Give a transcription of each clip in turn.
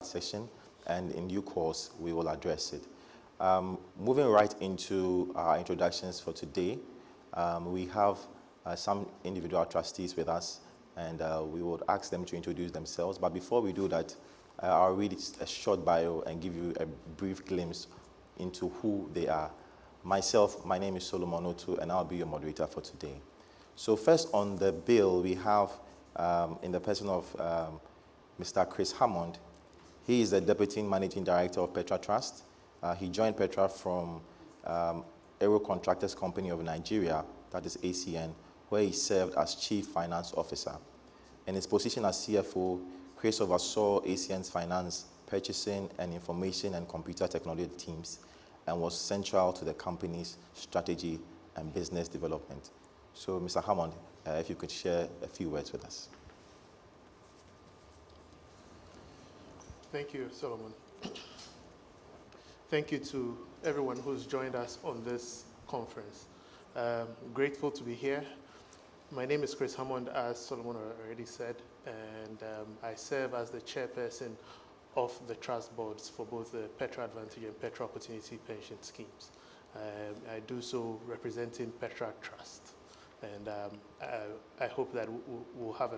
session, and in due course, we will address it. Moving right into our introductions for today, we have some individual trustees with us, and we would ask them to introduce themselves. But before we do that, I'll read a short bio and give you a brief glimpse into who they are. Myself, my name is Solomon Otu, and I'll be your moderator for today. So first on the bill, we have, in the person of Mr. Chris Hammond. He is the Deputy Managing Director of Petra Trust. He joined Petra from Aero Contractors Company of Nigeria, that is ACN, where he served as Chief Finance Officer. In his position as CFO, Chris oversaw ACN's finance, purchasing, and information and computer technology teams, and was central to the company's strategy and business development. So, Mr. Hammond, if you could share a few words with us. Thank you, Solomon. Thank you to everyone who's joined us on this conference. Grateful to be here. My name is Chris Hammond, as Solomon already said, and I serve as the chairperson of the trust boards for both the Petra Advantage and Petra Opportunity pension schemes. I do so representing Petra Trust, and I hope that we'll have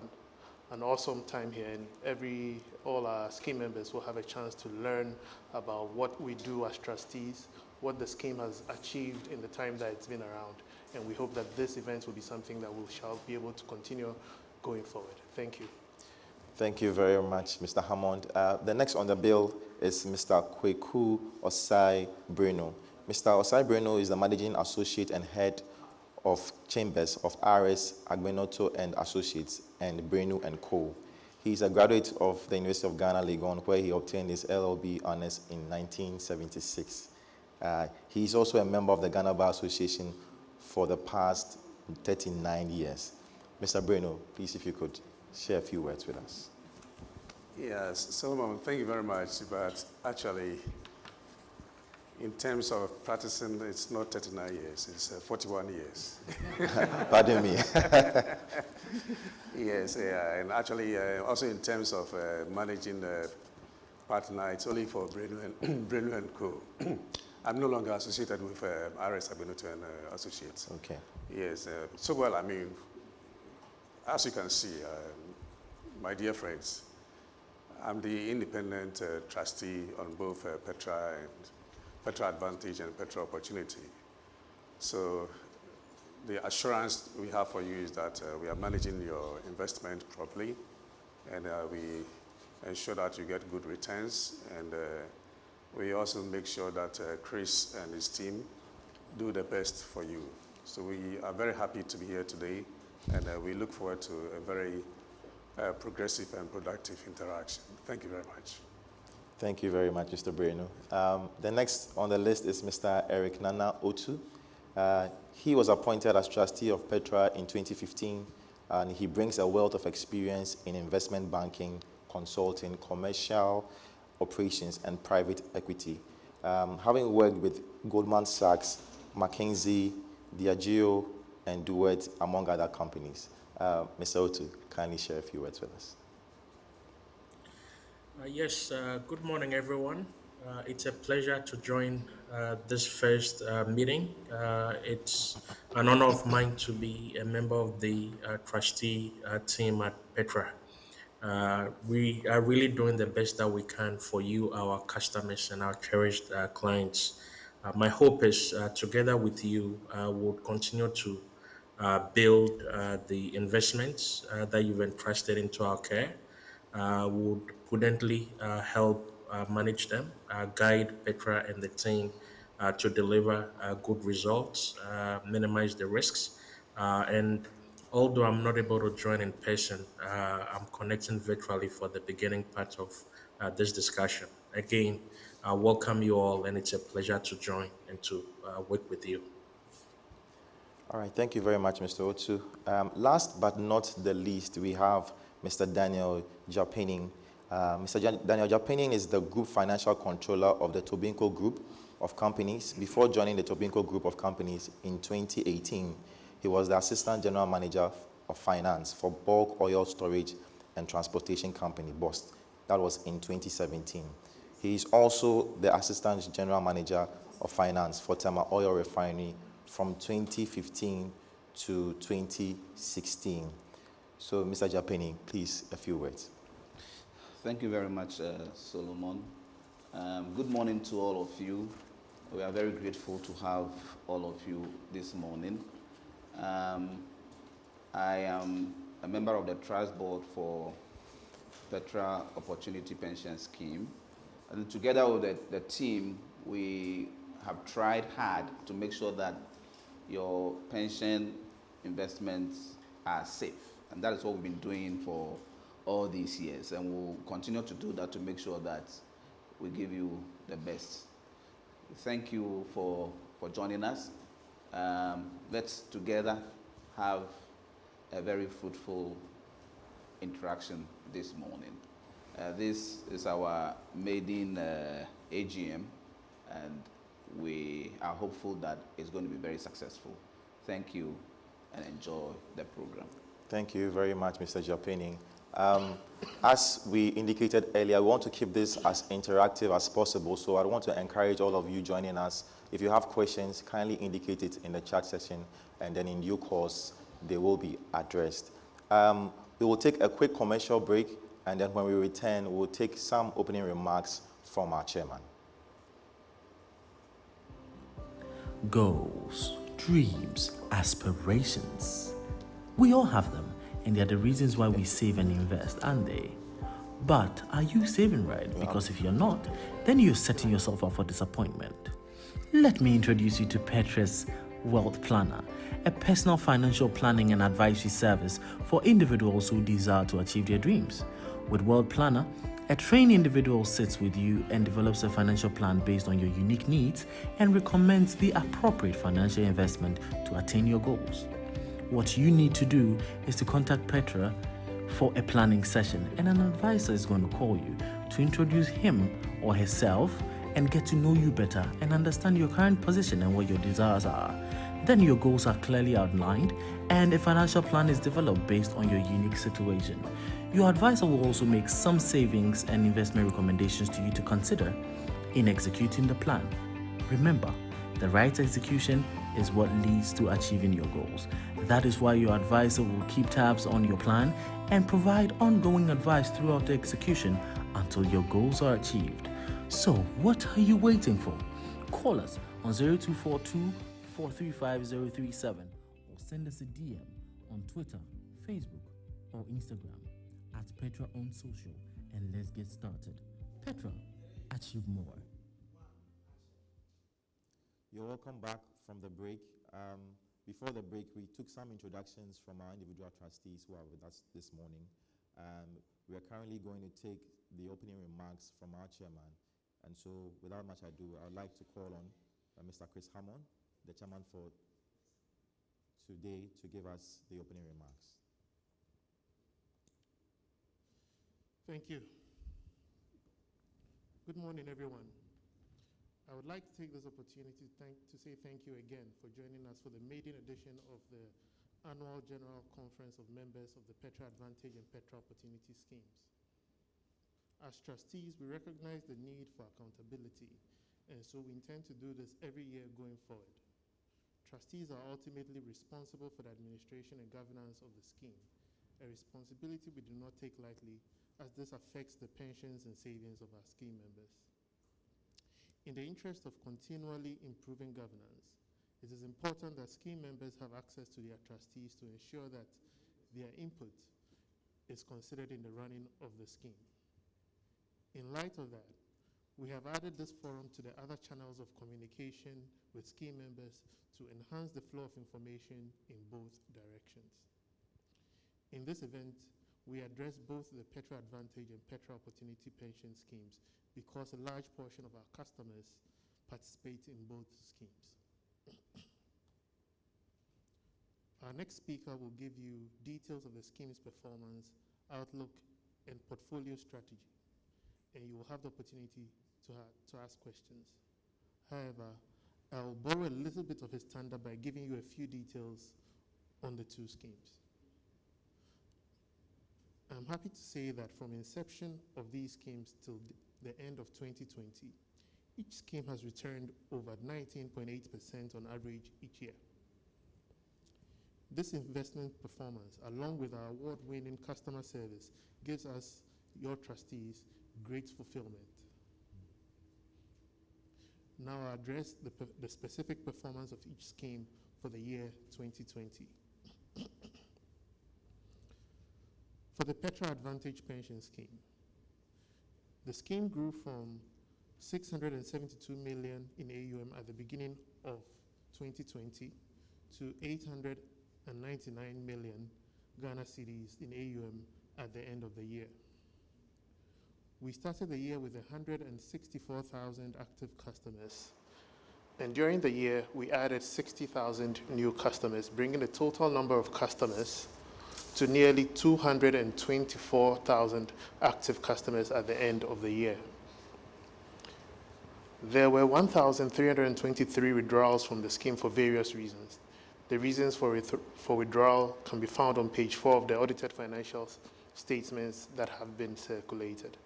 an awesome time here, and all our scheme members will have a chance to learn about what we do as trustees, what the scheme has achieved in the time that it's been around, and we hope that this event will be something that we shall be able to continue going forward. Thank you. Thank you very much, Mr. Hammond. The next on the bill is Mr. Kweku Osai Breno. Mr. Osai Breno is the Managing Associate and Head of Chambers of RS Agbenoto and Associates and Breno and Co. He is a graduate of the University of Ghana, Legon, where he obtained his LLB honors in 1976. He is also a member of the Ghana Bar Association for the past 39 years. Mr. Breno, please, if you could share a few words with us. Yes, Solomon, thank you very much. But actually, in terms of practicing, it's not 39 years, it's 41 years. Pardon me. Yes, yeah, and actually, also in terms of managing the partner, it's only for Breno and Co. I'm no longer associated with RS Agbenoto and Associates. Okay. Yes, so well, I mean, as you can see, my dear friends, I'm the independent trustee on both Petra and Petra Advantage and Petra Opportunity. So the assurance we have for you is that we are managing your investment properly, and we ensure that you get good returns, and we also make sure that Chris and his team do the best for you. So we are very happy to be here today, and we look forward to a very progressive and productive interaction. Thank you very much. Thank you very much, Mr. Breno. The next on the list is Mr. Eric Nana Otu. He was appointed as trustee of Petra in 2015, and he brings a wealth of experience in investment banking, consulting, commercial operations, and private equity. Having worked with Goldman Sachs, McKinsey, Diageo, and Deloitte, among other companies. Mr. Otu, kindly share a few words with us. Yes, good morning, everyone. It's a pleasure to join this first meeting. It's an honor of mine to be a member of the trustee team at Petra. We are really doing the best that we can for you, our customers, and our cherished clients. My hope is together with you, we'll continue to build the investments that you've entrusted into our care, would prudently help manage them, guide Petra and the team to deliver good results, minimize the risks. And although I'm not able to join in person, I'm connecting virtually for the beginning part of this discussion. Again, I welcome you all, and it's a pleasure to join and to work with you. All right, thank you very much, Mr. Otu. Last but not the least, we have Mr. Daniel Japening. Mr. Daniel Japening is the Group Financial Controller of the Tobinco Group of Companies. Before joining the Tobinco Group of Companies in 2018, he was the Assistant General Manager of Finance for Bulk Oil Storage and Transportation Company, BOST, That was in 2017. He is also the Assistant General Manager of Finance for Tema Oil Refinery from 2015 to 2016. So, Mr. Japeni, please, a few words. Thank you very much, Solomon. Good morning to all of you. We are very grateful to have all of you this morning. I am a member of the Trust Board for Petra Opportunity Pension Scheme. And together with the team, we have tried hard to make sure that your pension investments are safe. And that is what we've been doing for all these years. And we'll continue to do that to make sure that we give you the best. Thank you for joining us. Let's together have a very fruitful interaction this morning. This is our maiden AGM, and we are hopeful that it's going to be very successful. Thank you and enjoy the program. Thank you very much, Mr. Japeni. As we indicated earlier, we want to keep this as interactive as possible, so I want to encourage all of you joining us. If you have questions, kindly indicate it in the chat session, and then in due course, they will be addressed. We will take a quick commercial break, and then when we return, we'll take some opening remarks from our chairman. Goals, dreams, aspirations. We all have them, and they are the reasons why we save and invest, aren't they? But are you saving right? Because if you're not, then you're setting yourself up for disappointment. Let me introduce you to Petra's Wealth Planner, a personal financial planning and advisory service for individuals who desire to achieve their dreams. With Wealth Planner, a trained individual sits with you and develops a financial plan based on your unique needs and recommends the appropriate financial investment to attain your goals. What you need to do is to contact Petra for a planning session, and an advisor is going to call you to introduce him or herself and get to know you better and understand your current position and what your desires are. Then your goals are clearly outlined and a financial plan is developed based on your unique situation. Your advisor will also make some savings and investment recommendations to you to consider in executing the plan. Remember, the right execution is what leads to achieving your goals. That is why your advisor will keep tabs on your plan and provide ongoing advice throughout the execution until your goals are achieved. So, what are you waiting for? Call us on 0242 435 037 or send us a DM on Twitter, Facebook, or Instagram at Petra on Social, and let's get started. Petra, achieve more. You're welcome back from the break. Before the break, we took some introductions from our individual trustees who are with us this morning. We are currently going to take the opening remarks from our chairman. And so, without much ado, I would like to call on Mr. Chris Hammond, the chairman for today, to give us the opening remarks. Thank you. Good morning, everyone. I would like to take this opportunity to say thank you again for joining us for the maiden edition of the Annual General Conference of Members of the Petra Advantage and Petra Opportunity Schemes. As trustees, we recognize the need for accountability, and so we intend to do this every year going forward. Trustees are ultimately responsible for the administration and governance of the scheme, a responsibility we do not take lightly, as this affects the pensions and savings of our scheme members. In the interest of continually improving governance, it is important that scheme members have access to their trustees to ensure that their input is considered in the running of the scheme. In light of that, we have added this forum to the other channels of communication with scheme members to enhance the flow of information in both directions. In this event, we address both the Petra Advantage and Petra Opportunity pension schemes because a large portion of our customers participate in both schemes. Our next speaker will give you details of the scheme's performance, outlook, and portfolio strategy, and you will have the opportunity to ask questions. However, I'll borrow a little bit of his thunder by giving you a few details on the two schemes. I'm happy to say that from inception of these schemes till the end of 2020, each scheme has returned over 19.8% on average each year. This investment performance, along with our award-winning customer service, gives us, your trustees, great fulfillment. Now I'll address the specific performance of each scheme for the year 2020. For the Petra Advantage Pension Scheme, the scheme grew from 672 million in AUM at the beginning of 2020 to 899 million Ghana cedis in AUM at the end of the year. We started the year with 164,000 active customers, and during the year, we added 60,000 new customers, bringing the total number of customers to nearly 224,000 active customers at the end of the year. There were 1,323 withdrawals from the scheme for various reasons. The reasons for withdrawal can be found on page 4 of the audited financial statements that have been circulated.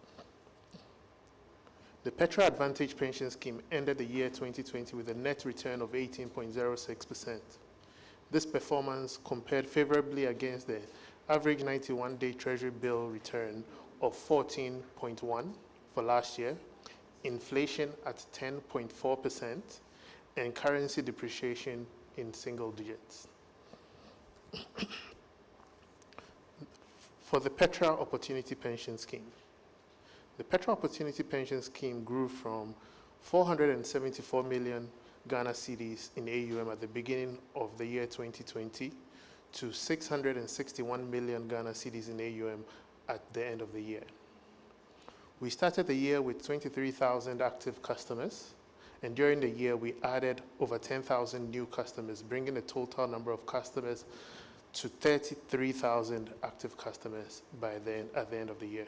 The Petra Advantage Pension Scheme ended the year 2020 with a net return of 18.06%. This performance compared favorably against the average 91-day Treasury bill return of 14.1% for last year, inflation at 10.4%, and currency depreciation in single digits. For the Petra Opportunity Pension Scheme, the Petra Opportunity Pension Scheme grew from 474 million Ghana cedis in AUM at the beginning of the year 2020 to 661 million Ghana cedis in AUM at the end of the year. We started the year with 23,000 active customers, and during the year we added over 10,000 new customers, bringing the total number of customers to 33,000 active customers at the end of the year.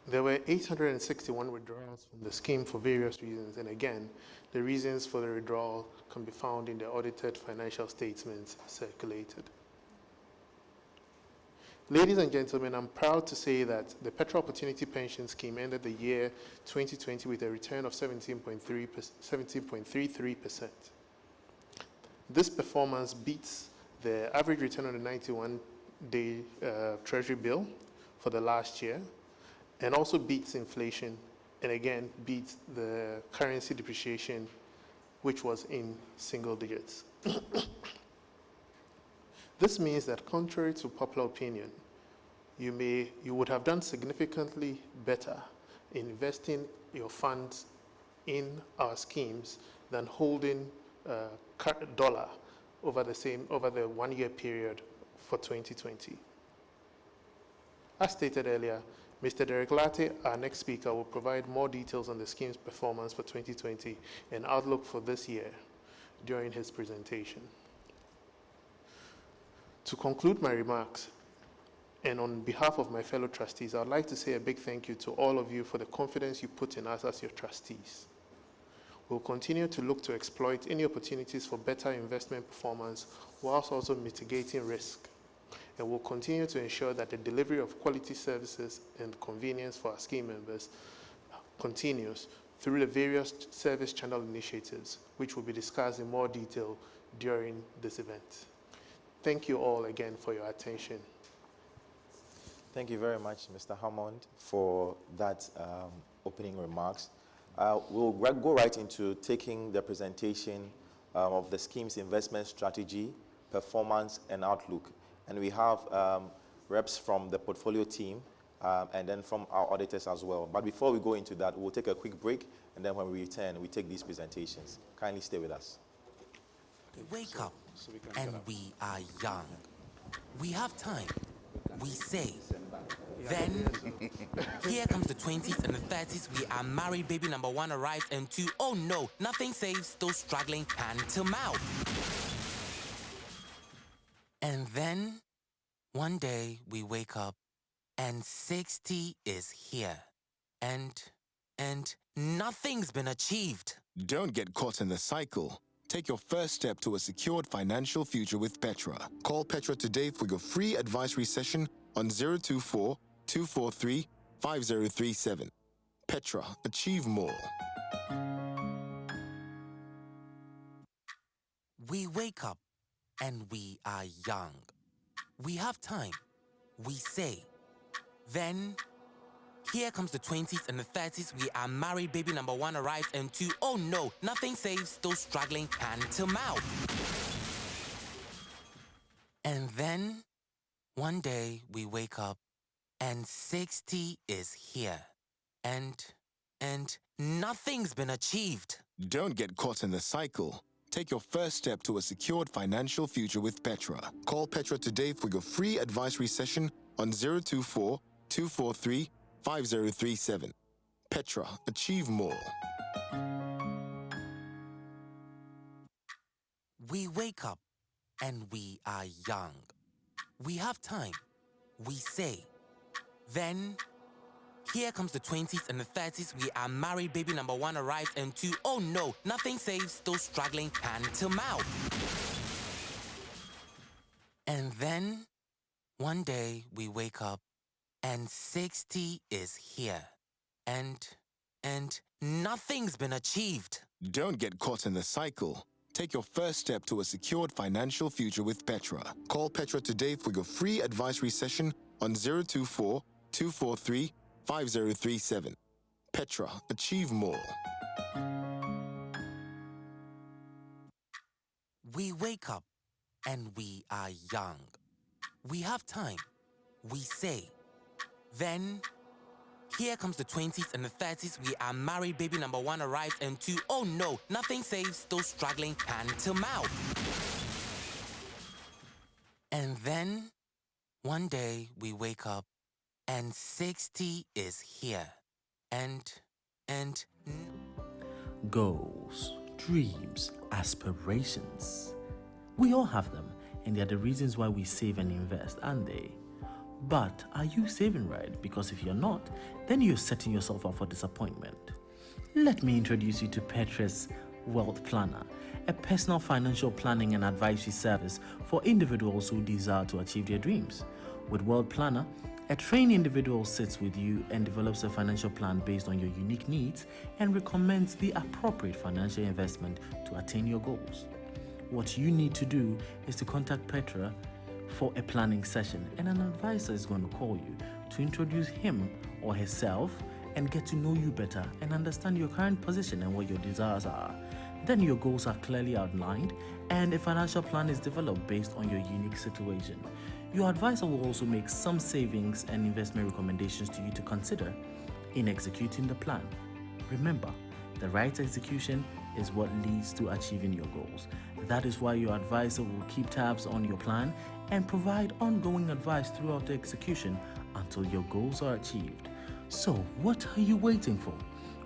There were 861 withdrawals from the scheme for various reasons, and again, the reasons for the withdrawal can be found in the audited financial statements circulated. Ladies and gentlemen, I'm proud to say that the Petra Opportunity Pension Scheme ended the year 2020 with a return of 17.33%. This performance beats the average return on the 91-day Treasury bill for the last year, and also beats inflation, and again beats the currency depreciation, which was in single digits. This means that contrary to popular opinion, you would have done significantly better in investing your funds in our schemes than holding dollar over the 1 year period for 2020. As stated earlier, Mr. Derek Latte, our next speaker, will provide more details on the scheme's performance for 2020 and outlook for this year during his presentation. To conclude my remarks, and on behalf of my fellow trustees, I'd like to say a big thank you to all of you for the confidence you put in us as your trustees. We'll continue to look to exploit any opportunities for better investment performance whilst also mitigating risk. And we'll continue to ensure that the delivery of quality services and convenience for our scheme members continues through the various service channel initiatives, which will be discussed in more detail during this event. Thank you all again for your attention. Thank you very much, Mr. Hammond, for that opening remarks. We'll go right into taking the presentation of the scheme's investment strategy, performance, and outlook. And we have reps from the portfolio team and then from our auditors as well. But before we go into that, we'll take a quick break, and then when we return, we take these presentations. Kindly stay with us. Wake up, and we are young. We have time. We save. Then, here comes the 20s and the 30s. We are married, baby number 1 arrives, and 2, oh no, nothing saves, still struggling hand to mouth. And then, one day we wake up, and 60 is here. And nothing's been achieved. Don't get caught in the cycle. Take your first step to a secured financial future with Petra. Call Petra today for your free advisory session on 024 243 5037. Petra, achieve more. We wake up and we are young. We have time, we say. Then, here comes the 20s and the 30s. We are married, baby number one arrives, and two, oh no, nothing safe, still struggling hand to mouth. And then, one day we wake up and 60 is here. And nothing's been achieved. Don't get caught in the cycle. Take your first step to a secured financial future with Petra. Call Petra today for your free advisory session on 024 243 5037. Petra, achieve more. We wake up and we are young. We have time, we say. Then, here comes the 20s and the 30s. We are married, baby number one arrives, and two, oh no, nothing safe, still struggling hand to mouth. And then, one day we wake up and 60 is here. And nothing's been achieved. Don't get caught in the cycle. Take your first step to a secured financial future with Petra. Call Petra today for your free advisory session on 024 243 5037. Petra, achieve more. We wake up and we are young. We have time, we say. Then, here comes the 20s and the 30s. We are married, baby number one arrives, and two, oh no, nothing safe, still struggling hand to mouth. And then, one day we wake up and 60 is here. And Goals, dreams, aspirations. We all have them, and they're the reasons why we save and invest, aren't they? But are you saving right? Because if you're not, then you're setting yourself up for disappointment. Let me introduce you to Petra's Wealth Planner, a personal financial planning and advisory service for individuals who desire to achieve their dreams. With Wealth Planner, a trained individual sits with you and develops a financial plan based on your unique needs and recommends the appropriate financial investment to attain your goals. What you need to do is to contact Petra for a planning session, and an advisor is going to call you to introduce him or herself and get to know you better and understand your current position and what your desires are. Then your goals are clearly outlined and a financial plan is developed based on your unique situation. Your advisor will also make some savings and investment recommendations to you to consider in executing the plan. Remember, the right execution is what leads to achieving your goals. That is why your advisor will keep tabs on your plan and provide ongoing advice throughout the execution until your goals are achieved. So, what are you waiting for?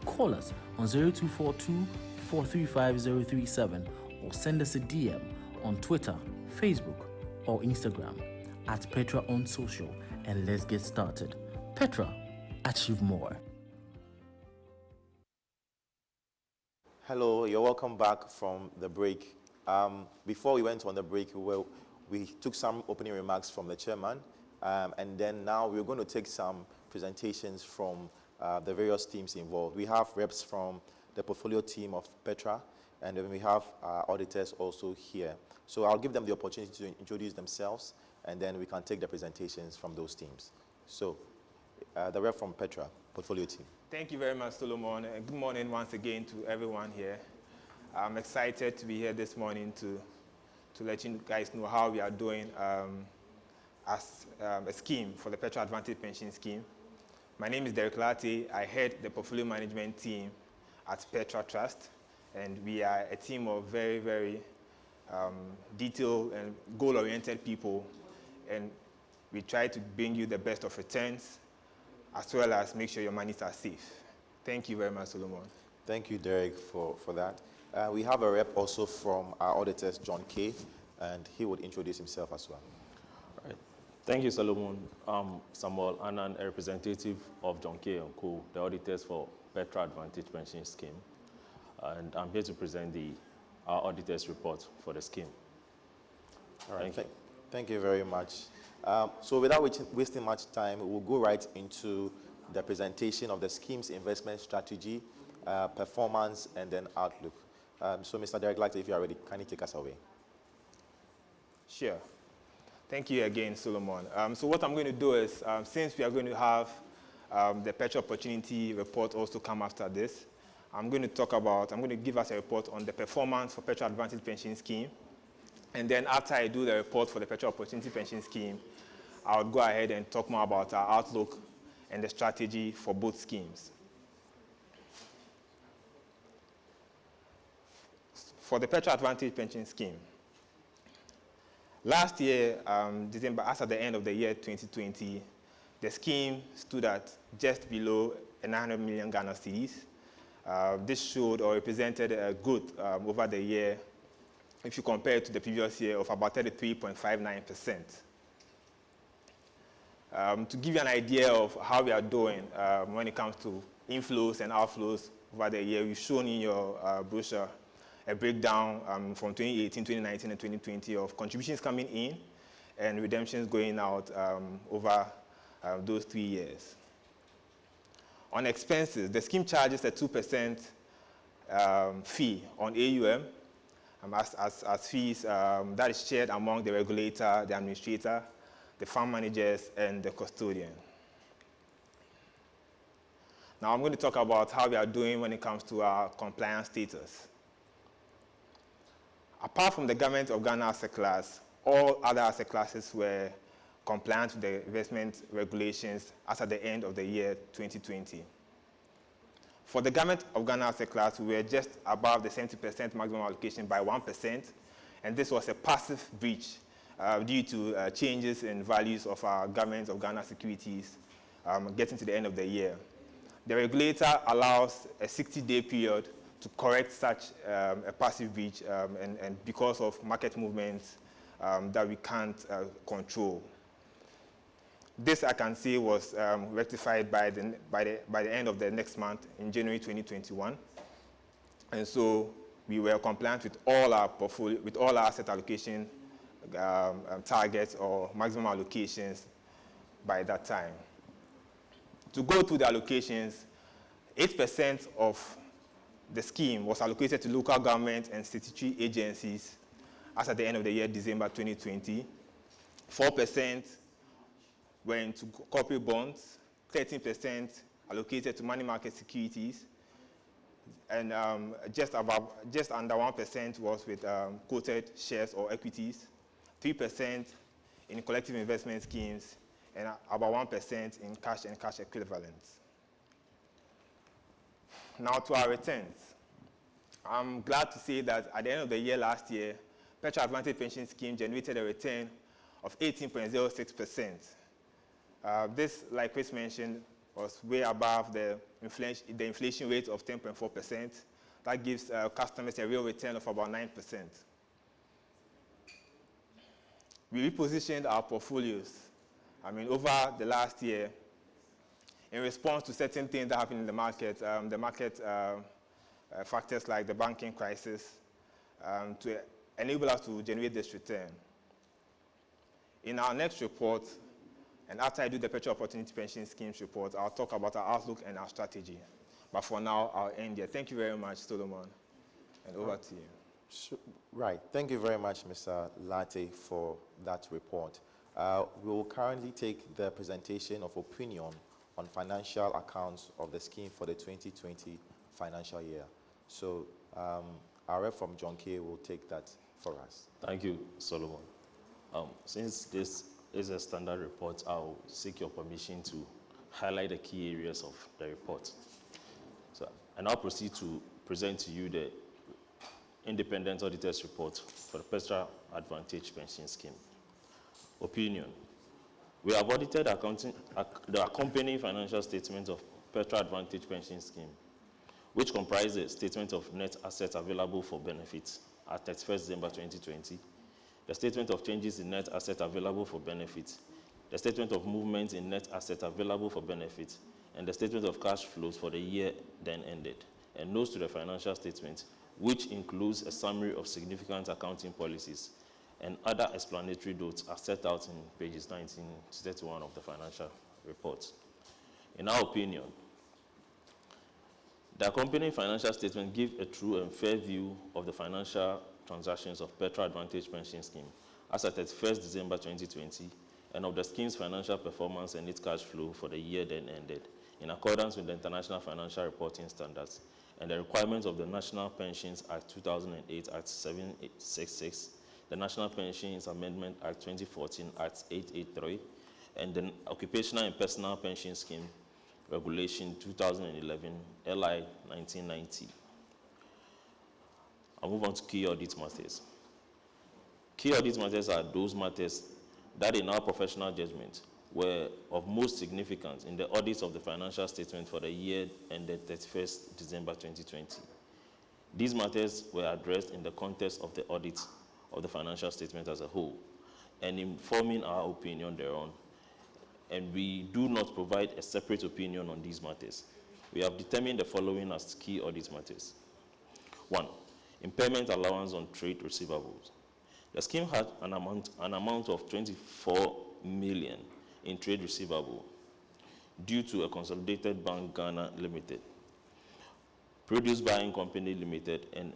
Call us on 0242 435 037 or send us a DM on Twitter, Facebook, or Instagram at Petra on social, and let's get started. Petra, achieve more. Hello, you're welcome back from the break. Before we went on the break, we took some opening remarks from the chairman, and then now we're going to take some presentations from the various teams involved. We have reps from the portfolio team of Petra, and then we have auditors also here. So I'll give them the opportunity to introduce themselves, and then we can take the presentations from those teams. So the rep from Petra, portfolio team. Thank you very much, Solomon, and good morning once again to everyone here. I'm excited to be here this morning to let you guys know how we are doing as a scheme for the Petra Advantage Pension Scheme. My name is Derek Latte. I head the portfolio management team at Petra Trust, and we are a team of very, very detailed and goal-oriented people, and we try to bring you the best of returns, as well as make sure your monies are safe. Thank you very much, Solomon. Thank you, Derek, for that. We have a rep also from our auditors, John K., and he would introduce himself as well. Right. Thank you, Solomon. I'm Samuel Annan, a representative of John K. & Co., the auditors for Petra Advantage Pension Scheme. And I'm here to present our auditor's report for the scheme. All right. Thank you very much. So without wasting much time, we'll go right into the presentation of the scheme's investment strategy, performance, and then outlook. So Mr. Director, if you are ready, kindly take us away. Sure. Thank you again, Solomon. So what I'm going to do is, since we are going to have the Petra Opportunity Report also come after this, I'm going to give us a report on the performance for Petra Advantage Pension Scheme. And then after I do the report for the Petra Opportunity Pension Scheme, I'll go ahead and talk more about our outlook and the strategy for both schemes. For the Petra Advantage Pension Scheme, last year, December, as at the end of the year 2020, the scheme stood at just below 900 million Ghana cedis. This showed or represented a growth over the year, if you compare it to the previous year, of about 33.59%. To give you an idea of how we are doing when it comes to inflows and outflows over the year, we've shown in your brochure a breakdown from 2018, 2019, and 2020 of contributions coming in and redemptions going out over those 3 years. On expenses, the scheme charges a 2% fee on AUM as fees that is shared among the regulator, the administrator, the fund managers, and the custodian. Now I'm going to talk about how we are doing when it comes to our compliance status. Apart from the Government of Ghana asset class, all other asset classes were compliant with the investment regulations as at the end of the year 2020. For the Government of Ghana asset class, we were just above the 70% maximum allocation by 1%, and this was a passive breach due to changes in values of our Government of Ghana securities getting to the end of the year. The regulator allows a 60-day period to correct such a passive breach and because of market movements that we can't control. This, I can say, was rectified by the end of the next month in January 2021. And so we were compliant with all our portfolio, with all our asset allocation targets or maximum allocations by that time. To go through the allocations, 8% of the scheme was allocated to local government and statutory agencies as at the end of the year, December 2020. 4% went to corporate bonds, 13% allocated to money market securities, and just under 1% was with quoted shares or equities, 3% in collective investment schemes, and about 1% in cash and cash equivalents. Now to our returns. I'm glad to say that at the end of the year last year, Petra Advantage Pension Scheme generated a return of 18.06%. This, like Chris mentioned, was way above the inflation rate of 10.4%. That gives customers a real return of about 9%. We repositioned our portfolios, over the last year in response to certain things that happened in the market, factors like the banking crisis, to enable us to generate this return. In our next report, and after I do the Petra Opportunity Pension Schemes report, I'll talk about our outlook and our strategy. But for now, I'll end here. Thank you very much, Solomon, and over to you. Right. Thank you very much, Mr. Latte, for that report. We will currently take the presentation of opinion on financial accounts of the scheme for the 2020 financial year. So our rep from John K. will take that for us. Thank you, Solomon. Since this is a standard report, I'll seek your permission to highlight the key areas of the report. So I now proceed to present to you the independent auditors report for the Petra Advantage Pension Scheme. Opinion. We have audited the accompanying financial statement of Petra Advantage Pension Scheme, which comprises a statement of net assets available for benefit at 31st December 2020, the statement of changes in net assets available for benefit, the statement of movement in net assets available for benefit, and the statement of cash flows for the year then ended, and notes to the financial statement, which includes a summary of significant accounting policies and other explanatory notes are set out in pages 19 to 31 of the financial report. In our opinion, the accompanying financial statement gives a true and fair view of the financial transactions of Petra Advantage Pension Scheme as at 31st December 2020, and of the scheme's financial performance and its cash flow for the year then ended, in accordance with the International Financial Reporting Standards and the requirements of the National Pensions Act 2008 Act 766, the National Pensions Amendment Act 2014 Act 883, and the Occupational and Personal Pension Scheme Regulation 2011 LI 1990. I'll move on to key audit matters. Key audit matters are those matters that, in our professional judgment, were of most significance in the audits of the financial statement for the year ended 31st December 2020. These matters were addressed in the context of the audit of the financial statement as a whole, and informing our opinion thereon, and we do not provide a separate opinion on these matters. We have determined the following as key audit matters. 1. Impairment allowance on trade receivables. The scheme had an amount of 24 million in trade receivable due to a consolidated bank Ghana Limited, Produce Buying Company Limited, and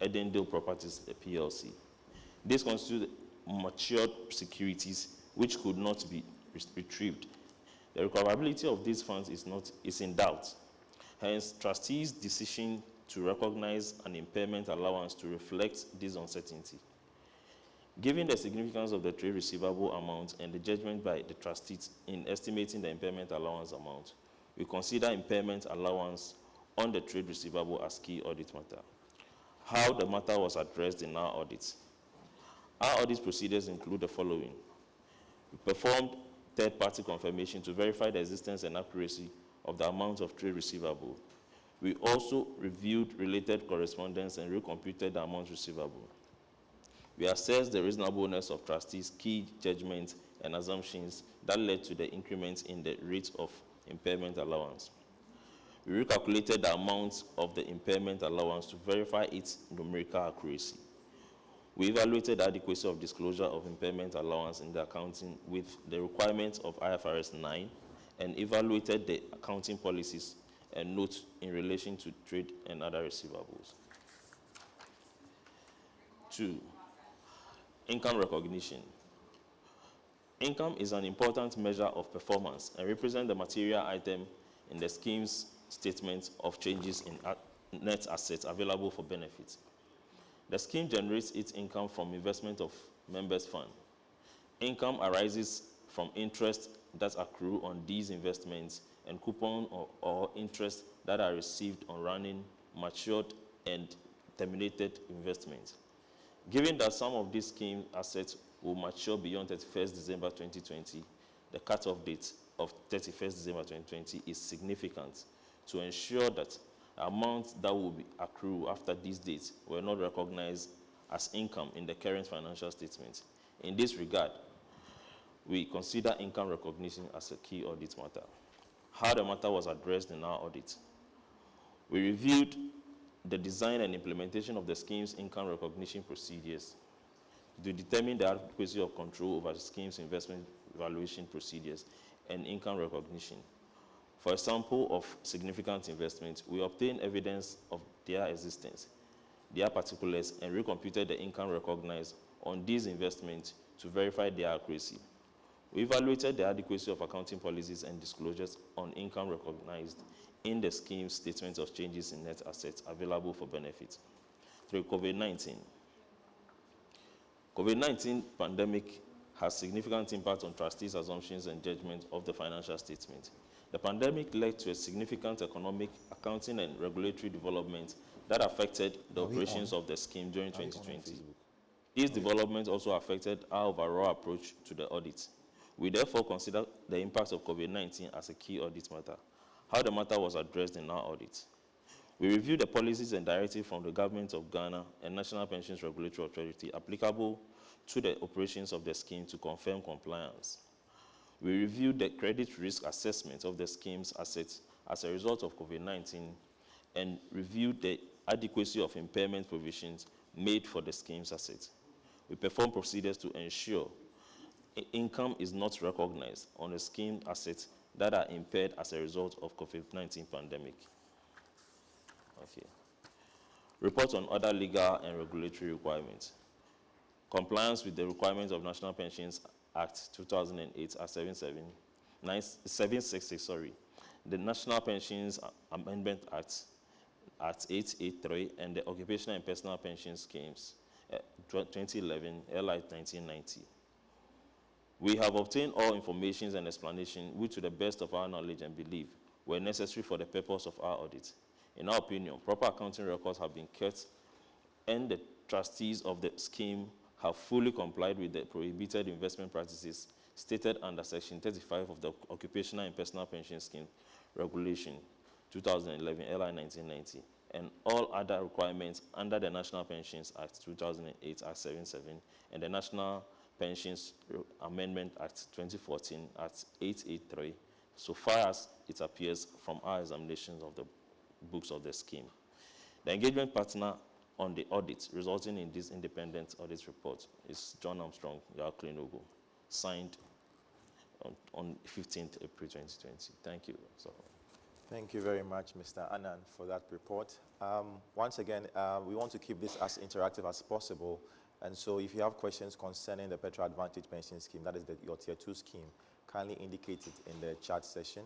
Edendale Properties PLC. These constitute matured securities which could not be retrieved. The recoverability of these funds is in doubt. Hence, trustees' decision to recognize an impairment allowance to reflect this uncertainty. Given the significance of the trade receivable amount and the judgment by the trustees in estimating the impairment allowance amount, we consider impairment allowance on the trade receivable as key audit matter. How the matter was addressed in our audits. Our audit procedures include the following. We performed third-party confirmation to verify the existence and accuracy of the amount of trade receivable. We also reviewed related correspondence and recomputed the amount receivable. We assessed the reasonableness of trustees' key judgments and assumptions that led to the increment in the rate of impairment allowance. We recalculated the amount of the impairment allowance to verify its numerical accuracy. We evaluated the adequacy of disclosure of impairment allowance in the accounting with the requirements of IFRS 9 and evaluated the accounting policies and notes in relation to trade and other receivables. 2. Income recognition. Income is an important measure of performance and represents the material item in the scheme's statement of changes in net assets available for benefit. The scheme generates its income from investment of members' fund. Income arises from interest that accrue on these investments and coupon or interest that are received on running, matured, and terminated investments. Given that some of these scheme assets will mature beyond 31st December 2020, the cutoff date of 31st December 2020 is significant to ensure that amounts that will be accrued after these dates were not recognized as income in the current financial statement. In this regard, we consider income recognition as a key audit matter. How the matter was addressed in our audit. We reviewed the design and implementation of the scheme's income recognition procedures to determine the adequacy of control over the scheme's investment evaluation procedures and income recognition. For a sample of significant investments, we obtained evidence of their existence, their particulars, and recomputed the income recognized on these investments to verify their accuracy. We evaluated the adequacy of accounting policies and disclosures on income recognized in the scheme's statement of changes in net assets available for benefit. 3. COVID-19. COVID-19 pandemic has significant impact on trustees' assumptions and judgment of the financial statement. The pandemic led to a significant economic, accounting, and regulatory development that affected the operations of the scheme during 2020. These developments also affected our overall approach to the audit. We therefore consider the impact of COVID-19 as a key audit matter. How the matter was addressed in our audit. We reviewed the policies and directives from the Government of Ghana and National Pensions Regulatory Authority applicable to the operations of the scheme to confirm compliance. We reviewed the credit risk assessment of the scheme's assets as a result of COVID-19 and reviewed the adequacy of impairment provisions made for the scheme's assets. We perform procedures to ensure income is not recognized on the scheme assets that are impaired as a result of COVID-19 pandemic. Okay. Report on other legal and regulatory requirements. Compliance with the requirements of National Pensions Act 2008 at 766, the National Pensions Amendment Act at 883, and the Occupational and Personal Pension Schemes 2011, LI 1990. We have obtained all information and explanation which, to the best of our knowledge and belief, were necessary for the purpose of our audit. In our opinion, proper accounting records have been kept, and the trustees of the scheme have fully complied with the prohibited investment practices stated under Section 35 of the Occupational and Personal Pension Scheme Regulation 2011, LI 1990, and all other requirements under the National Pensions Act 2008 at 77 and the National Pensions Amendment Act 2014 at 883, so far as it appears from our examinations of the books of the scheme. The engagement partner on the audit resulting in this independent audit report is John Armstrong, Yao, signed on 15th April 2020. Thank you. Thank you very much, Mr. Anand, for that report. Once again, we want to keep this as interactive as possible. And so if you have questions concerning the Petra Advantage Pension Scheme, that is your Tier 2 scheme, kindly indicate it in the chat session.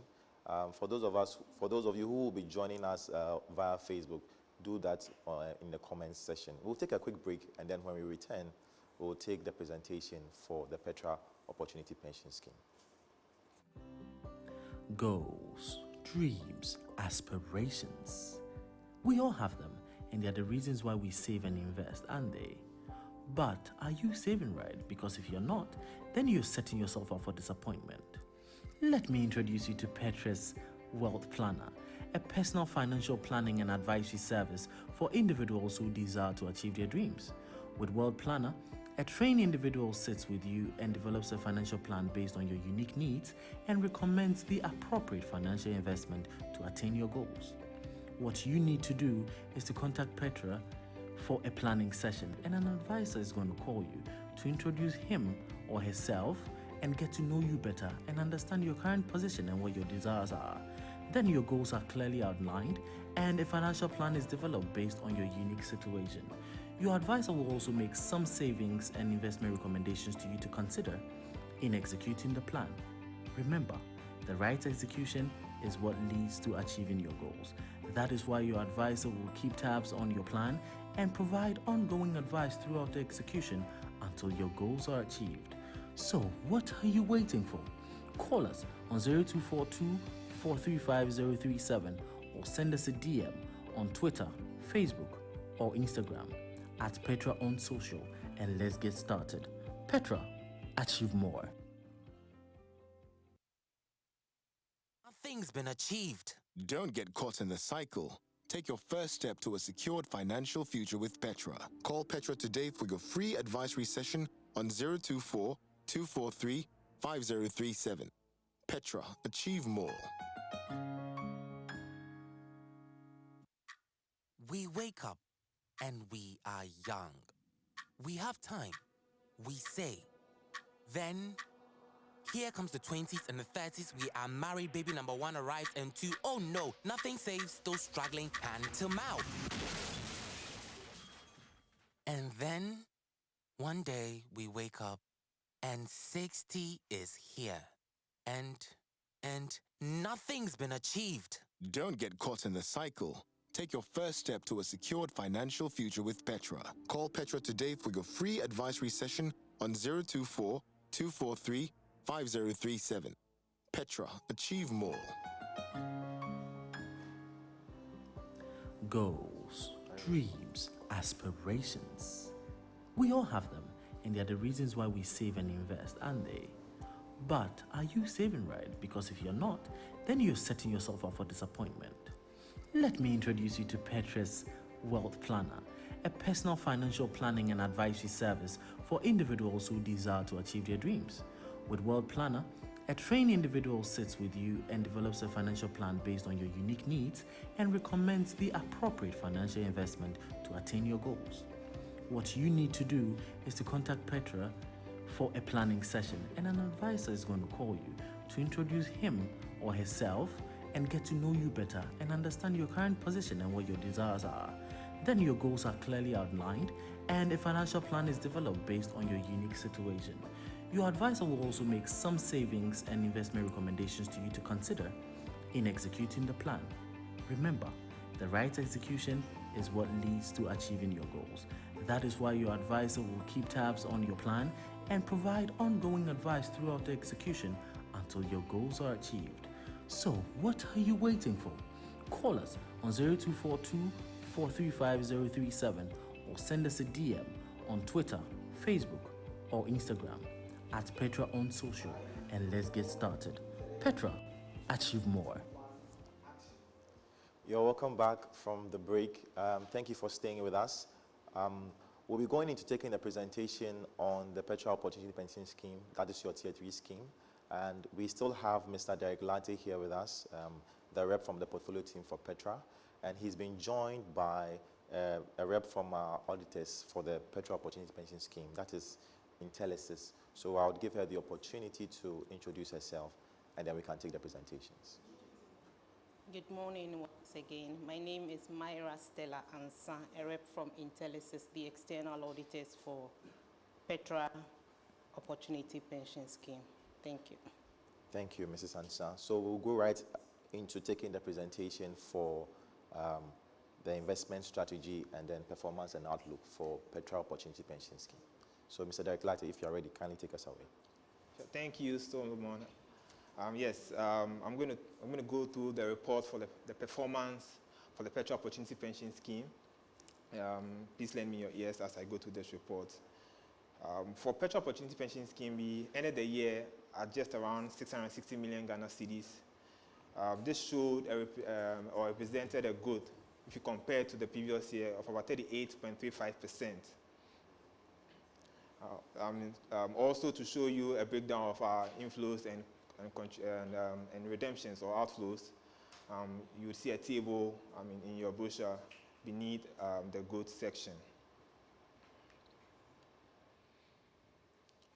For those of you who will be joining us via Facebook, do that in the comments section. We'll take a quick break, and then when we return, we'll take the presentation for the Petra Opportunity Pension Scheme. Goals, dreams, aspirations. We all have them, and they're the reasons why we save and invest, aren't they? But are you saving right? Because if you're not, then you're setting yourself up for disappointment. Let me introduce you to Petra's Wealth Planner, a personal financial planning and advisory service for individuals who desire to achieve their dreams. With Wealth Planner, a trained individual sits with you and develops a financial plan based on your unique needs and recommends the appropriate financial investment to attain your goals. What you need to do is to contact Petra for a planning session, and an advisor is going to call you to introduce him or herself and get to know you better and understand your current position and what your desires are. Then your goals are clearly outlined and a financial plan is developed based on your unique situation. Your advisor will also make some savings and investment recommendations to you to consider in executing the plan. Remember, the right execution is what leads to achieving your goals. That is why your advisor will keep tabs on your plan and provide ongoing advice throughout the execution until your goals are achieved. So, what are you waiting for? Call us on 0242 435 037 or send us a DM on Twitter, Facebook, or Instagram at Petra on social, and let's get started. Petra, achieve more. Nothing's been achieved. Don't get caught in the cycle. Take your first step to a secured financial future with Petra. Call Petra today for your free advisory session on 024 243 5037. Petra, achieve more. We wake up and we are young. We have time. We say. Then, here comes the 20s and the 30s. We are married, baby number 1 arrives, and 2, oh no, nothing saves those struggling hand to mouth. And then, one day we wake up and 60 is here. And nothing's been achieved. Don't get caught in the cycle. Take your first step to a secured financial future with Petra. Call Petra today for your free advisory session on 024 243 5037. Petra, achieve more. Goals, dreams, aspirations. We all have them, and they're the reasons why we save and invest, aren't they? But are you saving right? Because if you're not, then you're setting yourself up for disappointment. Let me introduce you to Petra's Wealth Planner, a personal financial planning and advisory service for individuals who desire to achieve their dreams. With Wealth Planner, a trained individual sits with you and develops a financial plan based on your unique needs and recommends the appropriate financial investment to attain your goals. What you need to do is to contact Petra for a planning session, and an advisor is going to call you to introduce him or herself and get to know you better and understand your current position and what your desires are. Then your goals are clearly outlined and a financial plan is developed based on your unique situation. Your advisor will also make some savings and investment recommendations to you to consider in executing the plan. Remember, the right execution is what leads to achieving your goals. That is why your advisor will keep tabs on your plan and provide ongoing advice throughout the execution until your goals are achieved. So, what are you waiting for? Call us on 0242 435 037 or send us a DM on Twitter, Facebook, or Instagram at Petra on social, and let's get started. Petra, achieve more. You're welcome back from the break. Thank you for staying with us. We'll be going into taking the presentation on the Petra Opportunity Pension Scheme. That is your Tier 3 scheme. And we still have Mr. Derek Latte here with us, the rep from the portfolio team for Petra. And he's been joined by a rep from our auditors for the Petra Opportunity Pension Scheme. That is Intellisys. So I would give her the opportunity to introduce herself, and then we can take the presentations. Good morning once again. My name is Myra Stella Ansa, a rep from Intellisys, the external auditors for Petra Opportunity Pension Scheme. Thank you. Thank you, Mrs. Ansa. So we'll go right into taking the presentation for the investment strategy and then performance and outlook for Petra Opportunity Pension Scheme. So, Mr. Derek Latte, if you're ready, kindly take us away. Thank you, Solomon. Yes, I'm going to go through the report for the performance for the Petra Opportunity Pension Scheme. Please lend me your ears as I go through this report. For Petra Opportunity Pension Scheme, we ended the year at just around 660 million Ghana cedis. This showed or represented a growth, if you compare to the previous year, of about 38.35%. Also to show you a breakdown of our inflows and redemptions or outflows, you will see a table in your brochure beneath the growth section.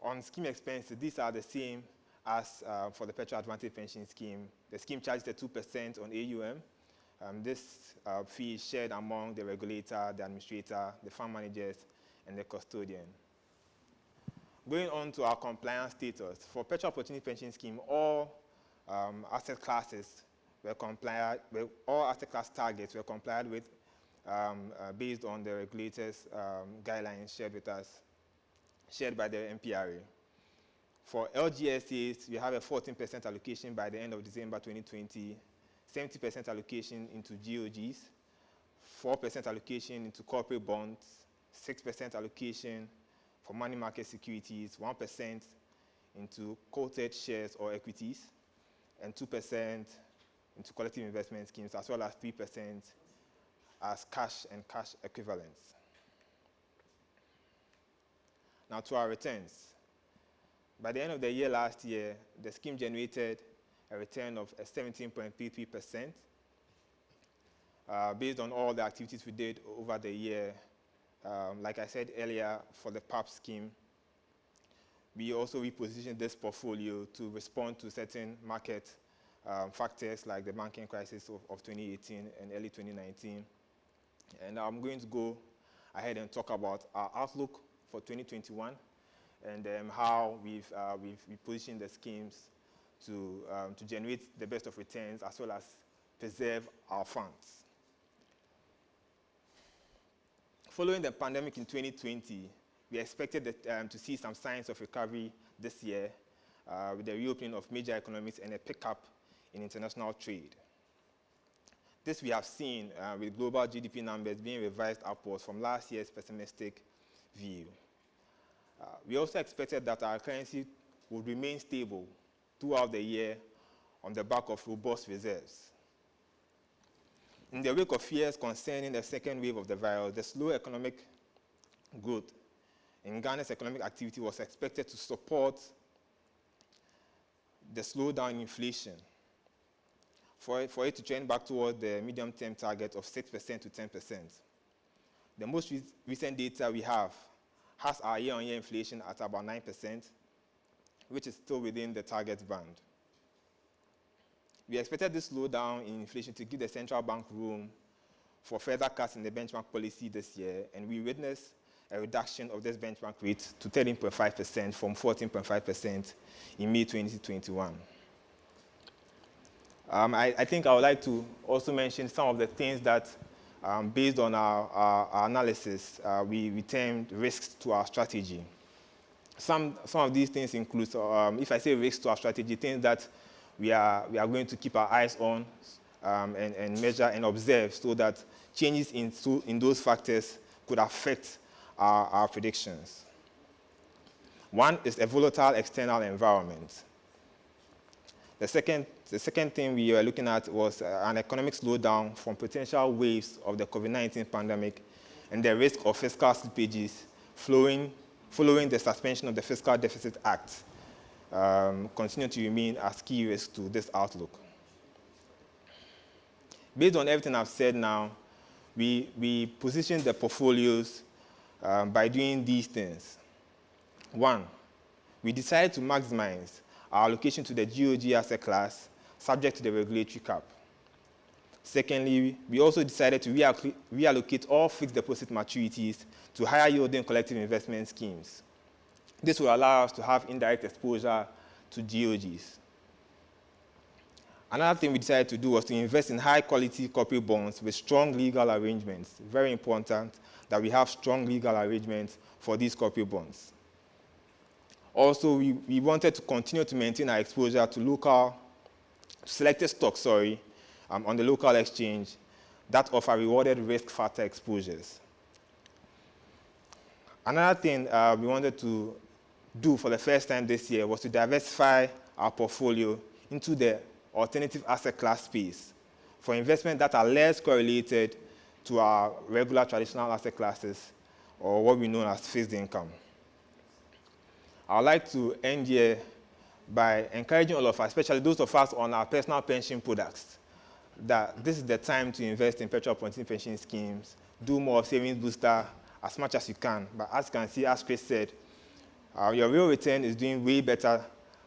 On scheme expenses, these are the same as for the Petra Advantage Pension Scheme. The scheme charges a 2% on AUM. This fee is shared among the regulator, the administrator, the fund managers, and the custodian. Going on to our compliance status, for Petra Opportunity Pension Scheme, all asset classes were complied with, all asset class targets were complied with based on the regulators' guidelines shared by the MPRA. For LGSAs, we have a 14% allocation by the end of December 2020, 70% allocation into GOGs, 4% allocation into corporate bonds, 6% allocation for money market securities, 1% into quoted shares or equities, and 2% into collective investment schemes, as well as 3% as cash and cash equivalents. Now to our returns. By the end of the year last year, the scheme generated a return of 17.33%. Based on all the activities we did over the year, like I said earlier, for the PAP scheme, we also repositioned this portfolio to respond to certain market factors like the banking crisis of 2018 and early 2019. And I'm going to go ahead and talk about our outlook for 2021 and how we've repositioned the schemes to generate the best of returns as well as preserve our funds. Following the pandemic in 2020, we expected to see some signs of recovery this year with the reopening of major economies and a pickup in international trade. This we have seen with global GDP numbers being revised upwards from last year's pessimistic view. We also expected that our currency would remain stable throughout the year on the back of robust reserves. In the wake of fears concerning the second wave of the virus, the slow economic growth in Ghana's economic activity was expected to support the slowdown in inflation for it to trend back toward the medium-term target of 6% to 10%. The most recent data we have has our year-on-year inflation at about 9%, which is still within the target band. We expected this slowdown in inflation to give the central bank room for further cuts in the benchmark policy this year, and we witnessed a reduction of this benchmark rate to 13.5% from 14.5% in May 2021. I think I would like to also mention some of the things that, based on our analysis, we termed risks to our strategy. Some of these things include, if I say risks to our strategy, things that we are going to keep our eyes on and measure and observe so that changes in those factors could affect our predictions. One is a volatile external environment. The second thing we were looking at was an economic slowdown from potential waves of the COVID-19 pandemic and the risk of fiscal slippages following the suspension of the Fiscal Deficit Act continue to remain as key risks to this outlook. Based on everything I've said now, we positioned the portfolios by doing these things. One, we decided to maximize our allocation to the GOG asset class subject to the regulatory cap. Secondly, we also decided to reallocate all fixed deposit maturities to higher yielding collective investment schemes. This will allow us to have indirect exposure to GOGs. Another thing we decided to do was to invest in high-quality corporate bonds with strong legal arrangements. Very important that we have strong legal arrangements for these corporate bonds. Also, we wanted to continue to maintain our exposure to selected stocks, on the local exchange that offer rewarded risk factor exposures. Another thing we wanted to do for the first time this year was to diversify our portfolio into the alternative asset class space for investments that are less correlated to our regular traditional asset classes, or what we know as fixed income. I would like to end here by encouraging all of us, especially those of us on our personal pension products, that this is the time to invest in Petra Opportunity Pension Schemes, do more of Savings Booster as much as you can. But as you can see, as Chris said, your real return is doing way better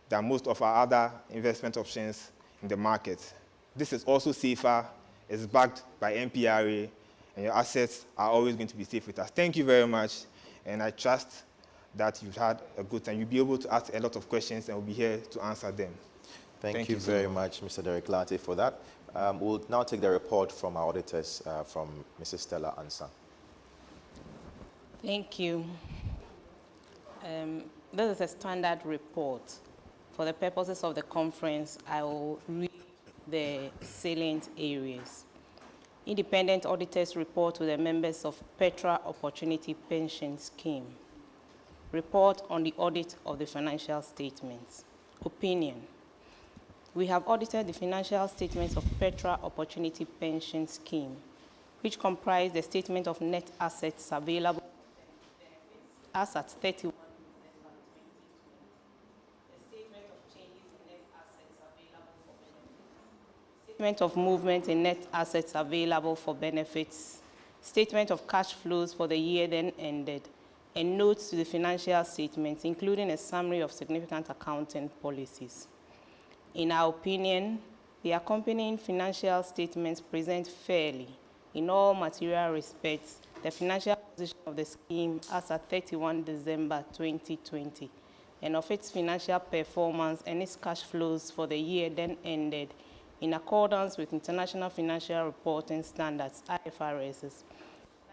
than most of our other investment options in the market. This is also safer, it's backed by MPRA, and your assets are always going to be safe with us. Thank you very much, and I trust that you've had a good time. You'll be able to ask a lot of questions, and we'll be here to answer them. Thank you very much, Mr. Derek Latte, for that. We'll now take the report from our auditors, from Mrs. Stella Ansa. Thank you. This is a standard report. For the purposes of the conference, I will read the salient areas. Independent auditors report to the members of Petra Opportunity Pension Scheme. Report on the audit of the financial statements. Opinion. We have audited the financial statements of Petra Opportunity Pension Scheme, which comprise the statement of net assets available as at 31 December 2020, the statement of changes in net assets available for benefits, statement of movement in net assets available for benefits, statement of cash flows for the year then ended, and notes to the financial statements, including a summary of significant accounting policies. In our opinion, the accompanying financial statements present fairly, in all material respects, the financial position of the scheme as at 31 December 2020, and of its financial performance and its cash flows for the year then ended, in accordance with International Financial Reporting Standards, IFRS,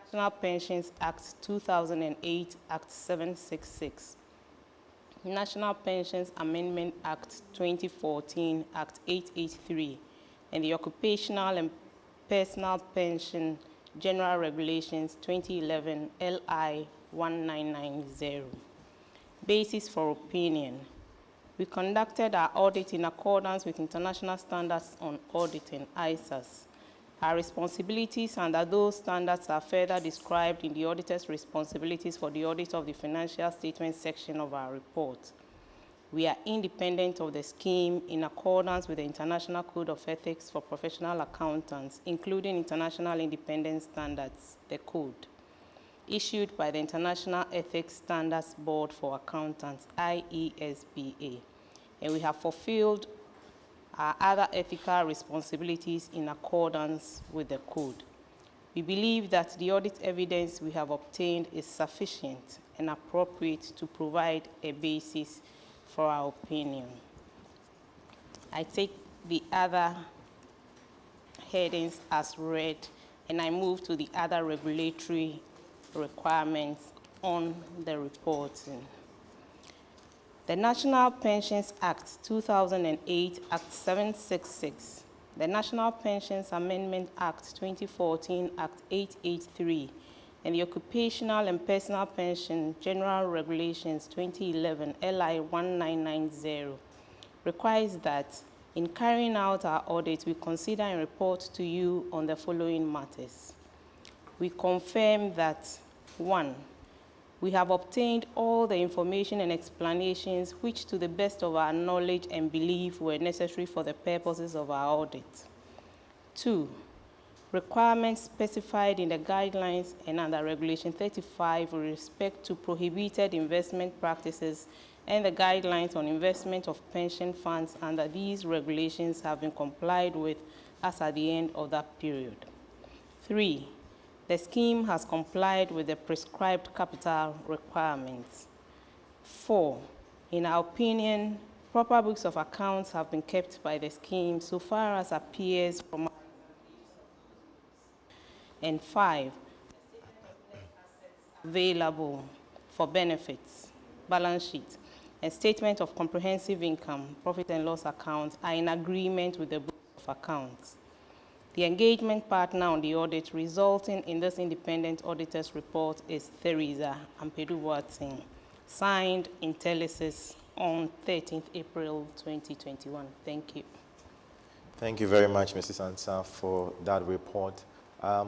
National Pensions Act 2008, Act 766, National Pensions Amendment Act 2014, Act 883, and the Occupational and Personal Pension General Regulations 2011, LI 1990. Basis for opinion. We conducted our audit in accordance with International Standards on Auditing, ISAS. Our responsibilities under those standards are further described in the auditor's responsibilities for the audit of the financial statement section of our report. We are independent of the scheme in accordance with the International Code of Ethics for Professional Accountants, including International Independence Standards, the code. issued by the International Ethics Standards Board for Accountants, IESBA, and we have fulfilled our other ethical responsibilities in accordance with the code. We believe that the audit evidence we have obtained is sufficient and appropriate to provide a basis for our opinion. I take the other headings as read, and I move to the other regulatory requirements on the reporting. The National Pensions Act 2008, Act 766, the National Pensions Amendment Act 2014, Act 883, and the Occupational and Personal Pension General Regulations 2011, LI 1990, requires that in carrying out our audit, we consider and report to you on the following matters. We confirm that, 1, we have obtained all the information and explanations which, to the best of our knowledge and belief, were necessary for the purposes of our audit. 2, requirements specified in the guidelines and under Regulation 35 with respect to prohibited investment practices and the guidelines on investment of pension funds under these regulations have been complied with as at the end of that period. 3, the scheme has complied with the prescribed capital requirements. 4, in our opinion, proper books of accounts have been kept by the scheme so far as appears from. And 5, available for benefits, balance sheet, and statement of comprehensive income, profit and loss accounts are in agreement with the book of accounts. The engagement partner on the audit resulting in this independent auditor's report is Theresa Ampedu-Watson, signed Intellisis on 13th April 2021. Thank you. Thank you very much, Mrs. Ansah, for that report. I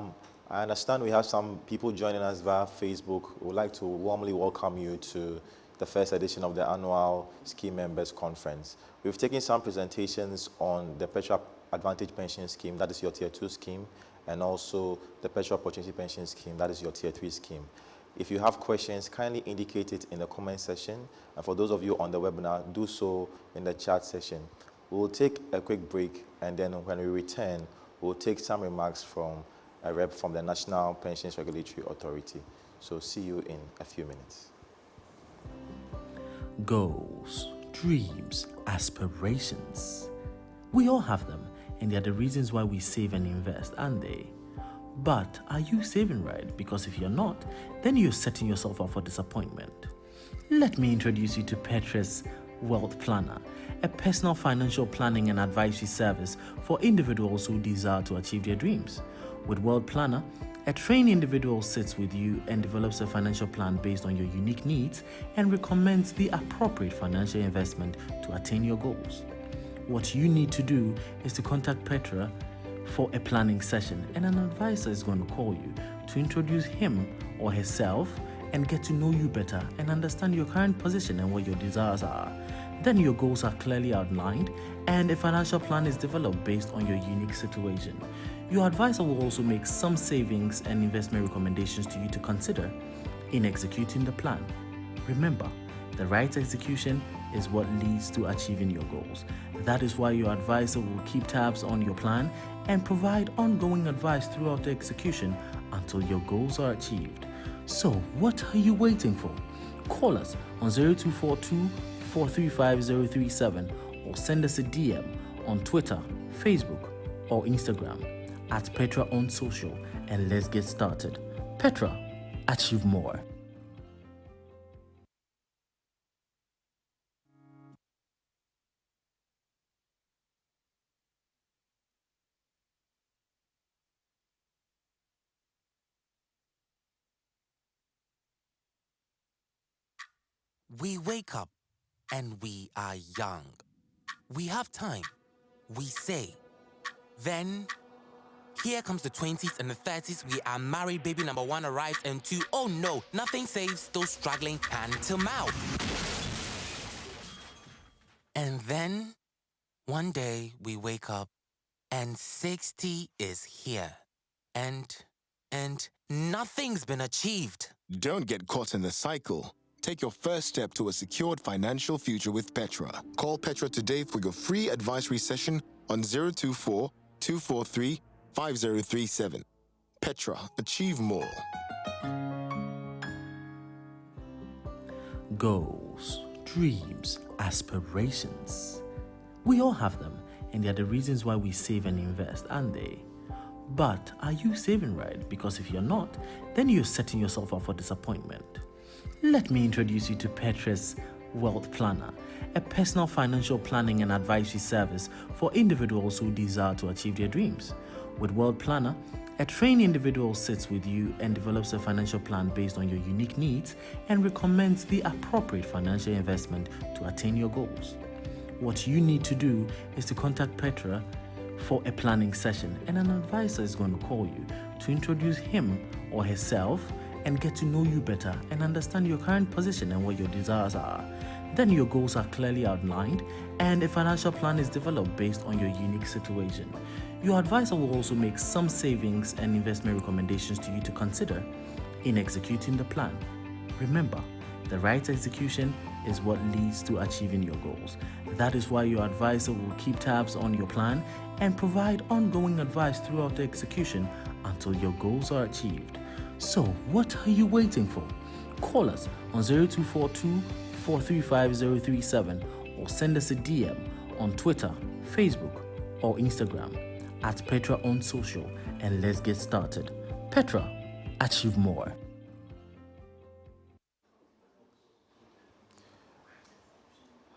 understand we have some people joining us via Facebook. We would like to warmly welcome you to the first edition of the annual Scheme Members Conference. We've taken some presentations on the Petra Advantage Pension Scheme, that is your Tier 2 scheme, and also the Petra Opportunity Pension Scheme, that is your Tier 3 scheme. If you have questions, kindly indicate it in the comment section. And for those of you on the webinar, do so in the chat session. We'll take a quick break, and then when we return, we'll take some remarks from a rep from the National Pensions Regulatory Authority. So see you in a few minutes. Goals, dreams, aspirations. We all have them, and they are the reasons why we save and invest, aren't they? But are you saving right? Because if you're not, then you're setting yourself up for disappointment. Let me introduce you to Petra's Wealth Planner, a personal financial planning and advisory service for individuals who desire to achieve their dreams. With Wealth Planner, a trained individual sits with you and develops a financial plan based on your unique needs and recommends the appropriate financial investment to attain your goals. What you need to do is to contact Petra for a planning session, and an advisor is going to call you to introduce him or herself and get to know you better and understand your current position and what your desires are. Then your goals are clearly outlined and a financial plan is developed based on your unique situation. Your advisor will also make some savings and investment recommendations to you to consider in executing the plan. Remember, the right execution is what leads to achieving your goals. That is why your advisor will keep tabs on your plan and provide ongoing advice throughout the execution until your goals are achieved. So, what are you waiting for? Call us on 0242 435 037 or send us a DM on Twitter, Facebook, or Instagram at Petra on social, and let's get started. Petra, achieve more. We wake up and we are young. We have time, we say. Then, here comes the 20s and the 30s. We are married, baby number 1 arrives, and 2, oh no, nothing saves, still struggling hand to mouth. And then, one day we wake up and 60 is here. And and nothing's been achieved. Don't get caught in the cycle. Take your first step to a secured financial future with Petra. Call Petra today for your free advisory session on 024 243 5037. Petra, achieve more. Goals, dreams, aspirations. We all have them, and they are the reasons why we save and invest, aren't they? But are you saving right? Because if you're not, then you're setting yourself up for disappointment. Let me introduce you to Petra's Wealth Planner, a personal financial planning and advisory service for individuals who desire to achieve their dreams. With Wealth Planner, a trained individual sits with you and develops a financial plan based on your unique needs and recommends the appropriate financial investment to attain your goals. What you need to do is to contact Petra for a planning session, and an advisor is going to call you to introduce him or herself and get to know you better and understand your current position and what your desires are. Then your goals are clearly outlined and a financial plan is developed based on your unique situation. Your advisor will also make some savings and investment recommendations to you to consider in executing the plan. Remember, the right execution is what leads to achieving your goals. That is why your advisor will keep tabs on your plan and provide ongoing advice throughout the execution until your goals are achieved. So, what are you waiting for? Call us on 0242 435 037 or send us a DM on Twitter, Facebook, or Instagram at Petra on social, and let's get started. Petra, achieve more.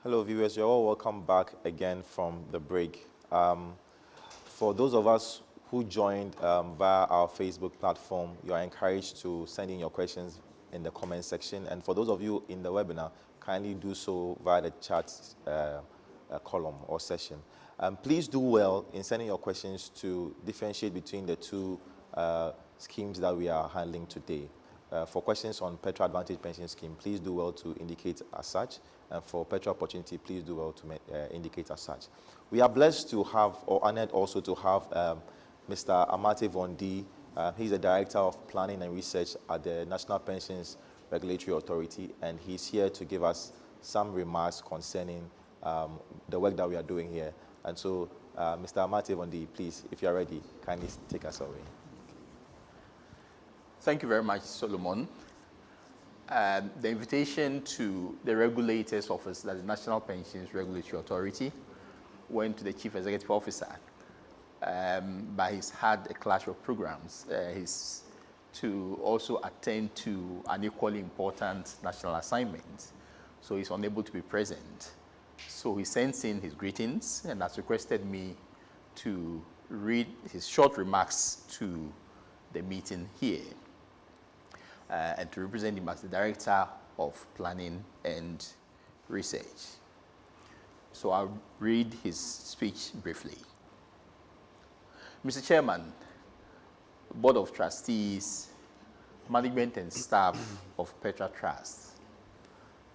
Hello viewers, you're all welcome back again from the break. For those of us who joined via our Facebook platform, you are encouraged to send in your questions in the comment section. And for those of you in the webinar, kindly do so via the chat column or session. Please do well in sending your questions to differentiate between the two schemes that we are handling today. For questions on Petra Advantage Pension Scheme, please do well to indicate as such. And for Petra Opportunity, please do well to indicate as such. We are blessed to have, or honored also to have, Mr. Amate Vondi. He's the Director of Planning and Research at the National Pensions Regulatory Authority, and he's here to give us some remarks concerning the work that we are doing here. And so, Mr. Amate Vondi, please, if you are ready, kindly take us away. Thank you very much, Solomon. The invitation to the Regulators Office, that's the National Pensions Regulatory Authority, went to the Chief Executive Officer, but he's had a clash of programs. He's to also attend to an equally important national assignment, so he's unable to be present. So he sends in his greetings and has requested me to read his short remarks to the meeting here. And to represent him as the Director of Planning and Research. So I'll read his speech briefly. Mr. Chairman, Board of Trustees, management and staff of Petra Trust,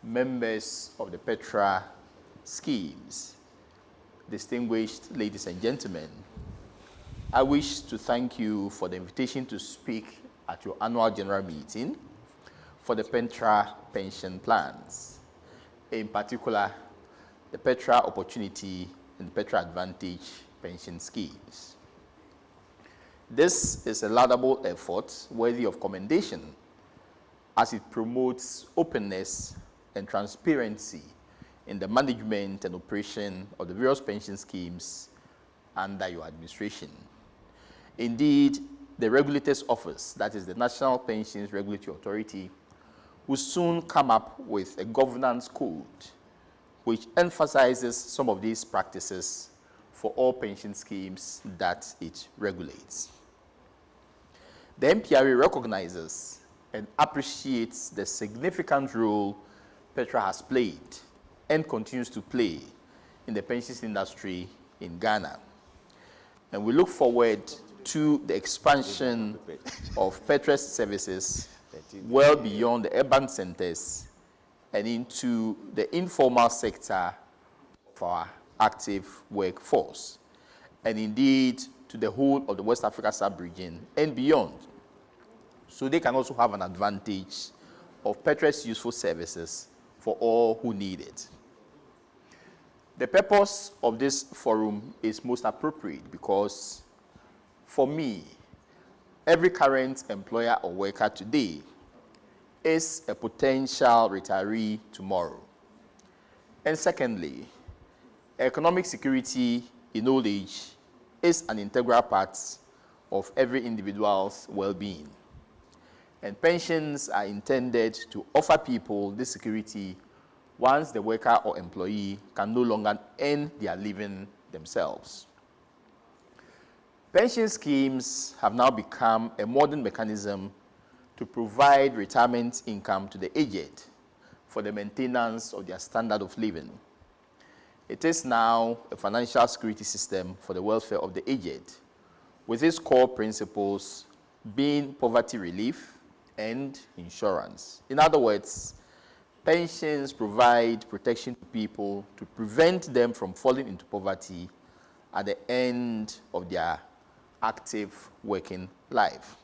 members of the Petra schemes, distinguished ladies and gentlemen, I wish to thank you for the invitation to speak at your annual general meeting for the Petra pension plans, in particular, the Petra Opportunity and Petra Advantage pension schemes. This is a laudable effort worthy of commendation as it promotes openness and transparency in the management and operation of the various pension schemes under your administration. Indeed, the Regulators Office, that is the National Pensions Regulatory Authority, will soon come up with a governance code which emphasizes some of these practices for all pension schemes that it regulates. The NPRA recognizes and appreciates the significant role Petra has played and continues to play in the pensions industry in Ghana. And we look forward to the expansion of Petra's services well beyond the urban centers and into the informal sector of our active workforce, and indeed to the whole of the West Africa sub-region and beyond. so they can also have an advantage of Petra's useful services for all who need it. The purpose of this forum is most appropriate because, for me, every current employer or worker today is a potential retiree tomorrow. And secondly, economic security in old age is an integral part of every individual's well-being. And pensions are intended to offer people this security once the worker or employee can no longer earn their living themselves. Pension schemes have now become a modern mechanism to provide retirement income to the aged for the maintenance of their standard of living. It is now a financial security system for the welfare of the aged, with its core principles being poverty relief and insurance. In other words, pensions provide protection to people to prevent them from falling into poverty at the end of their active working life.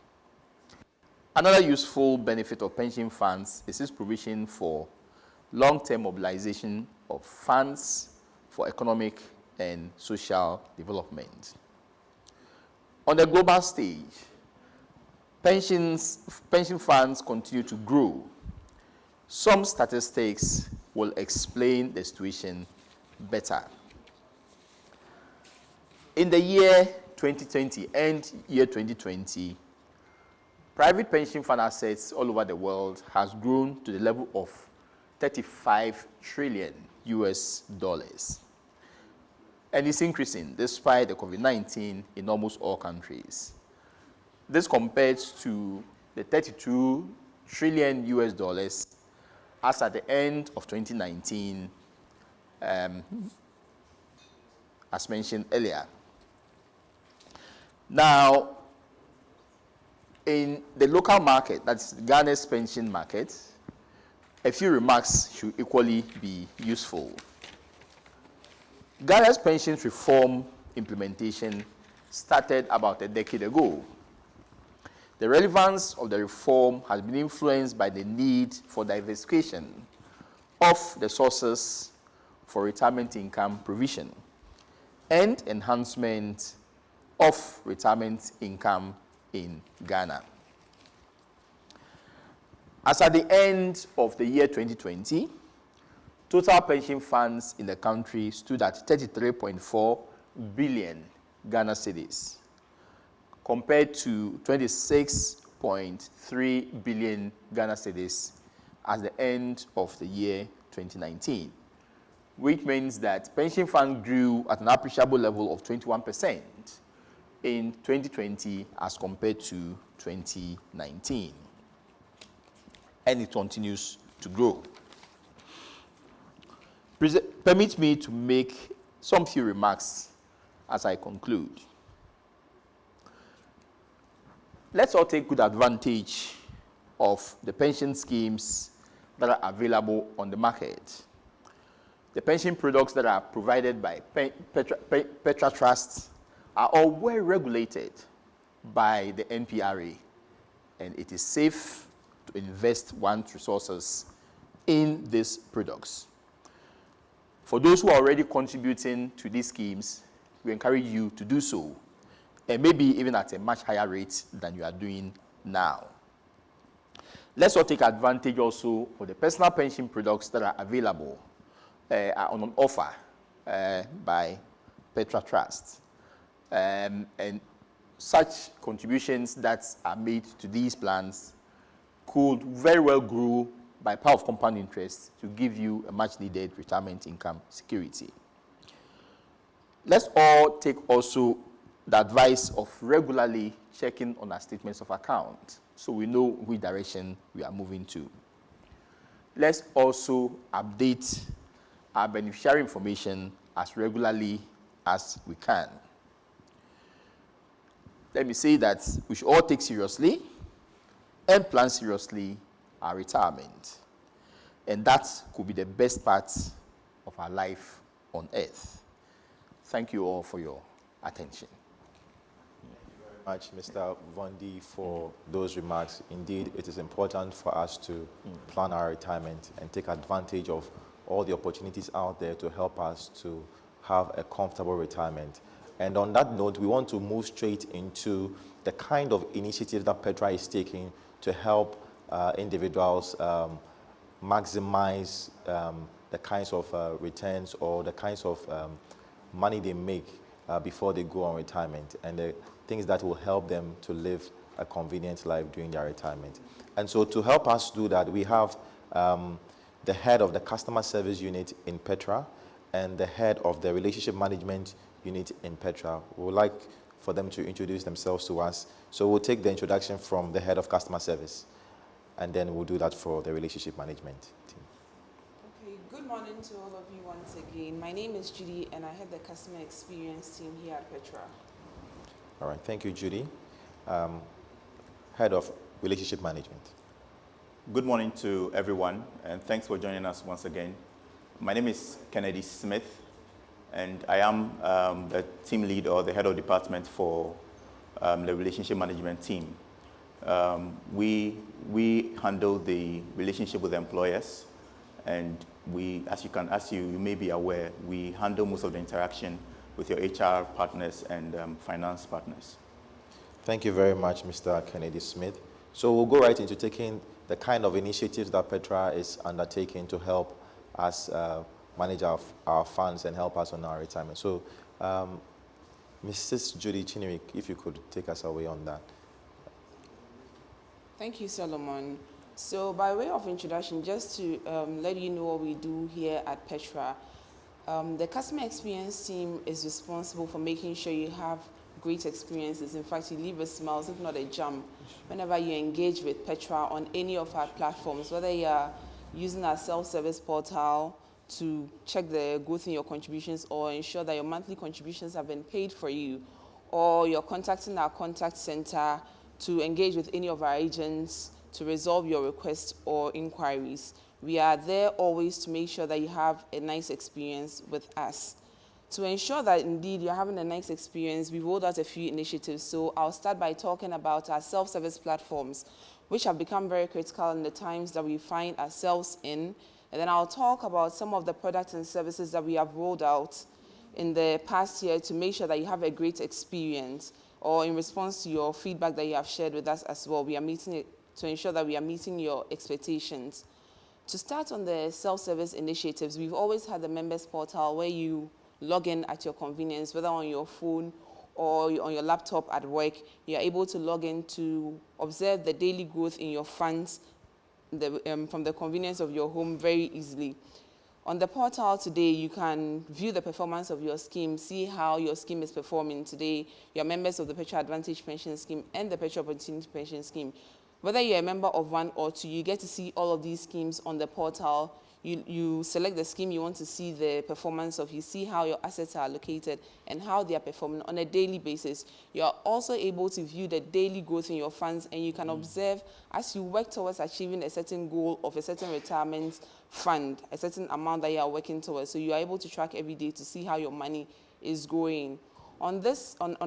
Another useful benefit of pension funds is its provision for long-term mobilization of funds for economic and social development. On the global stage, pension funds continue to grow. Some statistics will explain the situation better. In the year 2020 and year 2020, private pension fund assets all over the world has grown to the level of $35 trillion US. And it's increasing despite the COVID-19 in almost all countries. This compares to the $32 trillion US as at the end of 2019, as mentioned earlier. Now, in the local market, that's Ghana's pension market, a few remarks should equally be useful. Ghana's pension reform implementation started about a decade ago. The relevance of the reform has been influenced by the need for diversification of the sources for retirement income provision and enhancement of retirement income in Ghana. As at the end of the year 2020, total pension funds in the country stood at 33.4 billion Ghana cedis, compared to 26.3 billion Ghana cedis at the end of the year 2019, which means that pension fund grew at an appreciable level of 21% in 2020 as compared to 2019. And it continues to grow. Permit me to make some few remarks as I conclude. Let's all take good advantage of the pension schemes that are available on the market. The pension products that are provided by Petra Trusts are all well regulated by the NPRA, and it is safe to invest one's resources in these products. For those who are already contributing to these schemes, we encourage you to do so, and maybe even at a much higher rate than you are doing now. Let's all take advantage also of the personal pension products that are available, are on offer by Petra Trust. And such contributions that are made to these plans could very well grow by power of compound interest to give you a much needed retirement income security. Let's all take also the advice of regularly checking on our statements of account so we know which direction we are moving to. Let's also update our beneficiary information as regularly as we can. Let me say that we should all take seriously and plan seriously our retirement. And that could be the best part of our life on earth. Thank you all for your attention. much, Mr. Vondi, for those remarks. Indeed, it is important for us to plan our retirement and take advantage of all the opportunities out there to help us to have a comfortable retirement. And on that note, we want to move straight into the kind of initiative that Petra is taking to help individuals maximize the kinds of returns or the kinds of money they make before they go on retirement, and the things that will help them to live a convenient life during their retirement. And so to help us do that, we have the head of the customer service unit in Petra and the head of the relationship management unit in Petra. We would like for them to introduce themselves to us. So we'll take the introduction from the head of customer service, and then we'll do that for the relationship management team. Okay, good morning to all of you once again. My name is Judy, and I head the customer experience team here at Petra. All right, thank you, Judy. Head of relationship management. Good morning to everyone, and thanks for joining us once again. My name is Kennedy Smith, and I am the team lead or the head of department for the relationship management team. We handle the relationship with employers, and as you may be aware, we handle most of the interaction with your HR partners and finance partners. Thank you very much, Mr. Kennedy Smith. So we'll go right into taking the kind of initiatives that Petra is undertaking to help us manage our funds and help us on our retirement. So, Mrs. Judy Chinnery, if you could take us away on that. Thank you, Solomon. So by way of introduction, just to let you know what we do here at Petra, the customer experience team is responsible for making sure you have great experiences. In fact, you leave with smiles, if not a jump, whenever you engage with Petra on any of our platforms, whether you are using our self-service portal to check the growth in your contributions or ensure that your monthly contributions have been paid for you, or you're contacting our contact center to engage with any of our agents to resolve your requests or inquiries. We are there always to make sure that you have a nice experience with us. To ensure that indeed you're having a nice experience, we rolled out a few initiatives. So I'll start by talking about our self-service platforms, which have become very critical in the times that we find ourselves in. And then I'll talk about some of the products and services that we have rolled out in the past year to make sure that you have a great experience, or in response to your feedback that you have shared with us as well. We are meeting it to ensure that we are meeting your expectations. To start on the self-service initiatives, we've always had the members portal where you log in at your convenience, whether on your phone or on your laptop at work. You're able to log in to observe the daily growth in your funds from the convenience of your home very easily. On the portal today, you can view the performance of your scheme, see how your scheme is performing today. You're members of the Petra Advantage Pension Scheme and the Petra Opportunity Pension Scheme. Whether you're a member of one or two, you get to see all of these schemes on the portal. You select the scheme you want to see the performance of. You see how your assets are allocated and how they are performing on a daily basis. You are also able to view the daily growth in your funds, and you can observe as you work towards achieving a certain goal of a certain retirement fund, a certain amount that you are working towards. So you are able to track every day to see how your money is growing. On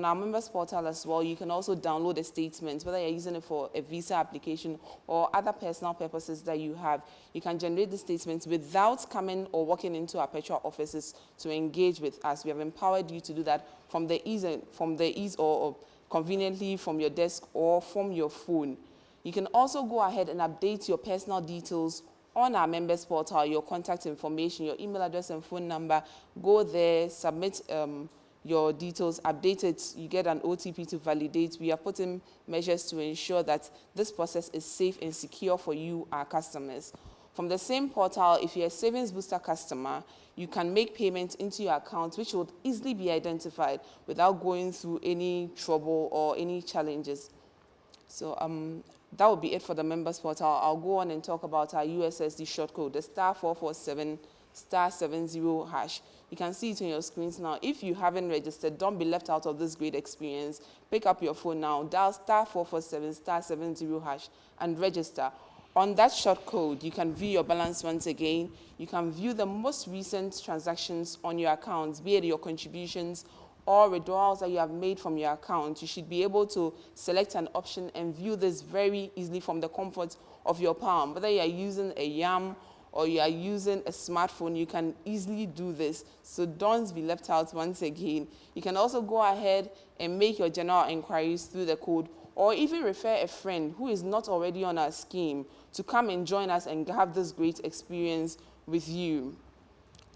our members portal as well, you can also download the statements, whether you're using it for a visa application or other personal purposes that you have. You can generate the statements without coming or walking into our Petra offices to engage with us. We have empowered you to do that from the ease or conveniently from your desk or from your phone. You can also go ahead and update your personal details on our members portal, your contact information, your email address and phone number. Go there, submit your details, update it, you get an OTP to validate. We are putting measures to ensure that this process is safe and secure for you, our customers. From the same portal, if you're a Savings Booster customer, you can make payments into your account, which would easily be identified without going through any trouble or any challenges. So that would be it for the members portal. I'll go on and talk about our USSD short code, the *447*70#. You can see it on your screens now. If you haven't registered, don't be left out of this great experience. Pick up your phone now, dial *447*70# and register. On that short code, you can view your balance once again. You can view the most recent transactions on your accounts, be it your contributions or withdrawals that you have made from your account, you should be able to select an option and view this very easily from the comfort of your palm. Whether you are using a YAM or you are using a smartphone, you can easily do this. So don't be left out once again. You can also go ahead and make your general inquiries through the code, or even refer a friend who is not already on our scheme to come and join us and have this great experience with you.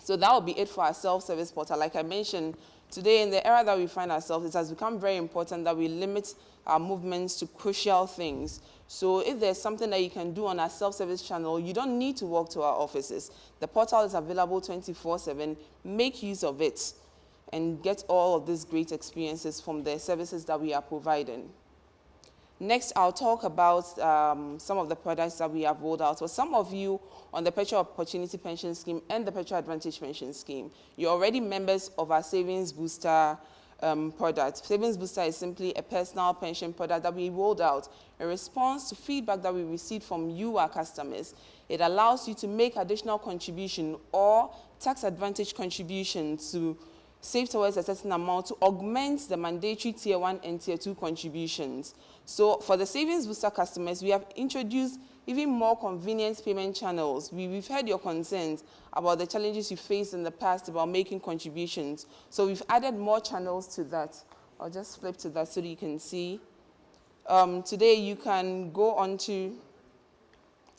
So that will be it for our self-service portal. Like I mentioned, today in the era that we find ourselves, it has become very important that we limit our movements to crucial things. So if there's something that you can do on our self-service channel, you don't need to walk to our offices. The portal is available 24/7. Make use of it and get all of these great experiences from the services that we are providing. Next, I'll talk about some of the products that we have rolled out. For some of you on the Petra Opportunity Pension Scheme and the Petra Advantage Pension Scheme, you're already members of our Savings Booster product. Savings Booster is simply a personal pension product that we rolled out in response to feedback that we received from you, our customers. It allows you to make additional contribution or tax advantage contribution to save towards a certain amount to augment the mandatory Tier 1 and Tier 2 contributions. So for the Savings Booster customers, we have introduced even more convenient payment channels. We've heard your concerns about the challenges you faced in the past about making contributions. So we've added more channels to that. I'll just flip to that so that you can see. Today you can go on to,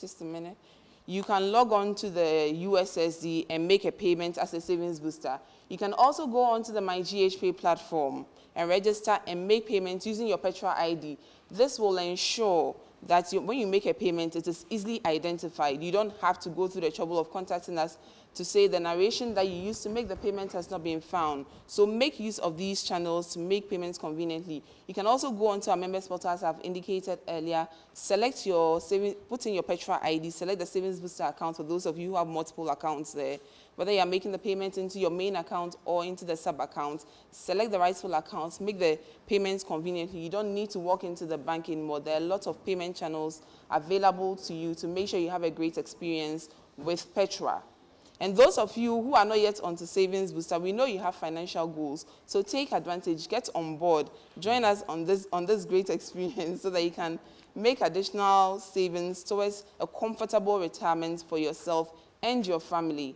just a minute. You can log on to the USSD and make a payment as a Savings Booster. You can also go onto the MyGHPay platform and register and make payments using your Petra ID. This will ensure that when you make a payment, it is easily identified. You don't have to go through the trouble of contacting us to say the narration that you used to make the payment has not been found. So make use of these channels to make payments conveniently. You can also go onto our members portal, as I've indicated earlier, select your savings, put in your Petra ID, select the Savings Booster account for those of you who have multiple accounts there. Whether you are making the payment into your main account or into the sub account, select the rightful account, make the payments conveniently. You don't need to walk into the bank anymore. There are lots of payment channels available to you to make sure you have a great experience with Petra. And those of you who are not yet onto Savings Booster, we know you have financial goals. So take advantage, get on board, join us on this great experience so that you can make additional savings towards a comfortable retirement for yourself and your family.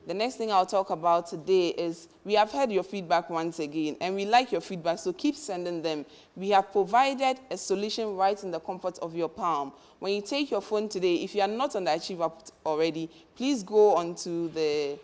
The next thing I'll talk about today is we have heard your feedback once again, and we like your feedback, so keep sending them. We have provided a solution right in the comfort of your palm. When you take your phone today, if you are not on the Achieve app already, please go onto the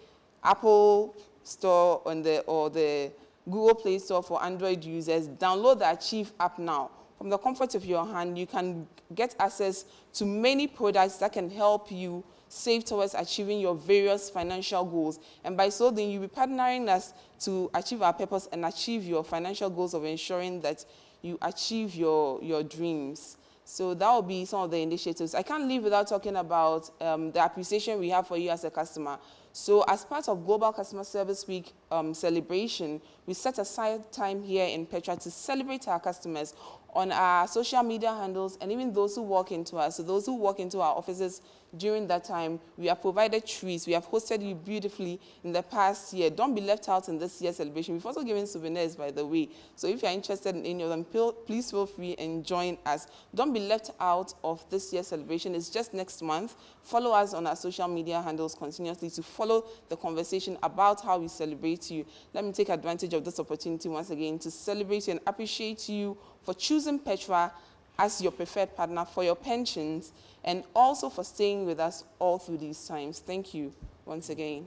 Apple Store or the Google Play Store for Android users. Download the Achieve app now. From the comfort of your hand, you can get access to many products that can help you save towards achieving your various financial goals. And by so doing, you'll be partnering us to achieve our purpose and achieve your financial goals of ensuring that you achieve your dreams. So that will be some of the initiatives. I can't leave without talking about the appreciation we have for you as a customer. So as part of Global Customer Service Week celebration, we set aside time here in Petra to celebrate our customers on our social media handles and even those who walk into us. So those who walk into our offices during that time, we have provided treats. We have hosted you beautifully in the past year. Don't be left out in this year's celebration. We've also given souvenirs, by the way. So if you're interested in any of them, please feel free and join us. Don't be left out of this year's celebration. It's just next month. Follow us on our social media handles continuously to follow the conversation about how we celebrate you. Let me take advantage of this opportunity once again to celebrate you and appreciate you for choosing Petra as your preferred partner for your pensions and also for staying with us all through these times. Thank you once again.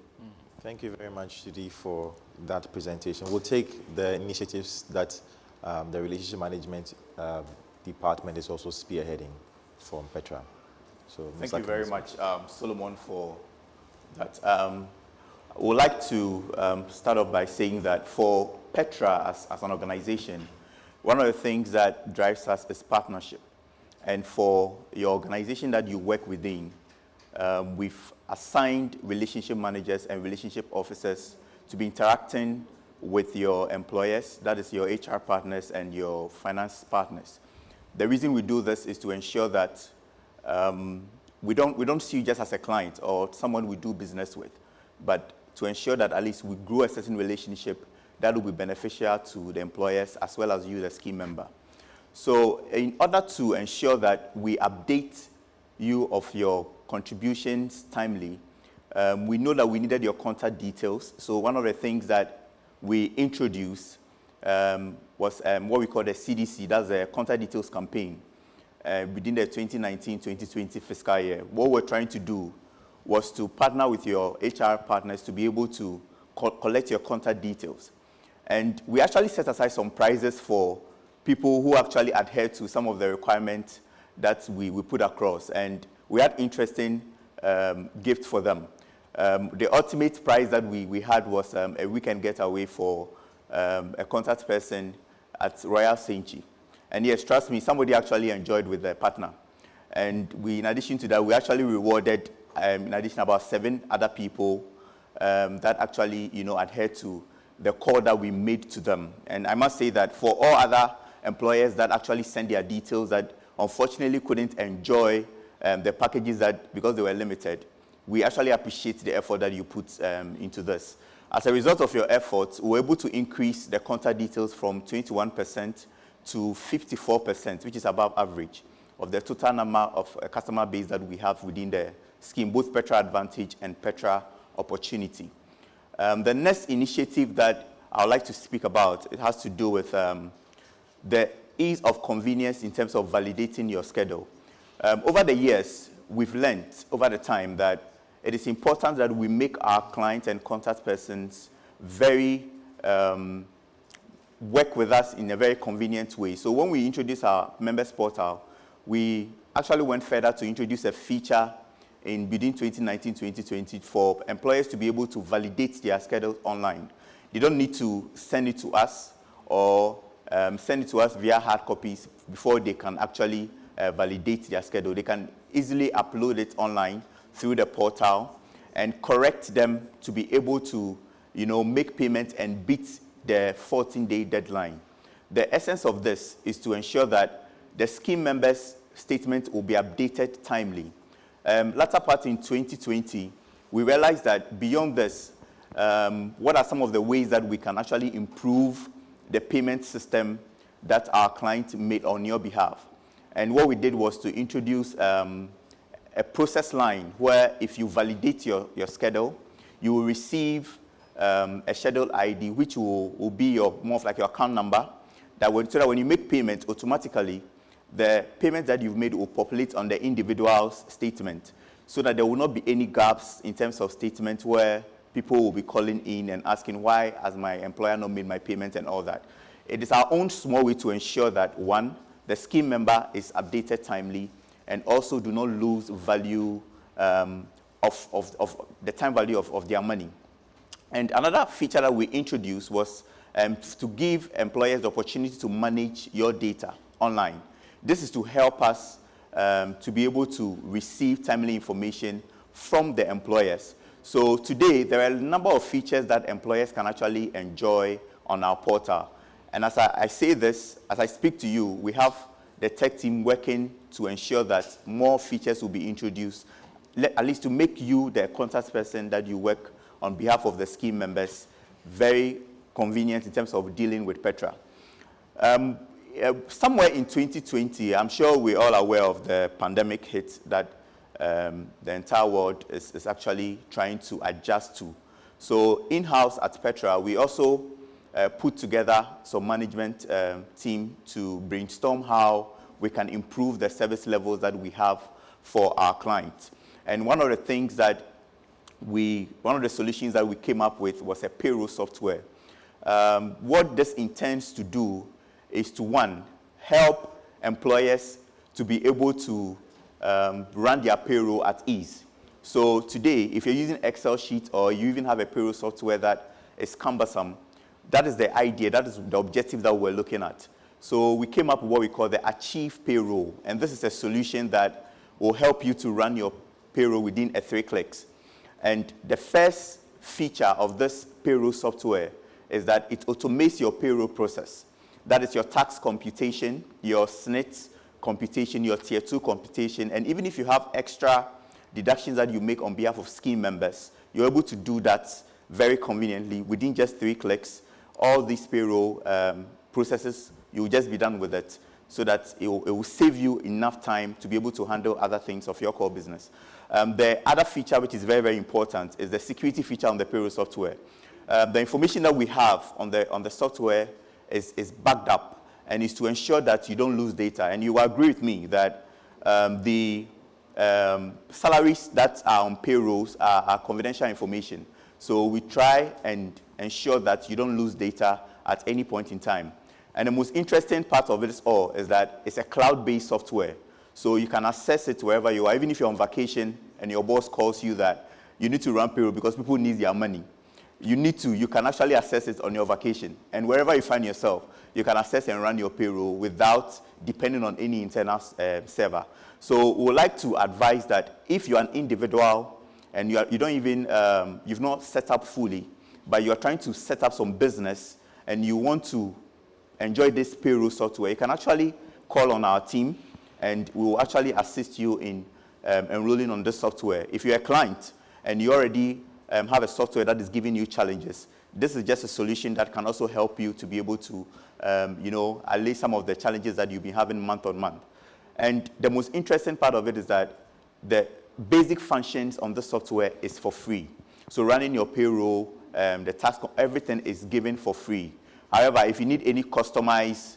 Thank you very much, Judy, for that presentation. We'll take the initiatives that the Relationship Management Department is also spearheading from Petra. So, thank you very much, Solomon, for that. I would like to start off by saying that for Petra as an organization, one of the things that drives us is partnership. And for your organization that you work within, we've assigned relationship managers and relationship officers to be interacting with your employers, that is your HR partners and your finance partners. The reason we do this is to ensure that we don't see you just as a client or someone we do business with, but to ensure that at least we grow a certain relationship that will be beneficial to the employers as well as you, the scheme member. So in order to ensure that we update you of your contributions timely, we know that we needed your contact details. So one of the things that we introduced was what we call the CDC, that's the contact details campaign, within the 2019-2020 fiscal year. What we're trying to do was to partner with your HR partners to be able to collect your contact details. And we actually set aside some prizes for people who actually adhere to some of the requirements that we put across. And we had interesting gifts for them. The ultimate prize that we had was a weekend getaway for a contact person at Royal Saint-Chi. And yes, trust me, somebody actually enjoyed with their partner. And in addition to that, we actually rewarded, in addition, about 7 other people that actually, adhered to the call that we made to them. And I must say that for all other employers that actually sent their details that unfortunately couldn't enjoy the packages because they were limited, we actually appreciate the effort that you put into this. As a result of your efforts, we were able to increase the contact details from 21% to 54%, which is above average of the total number of customer base that we have within the scheme, both Petra Advantage and Petra Opportunity. The next initiative that I would like to speak about, it has to do with the ease of convenience in terms of validating your schedule. Over the years, we've learned over the time that it is important that we make our clients and contact persons work with us in a very convenient way. So when we introduced our members portal, we actually went further to introduce a feature within 2019-2020 for employers to be able to validate their schedules online. They don't need to send it to us or send it to us via hard copies before they can actually validate their schedule. They can easily upload it online through the portal and correct them to be able to, make payment and beat the 14-day deadline. The essence of this is to ensure that the scheme members' statement will be updated timely. Latter part in 2020, we realized that beyond this, what are some of the ways that we can actually improve the payment system that our client made on your behalf? And what we did was to introduce a process line where if you validate your schedule, you will receive a schedule ID, which will be more of like your account number, so that when you make payment, automatically, the payment that you've made will populate on the individual's statement, so that there will not be any gaps in terms of statement where people will be calling in and asking, why has my employer not made my payment and all that. It is our own small way to ensure that, one, the scheme member is updated timely, and also do not lose value of the time value of their money. And another feature that we introduced was to give employers the opportunity to manage your data online. This is to help us to be able to receive timely information from the employers. So today, there are a number of features that employers can actually enjoy on our portal. And as I say this, as I speak to you, we have the tech team working to ensure that more features will be introduced, at least to make you, the contact person that you work on behalf of the scheme members, very convenient in terms of dealing with Petra. Somewhere in 2020, I'm sure we're all aware of the pandemic hit that the entire world is actually trying to adjust to. So in-house at Petra, we also put together some management team to brainstorm how we can improve the service levels that we have for our clients. And one of the solutions that we came up with was a payroll software. What this intends to do is to, one, help employers to be able to run their payroll at ease. So today, if you're using Excel sheet or you even have a payroll software that is cumbersome, that is the idea, that is the objective that we're looking at. So we came up with what we call the Achieve Payroll, and this is a solution that will help you to run your payroll within 3 clicks. And the first feature of this payroll software is that it automates your payroll process. That is your tax computation, your SNIT computation, your Tier 2 computation, and even if you have extra deductions that you make on behalf of scheme members, you're able to do that very conveniently within just 3 clicks all these payroll processes, you will just be done with it, so that it will save you enough time to be able to handle other things of your core business. The other feature, which is very, very important, is the security feature on the payroll software. The information that we have on the software is backed up, and is to ensure that you don't lose data. And you will agree with me that the salaries that are on payrolls are confidential information. So we try and ensure that you don't lose data at any point in time. And the most interesting part of it all is that it's a cloud-based software. So you can access it wherever you are, even if you're on vacation and your boss calls you that you need to run payroll because people need their money. You can actually access it on your vacation. And wherever you find yourself, you can access and run your payroll without depending on any internal server. So we would like to advise that if you're an individual and you've not set up fully, but you're trying to set up some business and you want to enjoy this payroll software, you can actually call on our team and we will actually assist you in enrolling on this software. If you're a client and you already have a software that is giving you challenges, this is just a solution that can also help you to be able to allay some of the challenges that you've been having month on month. And the most interesting part of it is that the basic functions on the software is for free. So running your payroll, the task, everything is given for free. However, if you need any customized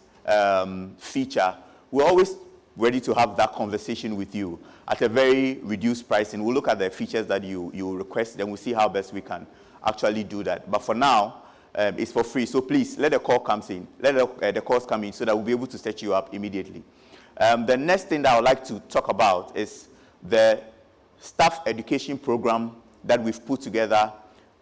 feature, we're always ready to have that conversation with you at a very reduced price, and we'll look at the features that you request, then we'll see how best we can actually do that. But for now, it's for free. So please let the call come in. Let the calls come in so that we'll be able to set you up immediately. The next thing that I would like to talk about is the staff education program that we've put together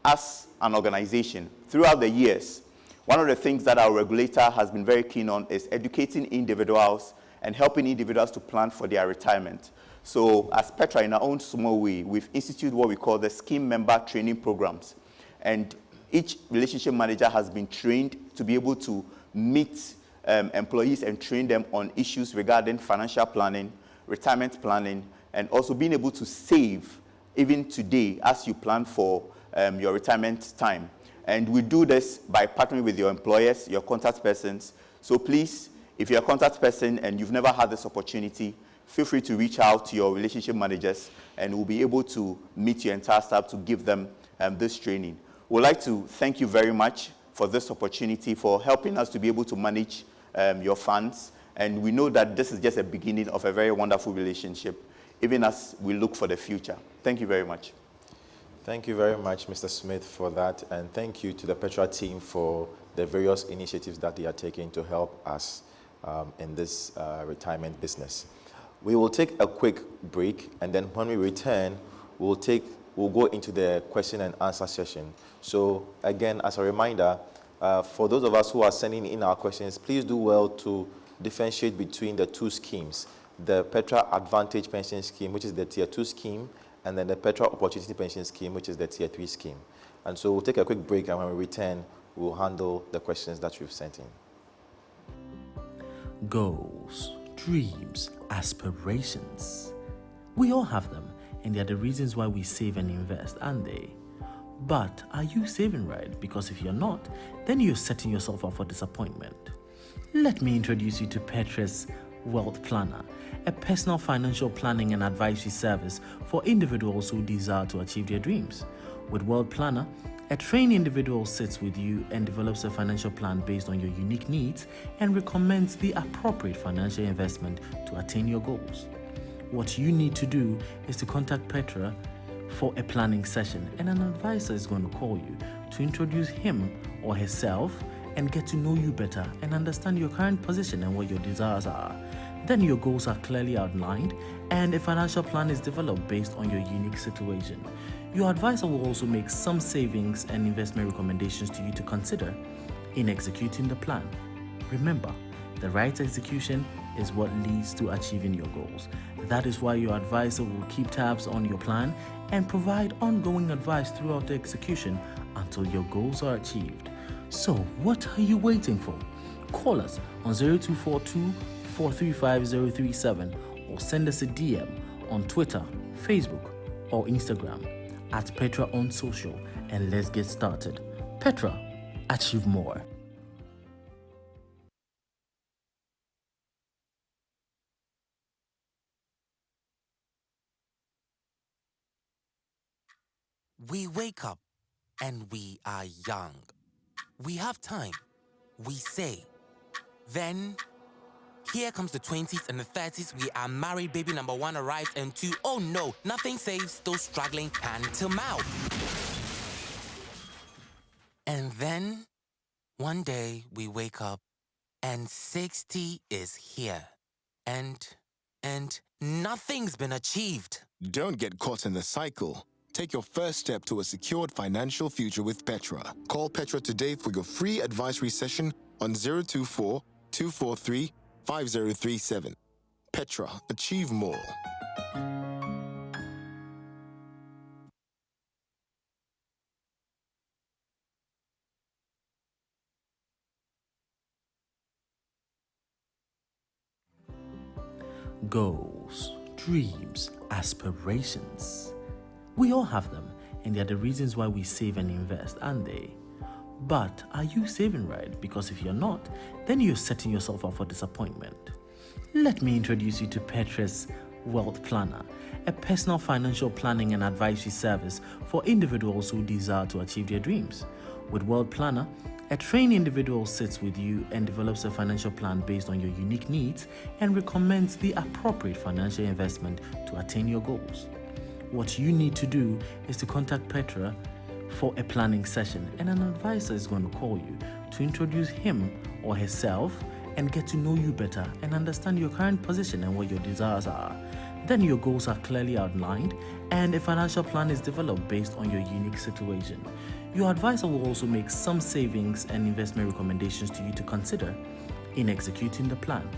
as an organization throughout the years. One of the things that our regulator has been very keen on is educating individuals and helping individuals to plan for their retirement. So as Petra, in our own small way, we've instituted what we call the scheme member training programs. And each relationship manager has been trained to be able to meet employees and train them on issues regarding financial planning, retirement planning, and also being able to save even today as you plan for your retirement time. And we do this by partnering with your employers, your contact persons. So please, if you're a contact person and you've never had this opportunity, feel free to reach out to your relationship managers and we'll be able to meet your entire staff to give them this training. We'd like to thank you very much for this opportunity, for helping us to be able to manage your funds. And we know that this is just a beginning of a very wonderful relationship, even as we look for the future. Thank you very much. Thank you very much, Mr. Smith, for that. And thank you to the Petra team for the various initiatives that they are taking to help us in this retirement business. We will take a quick break, and then when we return, we'll go into the question and answer session. So again, as a reminder, for those of us who are sending in our questions, please do well to differentiate between the two schemes, the Petra Advantage Pension Scheme, which is the Tier 2 scheme, and then the Petra Opportunity Pension Scheme, which is the Tier 3 scheme. And so we'll take a quick break, and when we return, we'll handle the questions that you've sent in. Goals, dreams, aspirations. We all have them, and they're the reasons why we save and invest, aren't they? But are you saving right? Because if you're not, then you're setting yourself up for disappointment. Let me introduce you to Petra's Wealth Planner, a personal financial planning and advisory service for individuals who desire to achieve their dreams. With Wealth Planner, a trained individual sits with you and develops a financial plan based on your unique needs and recommends the appropriate financial investment to attain your goals. What you need to do is to contact Petra for a planning session, and an advisor is going to call you to introduce him or herself and get to know you better and understand your current position and what your desires are. Then your goals are clearly outlined and a financial plan is developed based on your unique situation. Your advisor will also make some savings and investment recommendations to you to consider in executing the plan. Remember, the right execution is what leads to achieving your goals. That is why your advisor will keep tabs on your plan and provide ongoing advice throughout the execution until your goals are achieved. So, what are you waiting for? Call us on 0242 435 037 or send us a DM on Twitter, Facebook, or Instagram at Petra on social, and let's get started. Petra, achieve more. We wake up and we are young. We have time, we say. Then, here comes the 20s and the 30s. We are married, baby number 1 arrives, and 2, oh no, nothing saves those struggling hand to mouth. And then, one day we wake up and 60 is here. And nothing's been achieved. Don't get caught in the cycle. Take your first step to a secured financial future with Petra. Call Petra today for your free advisory session on 024 243 5037. Petra, achieve more. Goals, dreams, aspirations. We all have them, and they're the reasons why we save and invest, aren't they? But are you saving right? Because if you're not, then you're setting yourself up for disappointment. Let me introduce you to Petra's Wealth Planner, a personal financial planning and advisory service for individuals who desire to achieve their dreams. With Wealth Planner, a trained individual sits with you and develops a financial plan based on your unique needs and recommends the appropriate financial investment to attain your goals. What you need to do is to contact Petra for a planning session, and an advisor is going to call you to introduce him or herself and get to know you better and understand your current position and what your desires are. Then your goals are clearly outlined and a financial plan is developed based on your unique situation. Your advisor will also make some savings and investment recommendations to you to consider in executing the plan.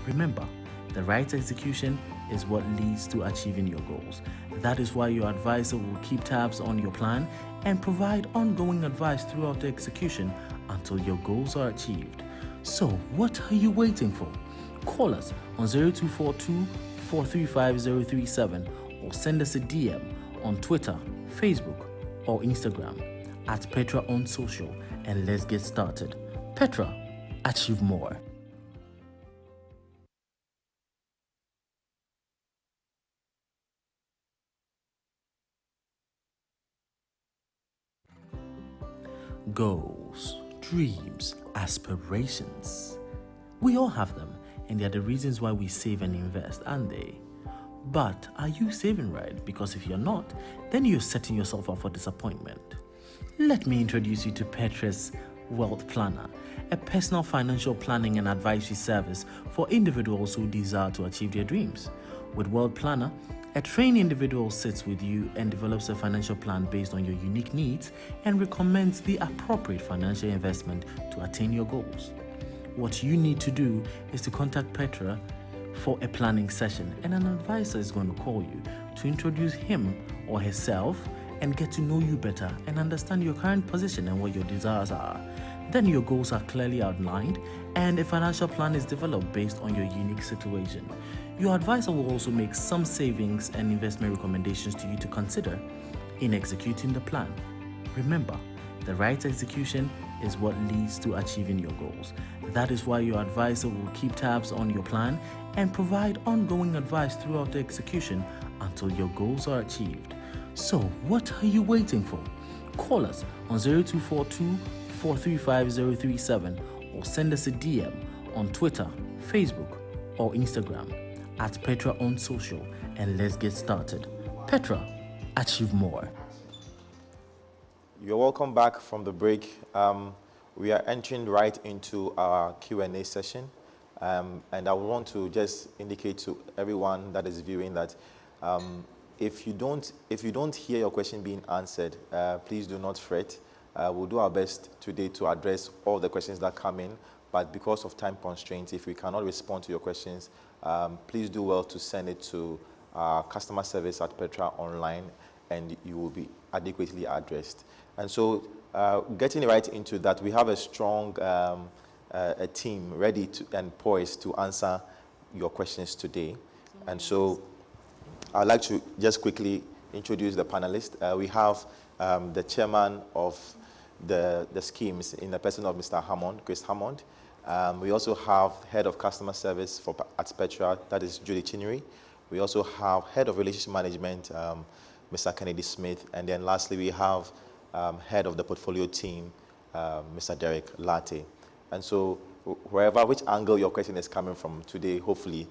Remember, the right execution is what leads to achieving your goals. That is why your advisor will keep tabs on your plan and provide ongoing advice throughout the execution until your goals are achieved. So, what are you waiting for? Call us on 0242 435 037 or send us a DM on Twitter, Facebook, or Instagram at Petra on social, and let's get started. Petra, achieve more. Goals, dreams, aspirations. We all have them, and they're the reasons why we save and invest, aren't they? But are you saving right? Because if you're not, then you're setting yourself up for disappointment. Let me introduce you to Petra's Wealth Planner, a personal financial planning and advisory service for individuals who desire to achieve their dreams. With Wealth Planner, a trained individual sits with you and develops a financial plan based on your unique needs and recommends the appropriate financial investment to attain your goals. What you need to do is to contact Petra for a planning session, and an advisor is going to call you to introduce him or herself and get to know you better and understand your current position and what your desires are. Then your goals are clearly outlined and a financial plan is developed based on your unique situation. Your advisor will also make some savings and investment recommendations to you to consider in executing the plan. Remember, the right execution is what leads to achieving your goals. That is why your advisor will keep tabs on your plan and provide ongoing advice throughout the execution until your goals are achieved. So, what are you waiting for? Call us on 0242 435 037 or send us a DM on Twitter, Facebook, or Instagram at Petra on social, and let's get started. Petra, achieve more. You're welcome back from the break. We are entering right into our Q&A session, and I want to just indicate to everyone that is viewing that if you don't hear your question being answered, please do not fret. We'll do our best today to address all the questions that come in, but because of time constraints, if we cannot respond to your questions, please do well to send it to customer service at Petra online, and you will be adequately addressed. And so, getting right into that, we have a strong a team ready and poised to answer your questions today. And so, I'd like to just quickly introduce the panelists. We have the chairman of the schemes in the person of Mr. Hammond, Chris Hammond. We also have head of customer service at Petra, that is Judy Chinnery. We also have head of relationship management, Mr. Kennedy Smith. And then lastly, we have head of the portfolio team, Mr. Derek Latte. And so which angle your question is coming from today, hopefully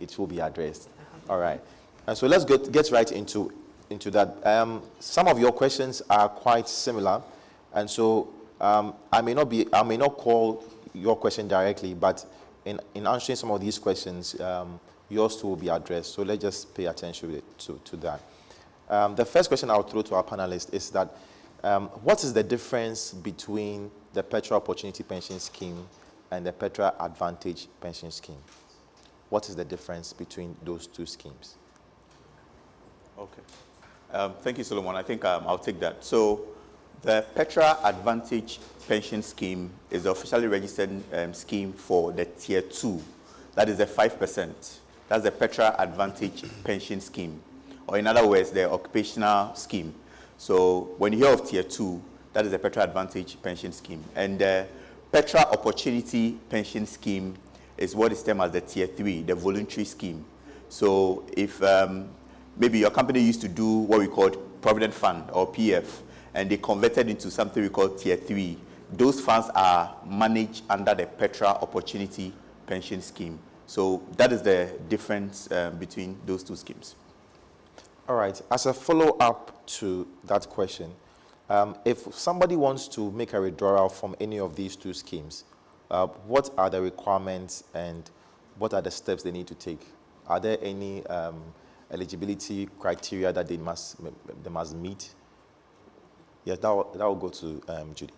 it will be addressed. All right. And so let's get right into that. Some of your questions are quite similar. And so I may not call your question directly, but in answering some of these questions, yours too will be addressed. So let's just pay attention to that. The first question I'll throw to our panelists is that what is the difference between the Petra Opportunity Pension Scheme and the Petra Advantage Pension Scheme? What is the difference between those two schemes? Okay. Thank you, Solomon. I think I'll take that. So the Petra Advantage Pension Scheme is the officially registered scheme for the Tier 2. That is the 5%. That's the Petra Advantage Pension Scheme. Or in other words, the occupational scheme. So when you hear of Tier 2, that is the Petra Advantage Pension Scheme. And the Petra Opportunity Pension Scheme is what is termed as the Tier 3, the voluntary scheme. So if maybe your company used to do what we call Provident Fund or PF, and they converted into something we call Tier 3, those funds are managed under the Petra Opportunity Pension Scheme. So that is the difference between those two schemes. All right. As a follow-up to that question, if somebody wants to make a withdrawal from any of these two schemes, what are the requirements and what are the steps they need to take? Are there any eligibility criteria that they must meet? Yes, that will go to Judy.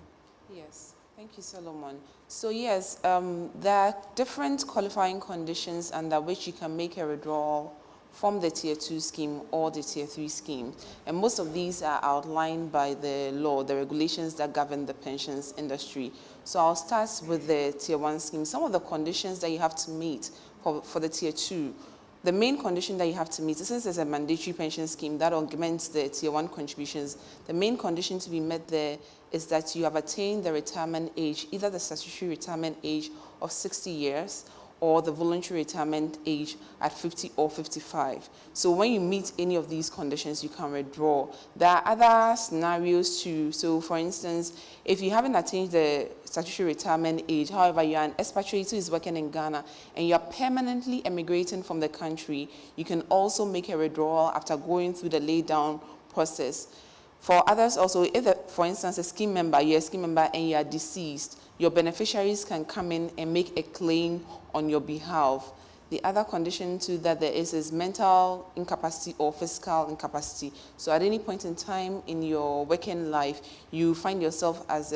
Yes, thank you, Solomon. So yes, there are different qualifying conditions under which you can make a withdrawal from the Tier 2 scheme or the Tier 3 scheme. And most of these are outlined by the law, the regulations that govern the pensions industry. So I'll start with the Tier 1 scheme. Some of the conditions that you have to meet for the Tier 2. The main condition that you have to meet, since it's a mandatory pension scheme that augments the Tier 1 contributions, the main condition to be met there is that you have attained the retirement age, either the statutory retirement age of 60 years or the voluntary retirement age at 50 or 55. So when you meet any of these conditions, you can withdraw. There are other scenarios too. So for instance, if you haven't attained the statutory retirement age, however, you're an expatriate who is working in Ghana and you're permanently emigrating from the country, you can also make a withdrawal after going through the lay-down process. For others also, if, for instance, you're a scheme member and you are deceased, your beneficiaries can come in and make a claim on your behalf. The other condition too that there is mental incapacity or physical incapacity. So at any point in time in your working life, you find yourself as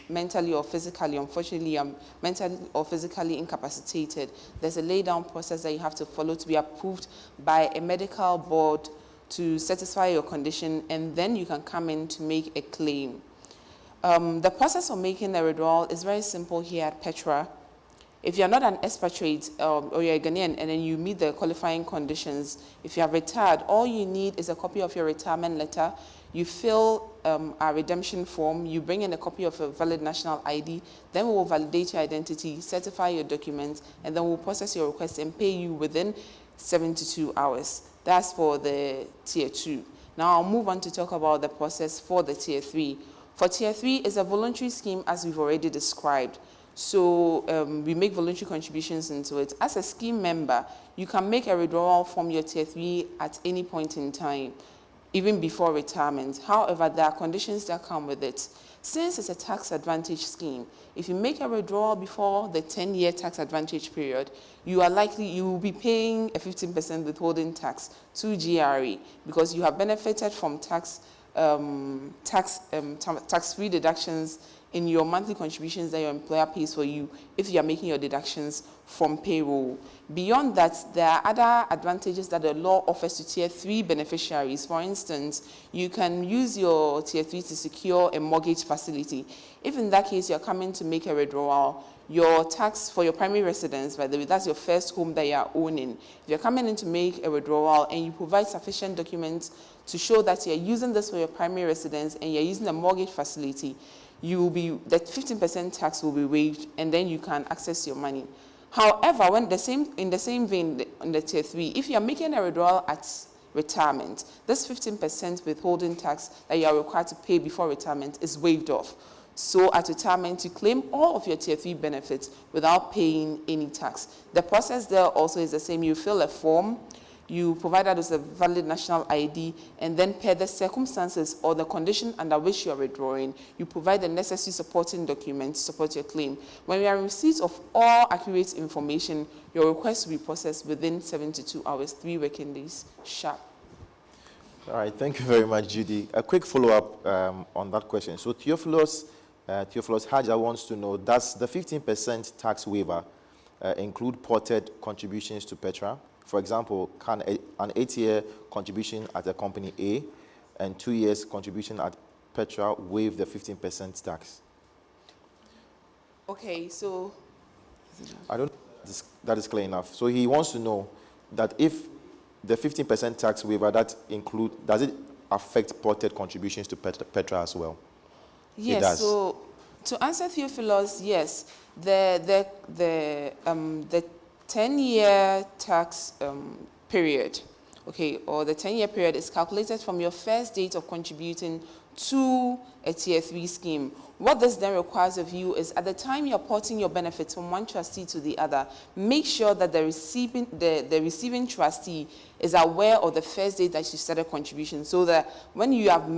mentally or physically, unfortunately, mentally or physically incapacitated. There's a lay-down process that you have to follow to be approved by a medical board to satisfy your condition, and then you can come in to make a claim. The process of making a withdrawal is very simple here at Petra. If you're not an expatriate or you're a Ghanaian and then you meet the qualifying conditions, if you have retired, all you need is a copy of your retirement letter. You fill a redemption form, you bring in a copy of a valid national ID, then we will validate your identity, certify your documents, and then we'll process your request and pay you within 72 hours. That's for the Tier 2. Now I'll move on to talk about the process for the Tier 3. For Tier 3, it's a voluntary scheme as we've already described. So we make voluntary contributions into it. As a scheme member, you can make a withdrawal from your Tier 3 at any point in time, even before retirement. However, there are conditions that come with it. Since it's a tax advantage scheme, if you make a withdrawal before the 10-year tax advantage period, you will be paying a 15% withholding tax to GRA because you have benefited from tax-free deductions in your monthly contributions that your employer pays for you if you are making your deductions from payroll. Beyond that, there are other advantages that the law offers to Tier 3 beneficiaries. For instance, you can use your Tier 3 to secure a mortgage facility. If in that case you're coming to make a withdrawal, your tax for your primary residence, by the way, that's your first home that you are owning. If you're coming in to make a withdrawal and you provide sufficient documents to show that you're using this for your primary residence and you're using a mortgage facility, that 15% tax will be waived, and then you can access your money. However, in the same vein, in the Tier 3, if you're making a withdrawal at retirement. This 15% withholding tax that you are required to pay before retirement is waived off. So at retirement, you claim all of your Tier 3 benefits without paying any tax. The process there also is the same. You fill a form, you provide that with a valid national ID, and then per the circumstances or the condition under which you are withdrawing, you provide the necessary supporting documents to support your claim. When you are in receipt of all accurate information, your request will be processed within 72 hours, 3 working days sharp. All right, thank you very much, Judy. A quick follow-up on that question. So Theophilus Haja wants to know, does the 15% tax waiver include ported contributions to Petra? For example, can an 8-year contribution at a company A and 2 years contribution at Petra waive the 15% tax? Okay, so I don't think that is clear enough. So he wants to know that if the 15% tax waiver, that does it affect ported contributions to Petra as well? yes, it does. So to answer Theophilus, yes, the 10-year tax period, okay, or the 10-year period is calculated from your first date of contributing to a Tier 3 scheme. What this then requires of you is at the time you're porting your benefits from one trustee to the other, make sure that the receiving trustee is aware of the first date that you started contribution, so that when you have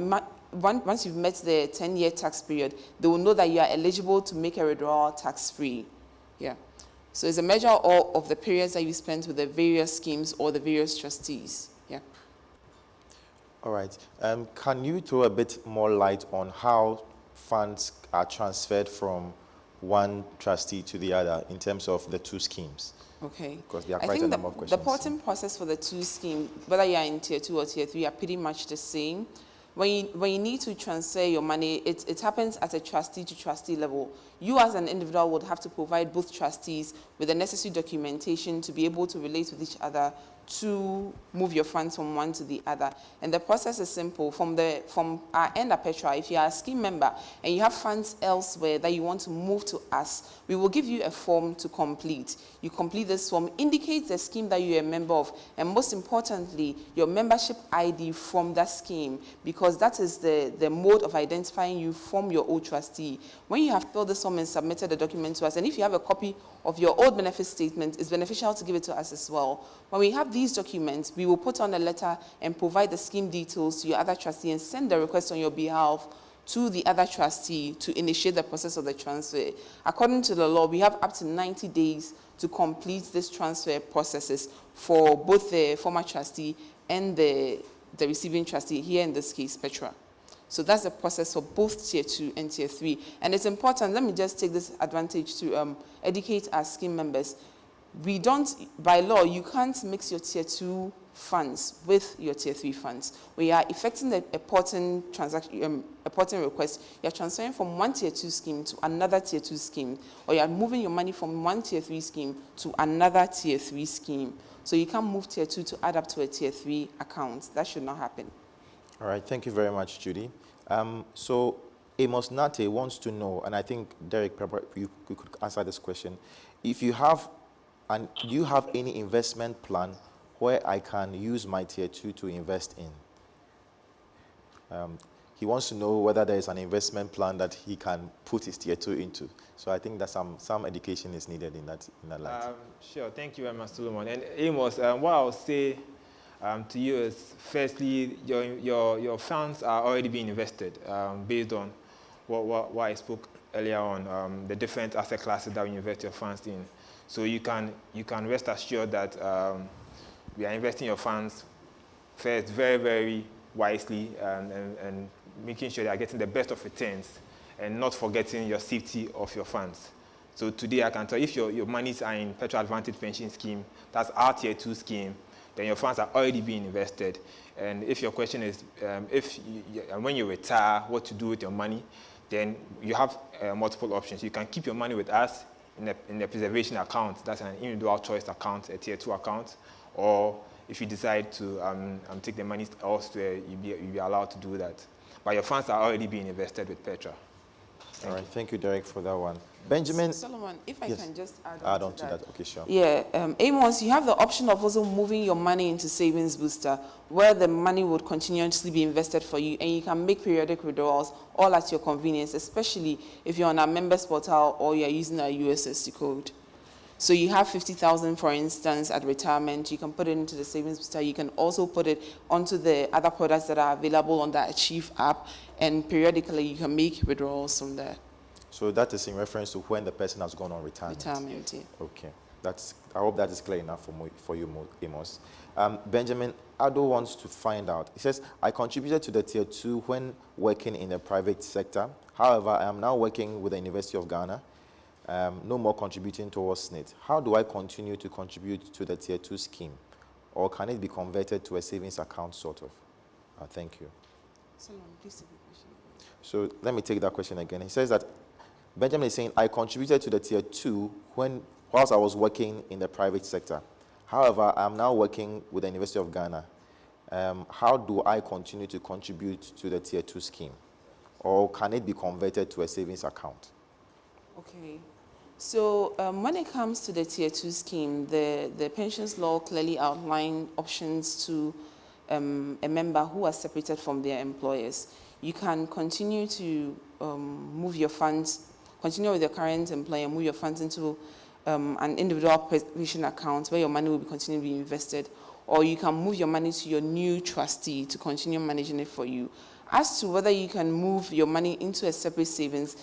once you've met the 10-year tax period, they will know that you are eligible to make a withdrawal tax-free. Yeah. So it's a measure of the periods that you spent with the various schemes or the various trustees. Yeah. All right. Can you throw a bit more light on how funds are transferred from one trustee to the other in terms of the two schemes? Okay. Because there are quite a number of questions. The porting process for the two schemes, whether you are in Tier 2 or Tier 3, are pretty much the same. When you need to transfer your money, it happens at a trustee to trustee level. You as an individual would have to provide both trustees with the necessary documentation to be able to relate with each other to move your funds from one to the other. And the process is simple. From our end at Petra, if you are a scheme member and you have funds elsewhere that you want to move to us, we will give you a form to complete. You complete this form, indicates the scheme that you are a member of, and most importantly, your membership ID from that scheme, because that is the mode of identifying you from your old trustee. When you have filled this form and submitted the document to us, and if you have a copy of your old benefit statement, it's beneficial to give it to us as well. When we have these documents, we will put on a letter and provide the scheme details to your other trustee and send the request on your behalf to the other trustee to initiate the process of the transfer. According to the law, we have up to 90 days to complete this transfer processes for both the former trustee and the receiving trustee, here in this case, Petra. So that's the process for both Tier 2 and Tier 3. And it's important, let me just take this advantage to educate our scheme members. We don't, by law, you can't mix your Tier 2 funds with your Tier 3 funds. We are effecting a porting request. You're transferring from one Tier 2 scheme to another Tier 2 scheme, or you're moving your money from one Tier 3 scheme to another Tier 3 scheme. So you can't move Tier 2 to add up to a Tier 3 account. That should not happen. All right, thank you very much, Judy. So Amos Nate wants to know, and I think Derek, you could answer this question. If you have, and do you have any investment plan where I can use my Tier 2 to invest in? He wants to know whether there is an investment plan that he can put his Tier 2 into. So I think that some education is needed in that light. Sure, thank you very much, Solomon. And Amos, what I'll say to you is, firstly, your funds are already being invested based on what I spoke earlier on, the different asset classes that you invest your funds in. So you can rest assured that we are investing your funds first very, very wisely and making sure they are getting the best of returns and not forgetting your safety of your funds. So today I can tell you, if your monies are in Petra Advantage Pension Scheme, that's our Tier 2 scheme, then your funds are already being invested. And if your question is, when you retire, what to do with your money, then you have multiple options. You can keep your money with us in the preservation account. That's an individual choice account, a Tier 2 account. Or if you decide to take the money elsewhere, you'll be allowed to do that. But your funds are already being invested with Petra. All right, thank you, Derek, for that one. Benjamin? Solomon, if I Yes. can just Add on to that. Okay, sure. Yeah, Amos, you have the option of also moving your money into savings booster, where the money would continuously be invested for you, and you can make periodic withdrawals all at your convenience, especially if you're on our members portal or you're using our USSD code. So you have 50,000, for instance, at retirement. You can put it into the savings booster. You can also put it onto the other products that are available on the Achieve app, and periodically you can make withdrawals from there. So that is in reference to when the person has gone on retirement. Retirement, yeah. Okay, I hope that is clear enough for you, Amos. Benjamin Ado wants to find out. He says, I contributed to the Tier 2 when working in the private sector. However, I am now working with the University of Ghana. No more contributing towards SNIT. How do I continue to contribute to the Tier 2 scheme? Or can it be converted to a savings account, sort of? Thank you. Solomon, please take the question. So let me take that question again. He says that Benjamin is saying, I contributed to the Tier 2 whilst I was working in the private sector. However, I am now working with the University of Ghana. How do I continue to contribute to the Tier 2 scheme? Or can it be converted to a savings account? Okay. So when it comes to the Tier 2 scheme, the pensions law clearly outlines options to a member who are separated from their employers. You can continue to move your funds, continue with your current employer, move your funds into an individual pension account where your money will be continually invested, or you can move your money to your new trustee to continue managing it for you. As to whether you can move your money into a separate savings,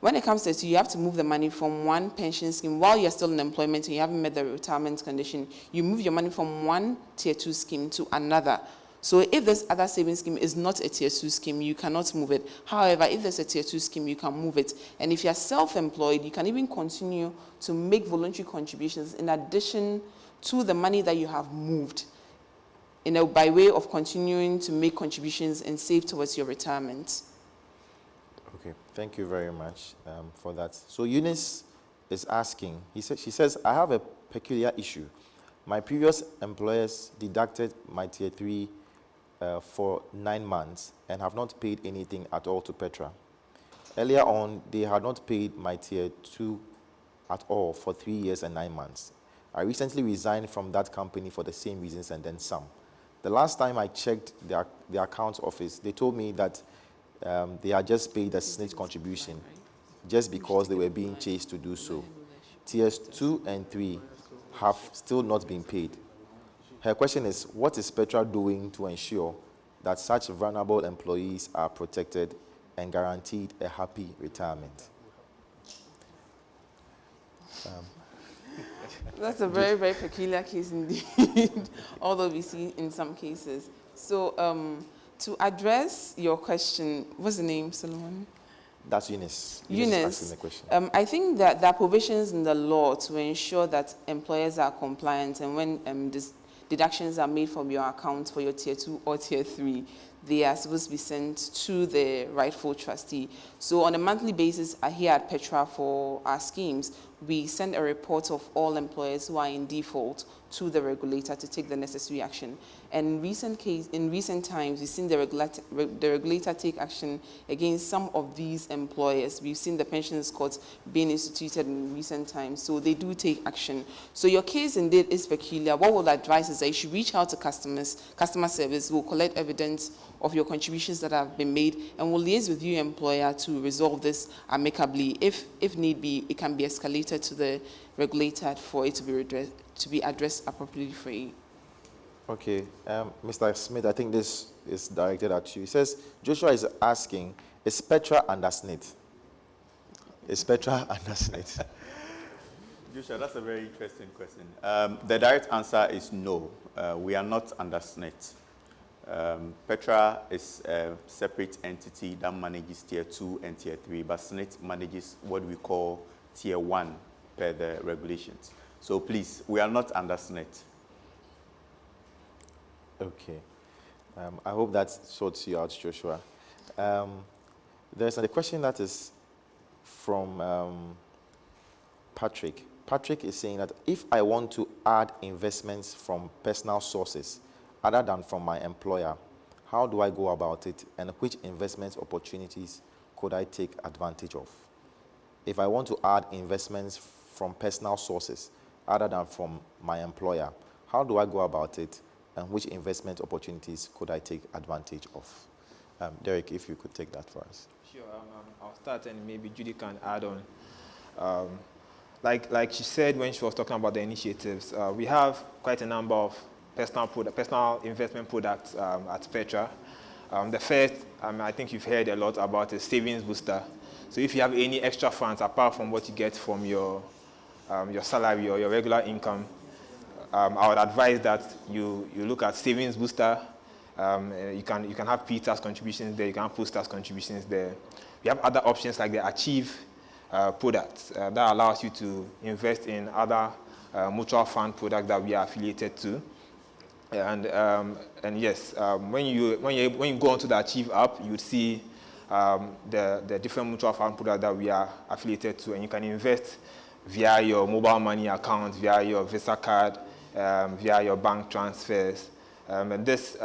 when it comes to it, you have to move the money from one pension scheme while you're still in employment and you haven't met the retirement condition. You move your money from one Tier 2 scheme to another. So if this other savings scheme is not a Tier 2 scheme, you cannot move it. However, if there's a Tier 2 scheme, you can move it. And if you're self-employed, you can even continue to make voluntary contributions in addition to the money that you have moved, by way of continuing to make contributions and save towards your retirement. Okay, thank you very much for that. So Eunice is asking, she says, I have a peculiar issue. My previous employers deducted my Tier 3 for 9 months and have not paid anything at all to Petra. Earlier on, they had not paid my Tier 2 at all for 3 years and 9 months. I recently resigned from that company for the same reasons and then some. The last time I checked the accounts office, they told me that they had just paid the SNIT contribution just because they were being chased to do so. Tiers 2 and 3 have still not been paid. Her question is, what is Petra doing to ensure that such vulnerable employees are protected and guaranteed a happy retirement? That's a very, very peculiar case indeed, although we see in some cases. So to address your question, what's the name, Solomon? That's Eunice. Eunice, asking the question. I think that there are provisions in the law to ensure that employers are compliant, and when deductions are made from your account for your Tier 2 or Tier 3, they are supposed to be sent to the rightful trustee. So on a monthly basis, here at Petra for our schemes, we send a report of all employers who are in default to the regulator to take the necessary action. And in recent times, we've seen the regulator take action against some of these employers. We've seen the pensions courts being instituted in recent times, so they do take action. So your case indeed is peculiar. What we'll advise is that you should reach out to customer service, will collect evidence of your contributions that have been made, and will liaise with your employer to resolve this amicably. If need be, it can be escalated to the regulator for it to be addressed appropriately for you. Okay, Mr. Smith, I think this is directed at you. He says, Joshua is asking, is Petra under SNIT? Is Petra under SNIT? Joshua, that's a very interesting question. The direct answer is no. We are not under SNIT. Petra is a separate entity that manages Tier 2 and Tier 3, but SNIT manages what we call Tier 1 per the regulations. So please, we are not under SNIT. Okay. I hope that sorts you out, Joshua. There's a question that is from Patrick. Patrick is saying that if I want to add investments from personal sources other than from my employer, how do I go about it, and which investment opportunities could I take advantage of? If I want to add investments from personal sources other than from my employer, how do I go about it, and which investment opportunities could I take advantage of? Derek, if you could take that for us. Sure, I'll start and maybe Judy can add on. Like she said when she was talking about the initiatives, we have quite a number of personal investment products at Petra. The first, I think you've heard a lot about, is savings booster. So if you have any extra funds apart from what you get from your salary or your regular income, I would advise that you look at savings booster. You can have Petra's contributions there. You can have Posta's contributions there. We have other options like the Achieve products that allows you to invest in other mutual fund products that we are affiliated to. And yes, when you go onto the Achieve app, you would see the different mutual fund products that we are affiliated to, and you can invest via your mobile money account, via your Visa card, via your bank transfers. And this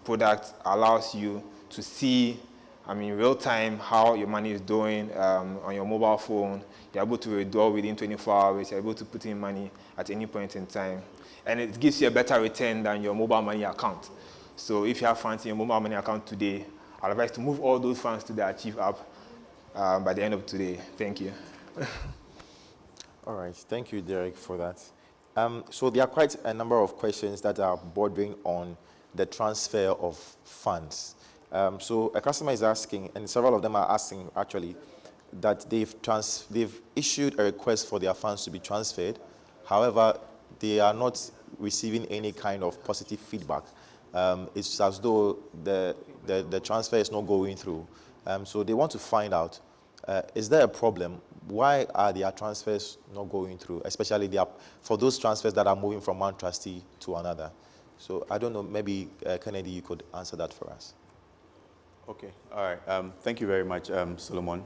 product allows you to see, real time how your money is doing on your mobile phone. You're able to withdraw within 24 hours. You're able to put in money at any point in time. And it gives you a better return than your mobile money account. So if you have funds in your mobile money account today, I'd advise to move all those funds to the Achieve app by the end of today. Thank you. All right. Thank you, Derek, for that. So there are quite a number of questions that are bordering on the transfer of funds. So a customer is asking, and several of them are asking actually, that they've issued a request for their funds to be transferred. However, they are not receiving any kind of positive feedback. It's as though the transfer is not going through. So they want to find out, is there a problem? Why are their transfers not going through, especially for those transfers that are moving from one trustee to another? So I don't know, maybe Kennedy, you could answer that for us. Okay, all right. Thank you very much, Solomon.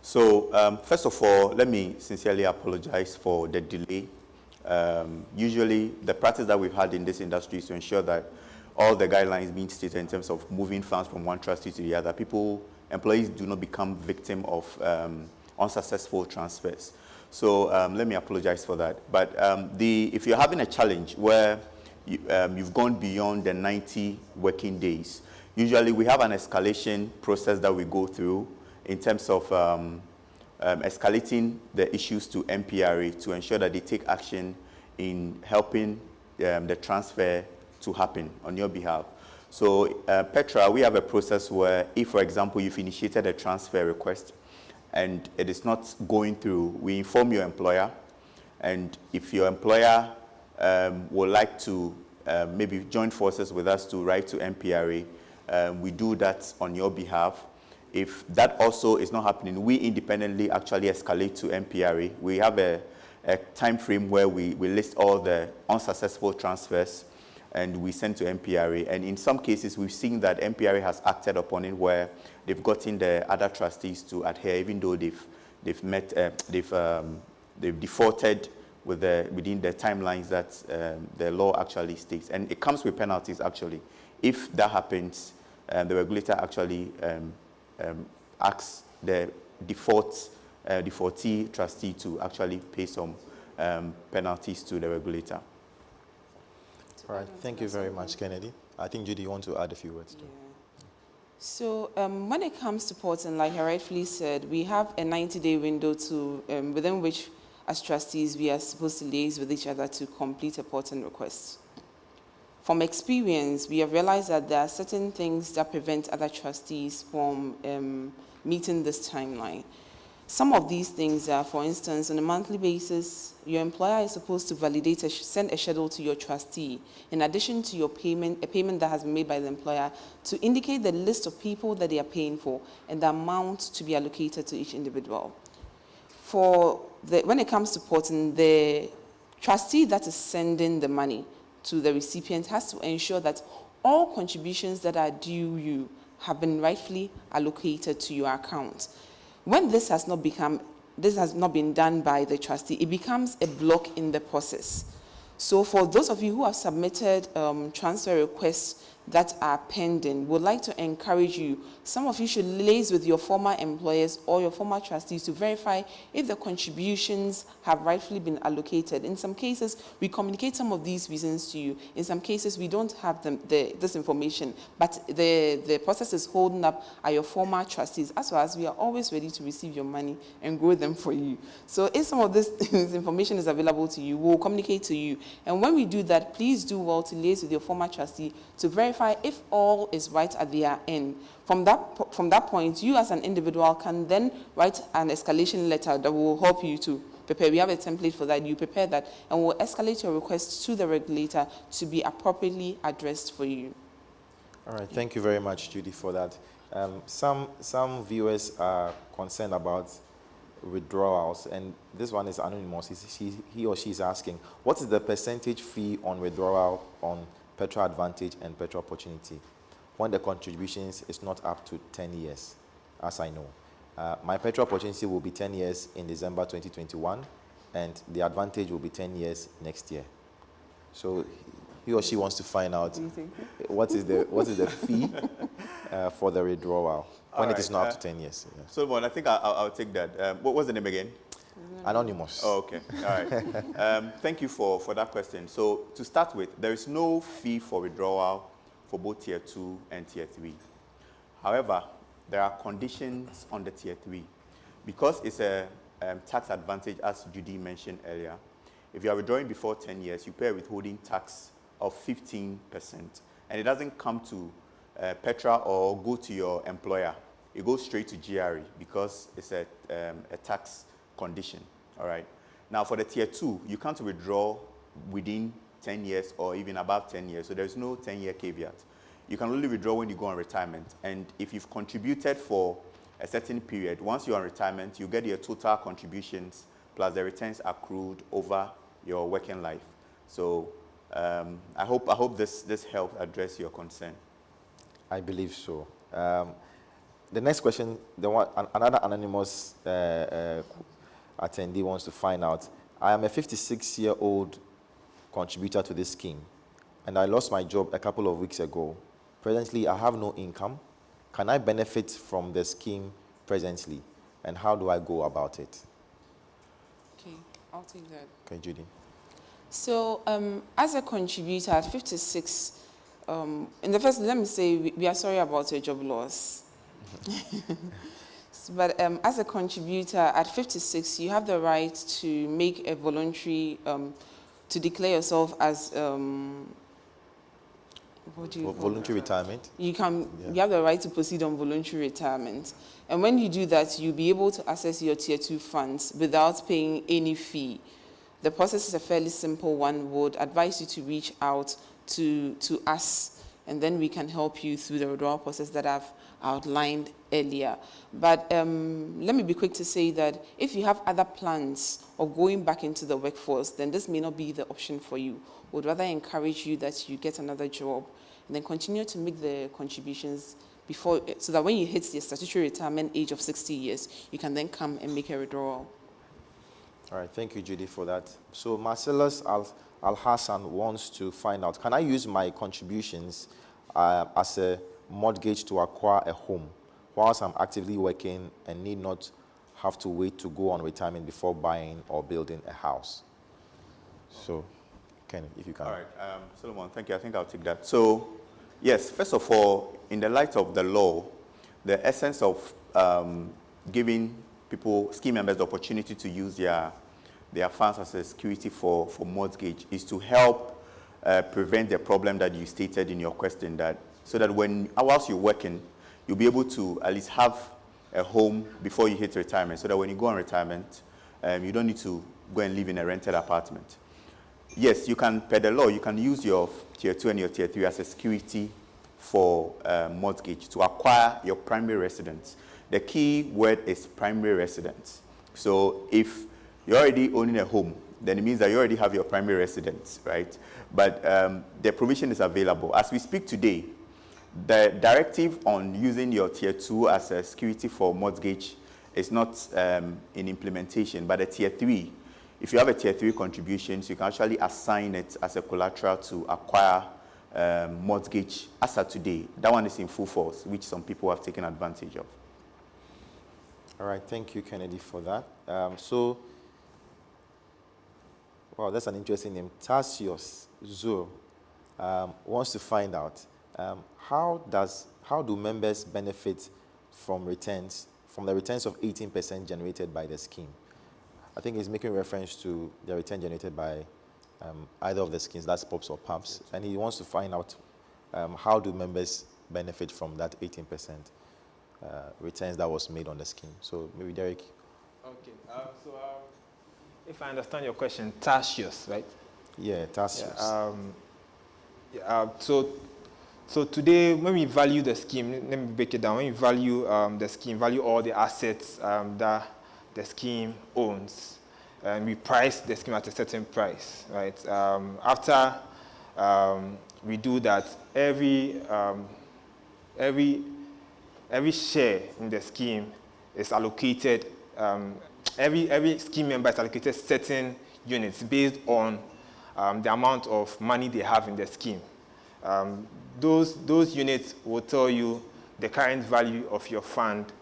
So first of all, let me sincerely apologize for the delay. Usually, the practice that we've had in this industry is to ensure that all the guidelines being stated in terms of moving funds from one trustee to the other, employees do not become victim of unsuccessful transfers. So let me apologize for that. But if you're having a challenge where you've gone beyond the 90 working days, usually we have an escalation process that we go through in terms of escalating the issues to MPRA to ensure that they take action in helping the transfer to happen on your behalf. So Petra, we have a process where if, for example, you've initiated a transfer request and it is not going through, we inform your employer. And if your employer would like to maybe join forces with us to write to MPRA, we do that on your behalf. If that also is not happening, we independently actually escalate to MPRA. We have a time frame where we list all the unsuccessful transfers and we send to MPRA. And in some cases, we've seen that MPRA has acted upon it where they've gotten the other trustees to adhere, even though they've defaulted within the timelines that the law actually states. And it comes with penalties, actually. If that happens, the regulator actually asks the defaultee trustee to actually pay some penalties to the regulator. All right. Thank you very much, Kennedy. I think, Judy, you want to add a few words? Yeah. So when it comes to porting, like I rightfully said, we have a 90-day window within which, as trustees, we are supposed to liaise with each other to complete a porting request. From experience, we have realized that there are certain things that prevent other trustees from meeting this timeline. Some of these things are, for instance, on a monthly basis, your employer is supposed to send a schedule to your trustee, in addition to your payment, a payment that has been made by the employer, to indicate the list of people that they are paying for and the amount to be allocated to each individual. When it comes to porting, the trustee that is sending the money to the recipient has to ensure that all contributions that are due you have been rightfully allocated to your account. When this has not been done by the trustee, it becomes a block in the process. So for those of you who have submitted transfer requests that are pending, would like to encourage you. Some of you should liaise with your former employers or your former trustees to verify if the contributions have rightfully been allocated. In some cases, we communicate some of these reasons to you. In some cases, we don't have this information, but the process is holding up at your former trustees, as well as we are always ready to receive your money and grow them for you. So if some of this information is available to you, we'll communicate to you. And when we do that, please do well to liaise with your former trustee to verify if all is right at their end. From that point, you as an individual can then write an escalation letter that will help you to prepare. We have a template for that. You prepare that, and we'll escalate your request to the regulator to be appropriately addressed for you. All right, thank you very much, Judy, for that. Some viewers are concerned about withdrawals, and this one is anonymous. He or she is asking, what is the percentage fee on withdrawal on Petra Advantage and Petra Opportunity when the contributions is not up to 10 years, as I know? My Petra Opportunity will be 10 years in December 2021, and the Advantage will be 10 years next year. So he or she wants to find out what is the fee for the withdrawal when it is not up to 10 years. Yeah. Solomon, I think I'll take that. What was the name again? Anonymous. Oh, okay. All right. Thank you for that question. So to start with, there is no fee for withdrawal for both Tier 2 and Tier 3. However, there are conditions on the Tier 3. Because it's a tax advantage, as Judy mentioned earlier, if you are withdrawing before 10 years, you pay a withholding tax of 15%. And it doesn't come to Petra or go to your employer. It goes straight to GRE because it's a tax condition. All right. Now, for the Tier 2, you can't withdraw within 10 years or even above 10 years. So there's no 10-year caveat. You can only withdraw when you go on retirement. And if you've contributed for a certain period, once you're on retirement, you get your total contributions plus the returns accrued over your working life. So I hope this helped address your concern. I believe so. The next question, another anonymous attendee wants to find out, I am a 56-year-old contributor to this scheme, and I lost my job a couple of weeks ago. Presently, I have no income. Can I benefit from the scheme presently, and how do I go about it? Okay, I'll take that. Okay, Judy. So, as a contributor at 56, in the first, let me say we are sorry about your job loss. But as a contributor at 56, you have the right to make a voluntary, to declare yourself as, what do you voluntary retirement? You have the right to proceed on voluntary retirement. And when you do that, you'll be able to access your Tier 2 funds without paying any fee. The process is a fairly simple one. Would advise you to reach out to us, and then we can help you through the withdrawal process that I've outlined earlier. But let me be quick to say that if you have other plans of going back into the workforce, then this may not be the option for you. Would rather encourage you that you get another job and then continue to make the contributions before, so that when you hit the statutory retirement age of 60 years, you can then come and make a withdrawal. All right, thank you, Judy, for that. So Marcellus Al-Hassan wants to find out, can I use my contributions as a mortgage to acquire a home whilst I'm actively working and need not have to wait to go on retirement before buying or building a house? So, Ken, if you can. All right, Solomon, thank you. I think I'll take that. So, yes, first of all, in the light of the law, the essence of giving people, scheme members, the opportunity to use their funds as a security for mortgage is to help prevent the problem that you stated in your question, that so that whilst you're working, you'll be able to at least have a home before you hit retirement, so that when you go on retirement, you don't need to go and live in a rented apartment. Yes, you can, per the law, you can use your Tier 2 and your Tier 3 as a security for mortgage to acquire your primary residence. The key word is primary residence. So if you're already owning a home, then it means that you already have your primary residence, right? But the provision is available. As we speak today, the directive on using your Tier 2 as a security for mortgage is not in implementation, but a Tier 3, if you have a Tier 3 contributions, you can actually assign it as a collateral to acquire mortgage as of today. That one is in full force, which some people have taken advantage of. All right, thank you, Kennedy, for that. Wow, that's an interesting name. Tarsius Zur wants to find out how do members benefit from the returns of 18% generated by the scheme? I think he's making reference to the return generated by either of the schemes, that's POPs or PAPs, and he wants to find out how do members benefit from that 18% returns that was made on the scheme. So maybe Derek. Okay, if I understand your question, Tarsius, right? Yeah, Tarsius. So today, when we value the scheme, let me break it down. When we value the scheme, value all the assets that the scheme owns, and we price the scheme at a certain price, right? After we do that, every share in the scheme is allocated. Every scheme member is allocated certain units based on the amount of money they have in the scheme. Those units will tell you the current value of your fund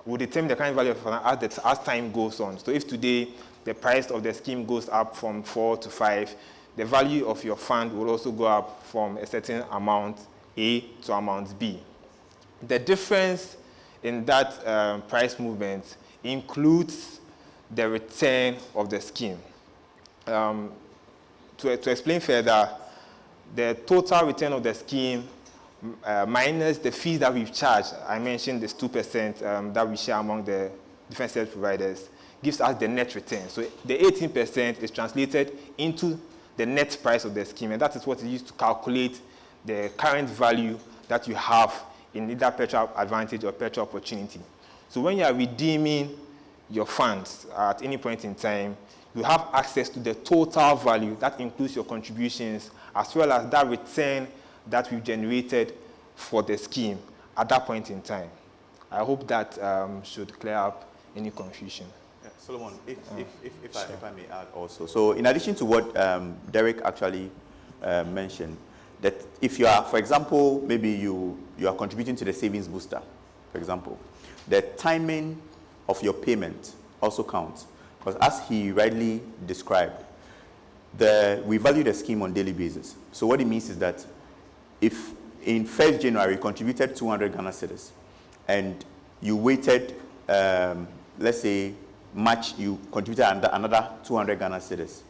will determine the current value of your fund as time goes on. So if today the price of the scheme goes up from 4 to 5, the value of your fund will also go up from a certain amount A to amount B. The difference in that price movement includes the return of the scheme. To explain further, the total return of the scheme minus the fees that we've charged, I mentioned this 2% that we share among the different service providers, gives us the net return. So the 18% is translated into the net price of the scheme, and that is what is used to calculate the current value that you have in either Petra Advantage or Petra Opportunity. So when you are redeeming your funds at any point in time, you have access to the total value that includes your contributions as well as that return that we've generated for the scheme at that point in time. I hope that should clear up any confusion. Yeah, Solomon, if I may add also. So in addition to what Derek actually mentioned, that if you are, for example, maybe you are contributing to the savings booster, for example, the timing of your payment also counts. Because as he rightly described, we value the scheme on daily basis. So what it means is that if in 1st January you contributed 200 Ghana cedis and you waited, let's say March, you contributed another 200 Ghana cedis.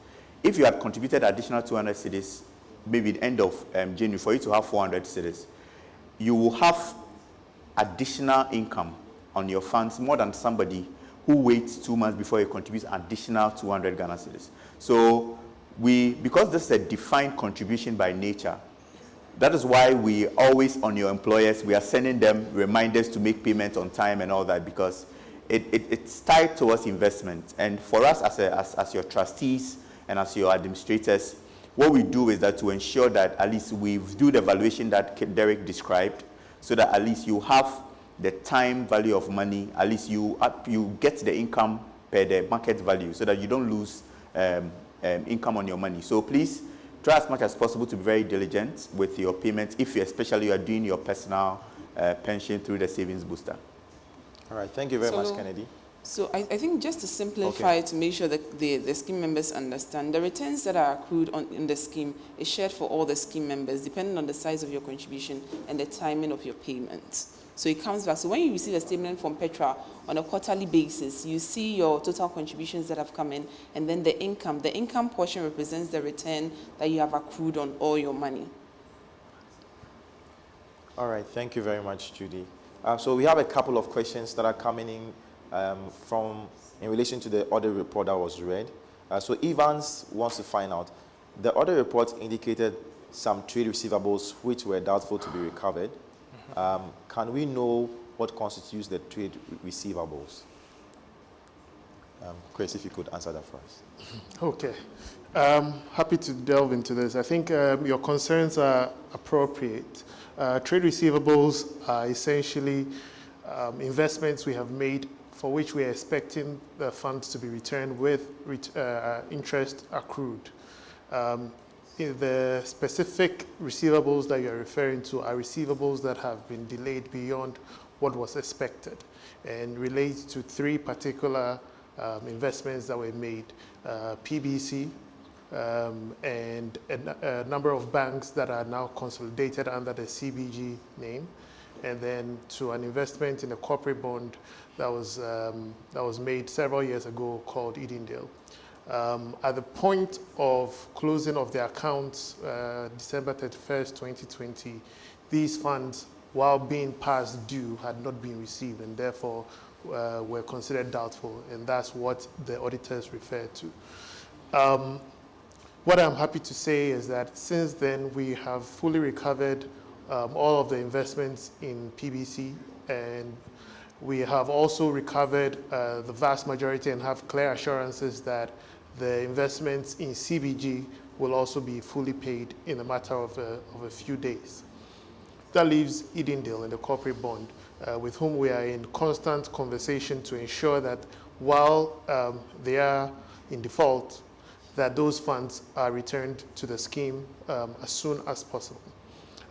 If you had contributed additional 200 cedis, maybe the end of January, for you to have 400 cedis, you will have additional income on your funds more than somebody who waits 2 months before he contributes additional 200 Ghana cedis. So because this is a defined contribution by nature, that is why we always, on your employers, we are sending them reminders to make payments on time and all that, because it's tied towards investment. And for us as your trustees and as your administrators, what we do is that to ensure that at least we do the valuation that Derek described, so that at least you have the time value of money, at least you get the income per the market value, so that you don't lose income on your money. So please try as much as possible to be very diligent with your payments, if especially you are doing your personal pension through the savings booster. All right, thank you very much, Kennedy. So I think just to simplify, to make sure that the scheme members understand, the returns that are accrued in the scheme is shared for all the scheme members, depending on the size of your contribution and the timing of your payments. So it comes back. So when you receive a statement from Petra on a quarterly basis, you see your total contributions that have come in, and then the income portion represents the return that you have accrued on all your money. All right, thank you very much, Judy. So we have a couple of questions that are coming in in relation to the audit report that was read. So Evans wants to find out, the audit report indicated some trade receivables which were doubtful to be recovered. Can we know what constitutes the trade receivables? Chris, if you could answer that for us. Okay. Happy to delve into this. I think your concerns are appropriate. Trade receivables are essentially investments we have made for which we are expecting the funds to be returned with interest accrued. the specific receivables that you're referring to are receivables that have been delayed beyond what was expected and relate to three particular investments that were made, PBC, and a number of banks that are now consolidated under the CBG name, and then to an investment in a corporate bond that was made several years ago called Edendale. At the point of closing of the accounts, December 31st, 2020, these funds, while being past due, had not been received and therefore were considered doubtful, and that's what the auditors refer to. What I'm happy to say is that since then, we have fully recovered all of the investments in PBC, and we have also recovered the vast majority and have clear assurances that the investments in CBG will also be fully paid in a matter of a few days. That leaves Edendale and the corporate bond, with whom we are in constant conversation to ensure that while they are in default, that those funds are returned to the scheme as soon as possible.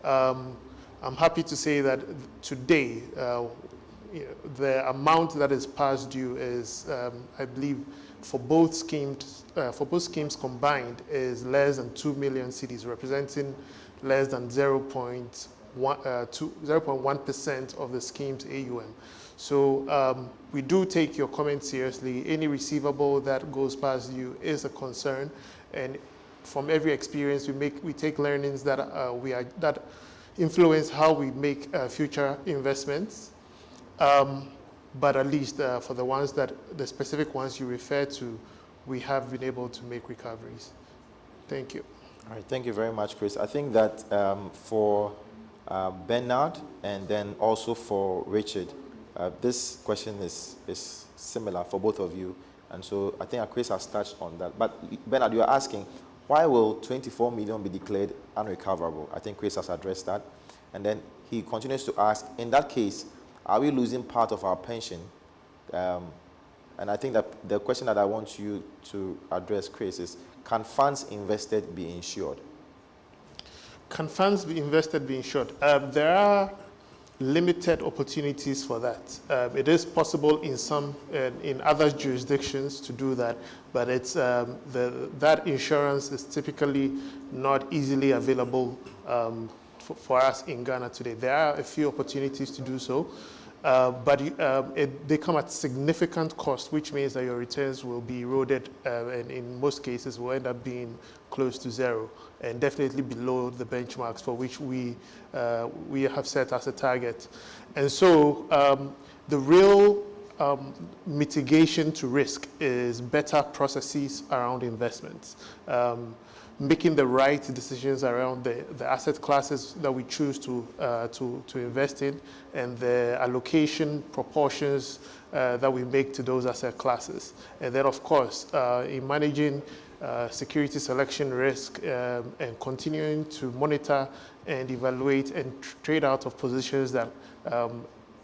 I'm happy to say that today, the amount that is past due is, I believe, for both schemes combined, is less than 2 million cedis, representing less than 0.1% of the scheme's AUM. So we do take your comment seriously. Any receivable that goes past due is a concern, and from every experience we take learnings that that influence how we make future investments. But at least for the specific ones you refer to, we have been able to make recoveries. Thank you. All right, thank you very much, Chris. I think that for Bernard and then also for Richard, this question is similar for both of you. And so I think Chris has touched on that. But Bernard, you are asking, why will 24 million be declared unrecoverable? I think Chris has addressed that. And then he continues to ask, in that case, are we losing part of our pension? And I think that the question that I want you to address, Chris, is, can funds invested be insured? Can funds be invested be insured? There are limited opportunities for that. It is possible in other jurisdictions to do that, but it's that insurance is typically not easily available for us in Ghana today. There are a few opportunities to do so, but they come at significant cost, which means that your returns will be eroded, and in most cases will end up being close to zero, and definitely below the benchmarks for which we have set as a target. And so the real mitigation to risk is better processes around investments. Making the right decisions around the asset classes that we choose to invest in, and the allocation proportions that we make to those asset classes. And then, of course, in managing security selection risk and continuing to monitor and evaluate and trade out of positions that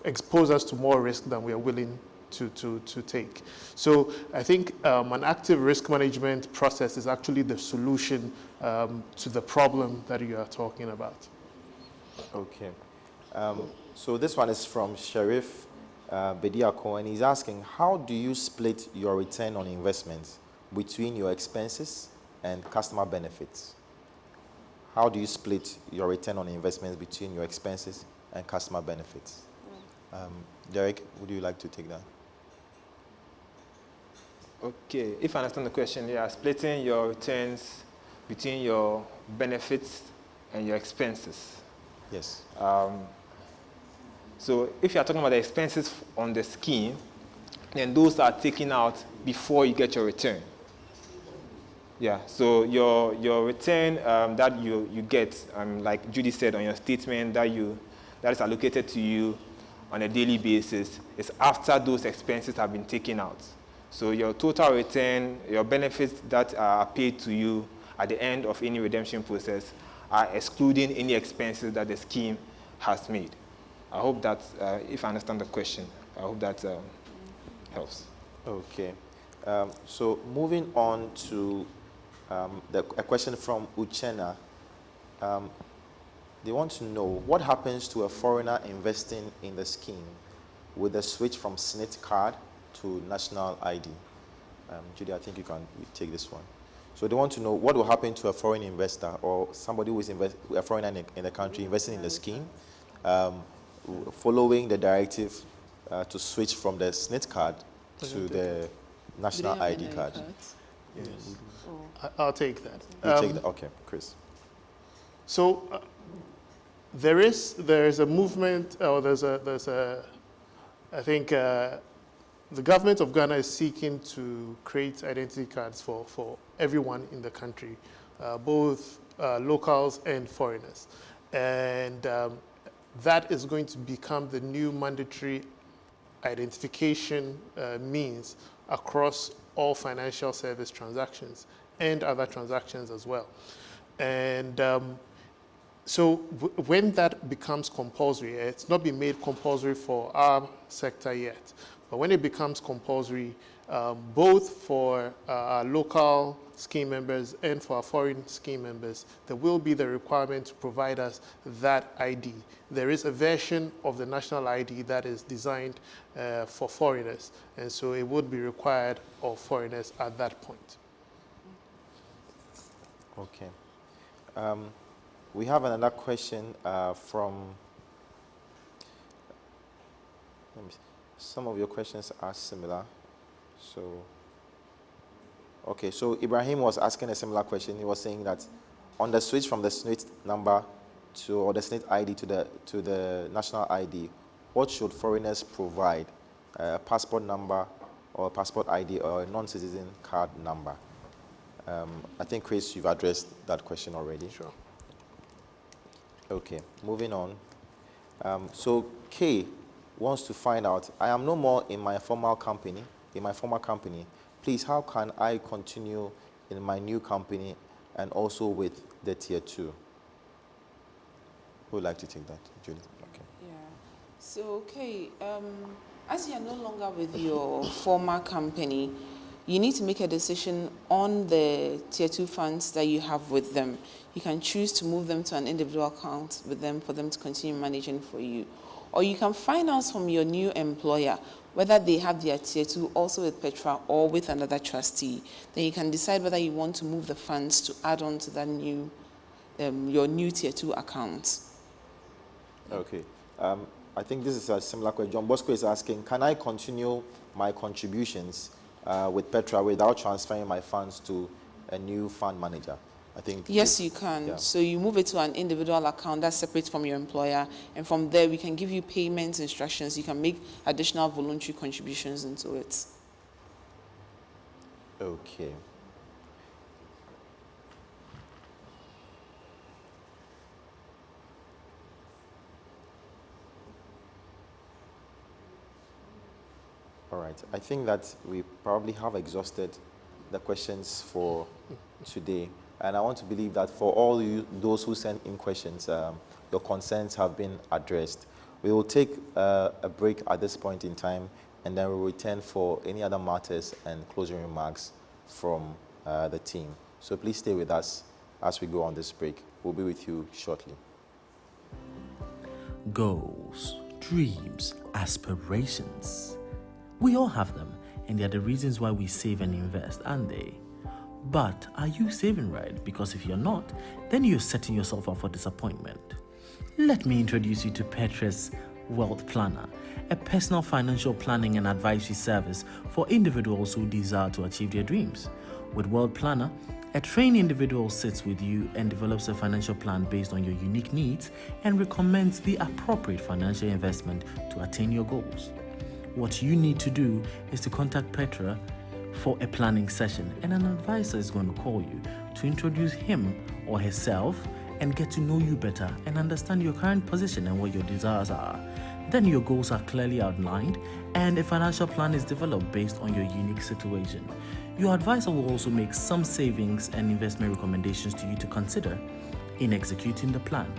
expose us to more risk than we are willing to take. So I think an active risk management process is actually the solution to the problem that you are talking about. Okay. So this one is from Sheriff Bediako, and he's asking, how do you split your return on investments between your expenses and customer benefits? How do you split your return on investments between your expenses and customer benefits? Derek, would you like to take that? Okay, if I understand the question, yeah, splitting your returns between your benefits and your expenses. Yes. So if you are talking about the expenses on the scheme, then those are taken out before you get your return. Yeah, so your return that you get, like Judy said on your statement, that is allocated to you on a daily basis, is after those expenses have been taken out. So your total return, your benefits that are paid to you at the end of any redemption process are excluding any expenses that the scheme has made. I hope that, if I understand the question, I hope that helps. Okay. So moving on to A question from Uchenna. They want to know what happens to a foreigner investing in the scheme with the switch from SNIT card to national ID. Judy, I think you take this one. So they want to know what will happen to a foreign investor or somebody who is a foreigner in the country investing in the scheme, following the directive to switch from the SNIT card to the national ID card. Yes. I'll take that. You take that. Okay, Chris. So there's a movement, or I think the government of Ghana is seeking to create identity cards for everyone in the country, both locals and foreigners. And that is going to become the new mandatory identification means across all financial service transactions and other transactions as well. And so when that becomes compulsory, it's not been made compulsory for our sector yet, but when it becomes compulsory, both for our local scheme members and for our foreign scheme members, there will be the requirement to provide us that ID. There is a version of the national ID that is designed for foreigners, and so it would be required of foreigners at that point. Okay. We have another question from, some of your questions are similar. So, okay, so Ibrahim was asking a similar question. He was saying that on the switch from the SNIT number or the SNIT ID to the national ID, what should foreigners provide? A passport number or a passport ID or a non-citizen card number? I think, Chris, you've addressed that question already. Sure. Okay, moving on. So Kay wants to find out, I am no more in my former company. Please, how can I continue in my new company and also with the tier 2? Who would like to take that? Julie? Okay. Yeah. So, okay, as you are no longer with your former company, you need to make a decision on the tier 2 funds that you have with them. You can choose to move them to an individual account with them for them to continue managing for you. Or you can find out from your new employer whether they have their tier 2 also with Petra or with another trustee. Then you can decide whether you want to move the funds to add on to that new, your new tier 2 account. Okay. I think this is a similar question. John Bosco is asking, can I continue my contributions with Petra without transferring my funds to a new fund manager? I think yes, you can. Yeah. So you move it to an individual account that's separate from your employer, and from there we can give you payment instructions. You can make additional voluntary contributions into it. Okay. All right. I think that we probably have exhausted the questions for today. And I want to believe that for all those who sent in questions, your concerns have been addressed. We will take a break at this point in time, and then we'll return for any other matters and closing remarks from the team. So please stay with us as we go on this break. We'll be with you shortly. Goals, dreams, aspirations. We all have them, and they're the reasons why we save and invest, aren't they? But are you saving right? Because if you're not, then you're setting yourself up for disappointment. Let me introduce you to Petra's Wealth Planner, a personal financial planning and advisory service for individuals who desire to achieve their dreams. With Wealth Planner, a trained individual sits with you and develops a financial plan based on your unique needs and recommends the appropriate financial investment to attain your goals. What you need to do is to contact Petra for a planning session, and an advisor is going to call you to introduce him or herself and get to know you better and understand your current position and what your desires are. Then your goals are clearly outlined and a financial plan is developed based on your unique situation. Your advisor will also make some savings and investment recommendations to you to consider in executing the plan.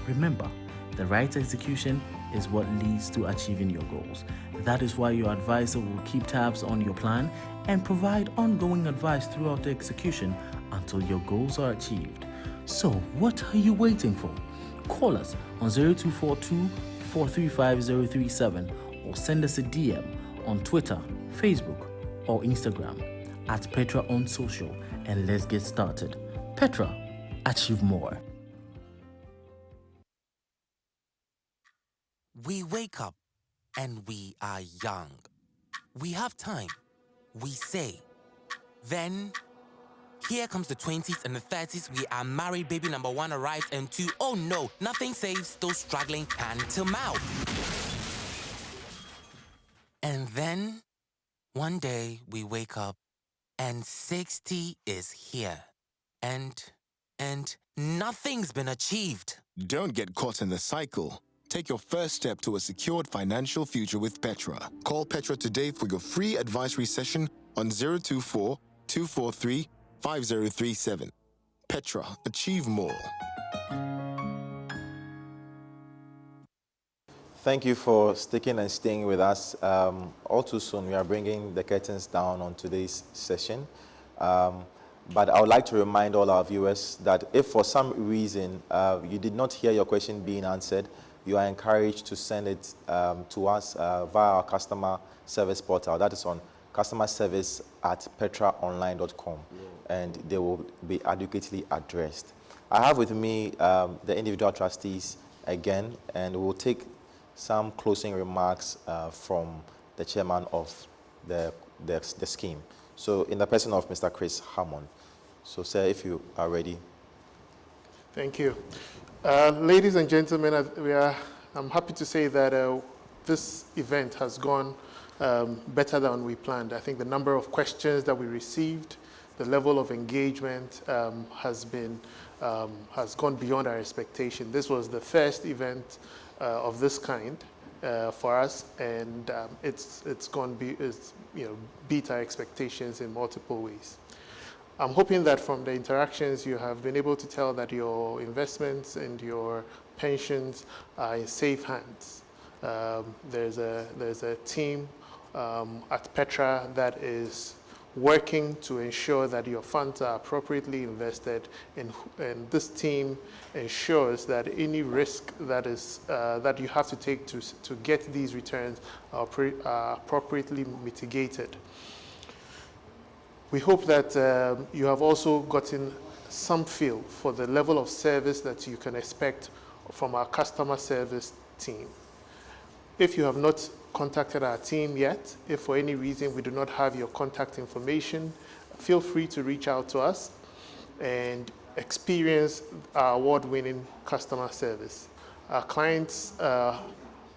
Remember, the right execution is what leads to achieving your goals. That is why your advisor will keep tabs on your plan and provide ongoing advice throughout the execution until your goals are achieved. So, what are you waiting for? Call us on 0242 435 037 or send us a DM on Twitter, Facebook, or Instagram at Petra on social, and let's get started. Petra, achieve more. We wake up and we are young. We have time, we say. Then, here comes the 20s and the 30s. We are married, baby number 1 arrives, and 2, oh no, nothing saves those struggling hand to mouth. And then, one day we wake up and 60 is here. And nothing's been achieved. Don't get caught in the cycle. Take your first step to a secured financial future with Petra. Call Petra today for your free advisory session on 024 243 5037. Petra, achieve more. Thank you for sticking and staying with us. All too soon, we are bringing the curtains down on today's session. But I would like to remind all our viewers that if for some reason you did not hear your question being answered, you are encouraged to send it to us via our customer service portal. That is on customerservice@petraonline.com, and they will be adequately addressed. I have with me the individual trustees again, and we'll take some closing remarks from the chairman of the scheme. So in the person of Mr. Chris Hammond. So sir, if you are ready. Thank you. Ladies and gentlemen, I'm happy to say that this event has gone better than we planned. I think the number of questions that we received, the level of engagement has gone beyond our expectation. This was the first event of this kind for us, and it's beat our expectations in multiple ways. I'm hoping that from the interactions you have been able to tell that your investments and your pensions are in safe hands. There's a team at Petra that is working to ensure that your funds are appropriately invested, and this team ensures that any risk that you have to take to get these returns are appropriately mitigated. We hope that you have also gotten some feel for the level of service that you can expect from our customer service team. If you have not contacted our team yet, if for any reason we do not have your contact information, feel free to reach out to us and experience our award-winning customer service. Our clients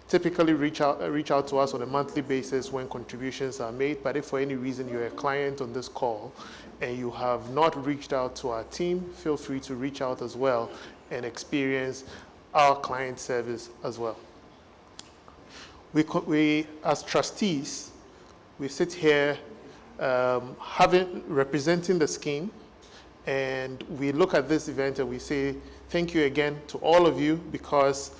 typically reach out to us on a monthly basis when contributions are made, but if for any reason you're a client on this call and you have not reached out to our team, feel free to reach out as well and experience our client service as well. We as trustees, we sit here representing the scheme, and we look at this event and we say thank you again to all of you, because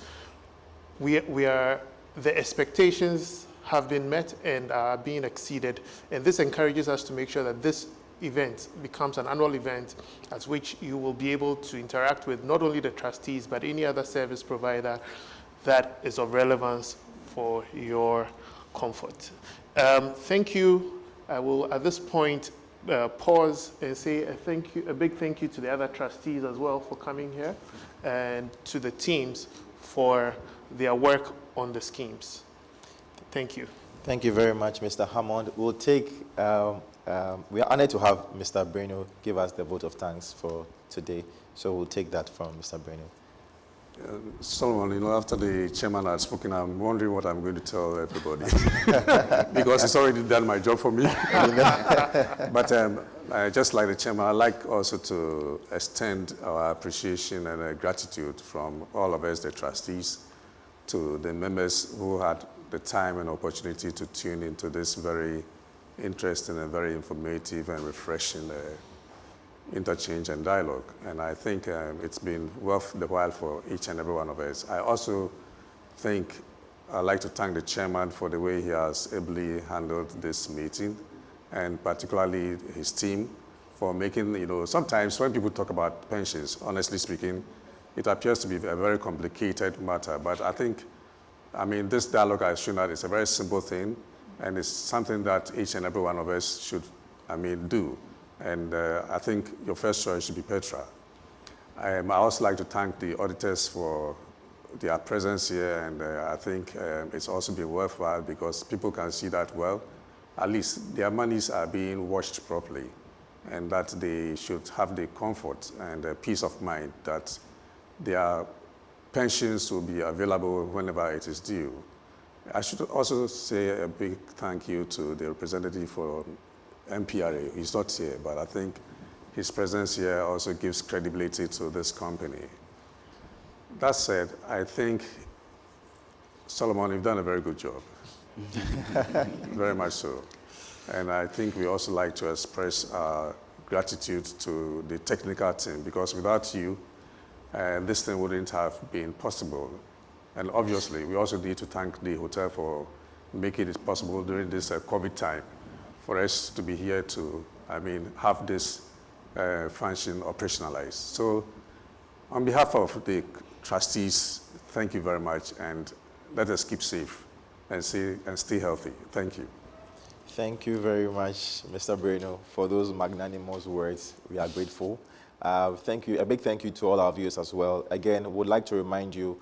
the expectations have been met and are being exceeded, and this encourages us to make sure that this event becomes an annual event at which you will be able to interact with not only the trustees but any other service provider that is of relevance for your comfort. Thank you. I will at this point pause and say a big thank you to the other trustees as well for coming here, and to the teams for their work on the schemes. Thank you. Thank you very much, Mr. Hammond. We'll take, we are honored to have Mr. Breno give us the vote of thanks for today. So we'll take that from Mr. Breno. Solomon, after the chairman had spoken, I'm wondering what I'm going to tell everybody. Because he's already done my job for me. But just like the chairman, I'd like also to extend our appreciation and gratitude from all of us, the trustees, to the members who had the time and opportunity to tune into this very interesting and very informative and refreshing interchange and dialogue. And I think it's been worth the while for each and every one of us. I also think I'd like to thank the chairman for the way he has ably handled this meeting, and particularly his team for making, sometimes when people talk about pensions, honestly speaking, it appears to be a very complicated matter. But I think, this dialogue has shown that it's a very simple thing, and it's something that each and every one of us should, do. And I think your first choice should be Petra. I also like to thank the auditors for their presence here, and I think it's also been worthwhile because people can see that, well, at least their monies are being watched properly, and that they should have the comfort and the peace of mind that their pensions will be available whenever it is due. I should also say a big thank you to the representative for MPRA. He's not here, but I think his presence here also gives credibility to this company. That said, I think, Solomon, you've done a very good job. Very much so. And I think we also like to express our gratitude to the technical team, because without you, this thing wouldn't have been possible. And obviously, we also need to thank the hotel for making it possible during this COVID time for us to be here to, have this function operationalized. So on behalf of the trustees, thank you very much, and let us keep safe and stay healthy. Thank you. Thank you very much, Mr. Breno, for those magnanimous words. We are grateful. Thank you. A big thank you to all our viewers as well. Again, would like to remind you,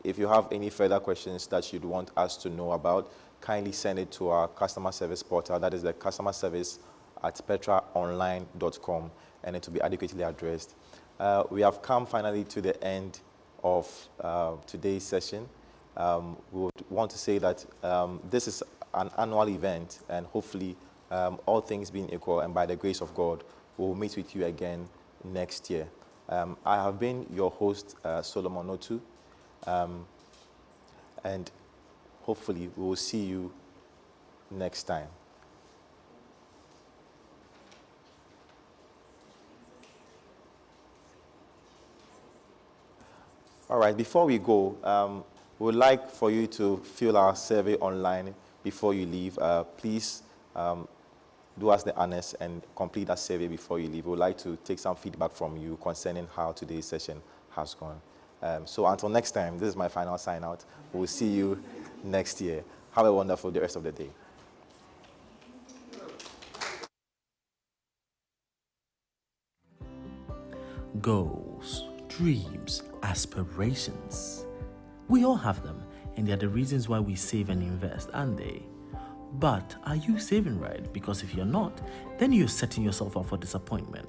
if you have any further questions that you'd want us to know about, kindly send it to our customer service portal. That is the customer service at petraonline.com, and it will be adequately addressed. We have come finally to the end of today's session. We would want to say that this is an annual event, and hopefully, all things being equal, and by the grace of God, we'll meet with you again next year. I have been your host, Solomon Otu, and hopefully we will see you next time. All right, before we go, we would like for you to fill our survey online before you leave. Please do us the honors and complete that survey before you leave. We would like to take some feedback from you concerning how today's session has gone. So until next time, this is my final sign out. We'll see you next year. Have a wonderful the rest of the day. Goals, dreams, aspirations. We all have them, and they're the reasons why we save and invest, aren't they? But are you saving right? Because if you're not, then you're setting yourself up for disappointment.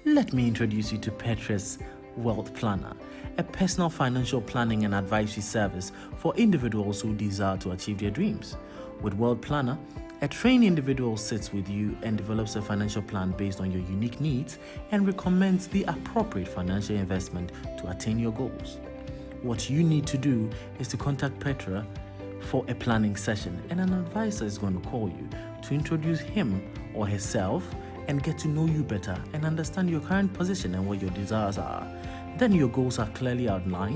Let me introduce you to Petra's Wealth Planner, a personal financial planning and advisory service for individuals who desire to achieve their dreams. With Wealth Planner, a trained individual sits with you and develops a financial plan based on your unique needs and recommends the appropriate financial investment to attain your goals. What you need to do is to contact Petra for a planning session, and an advisor is going to call you to introduce him or herself and get to know you better and understand your current position and what your desires are. Then your goals are clearly outlined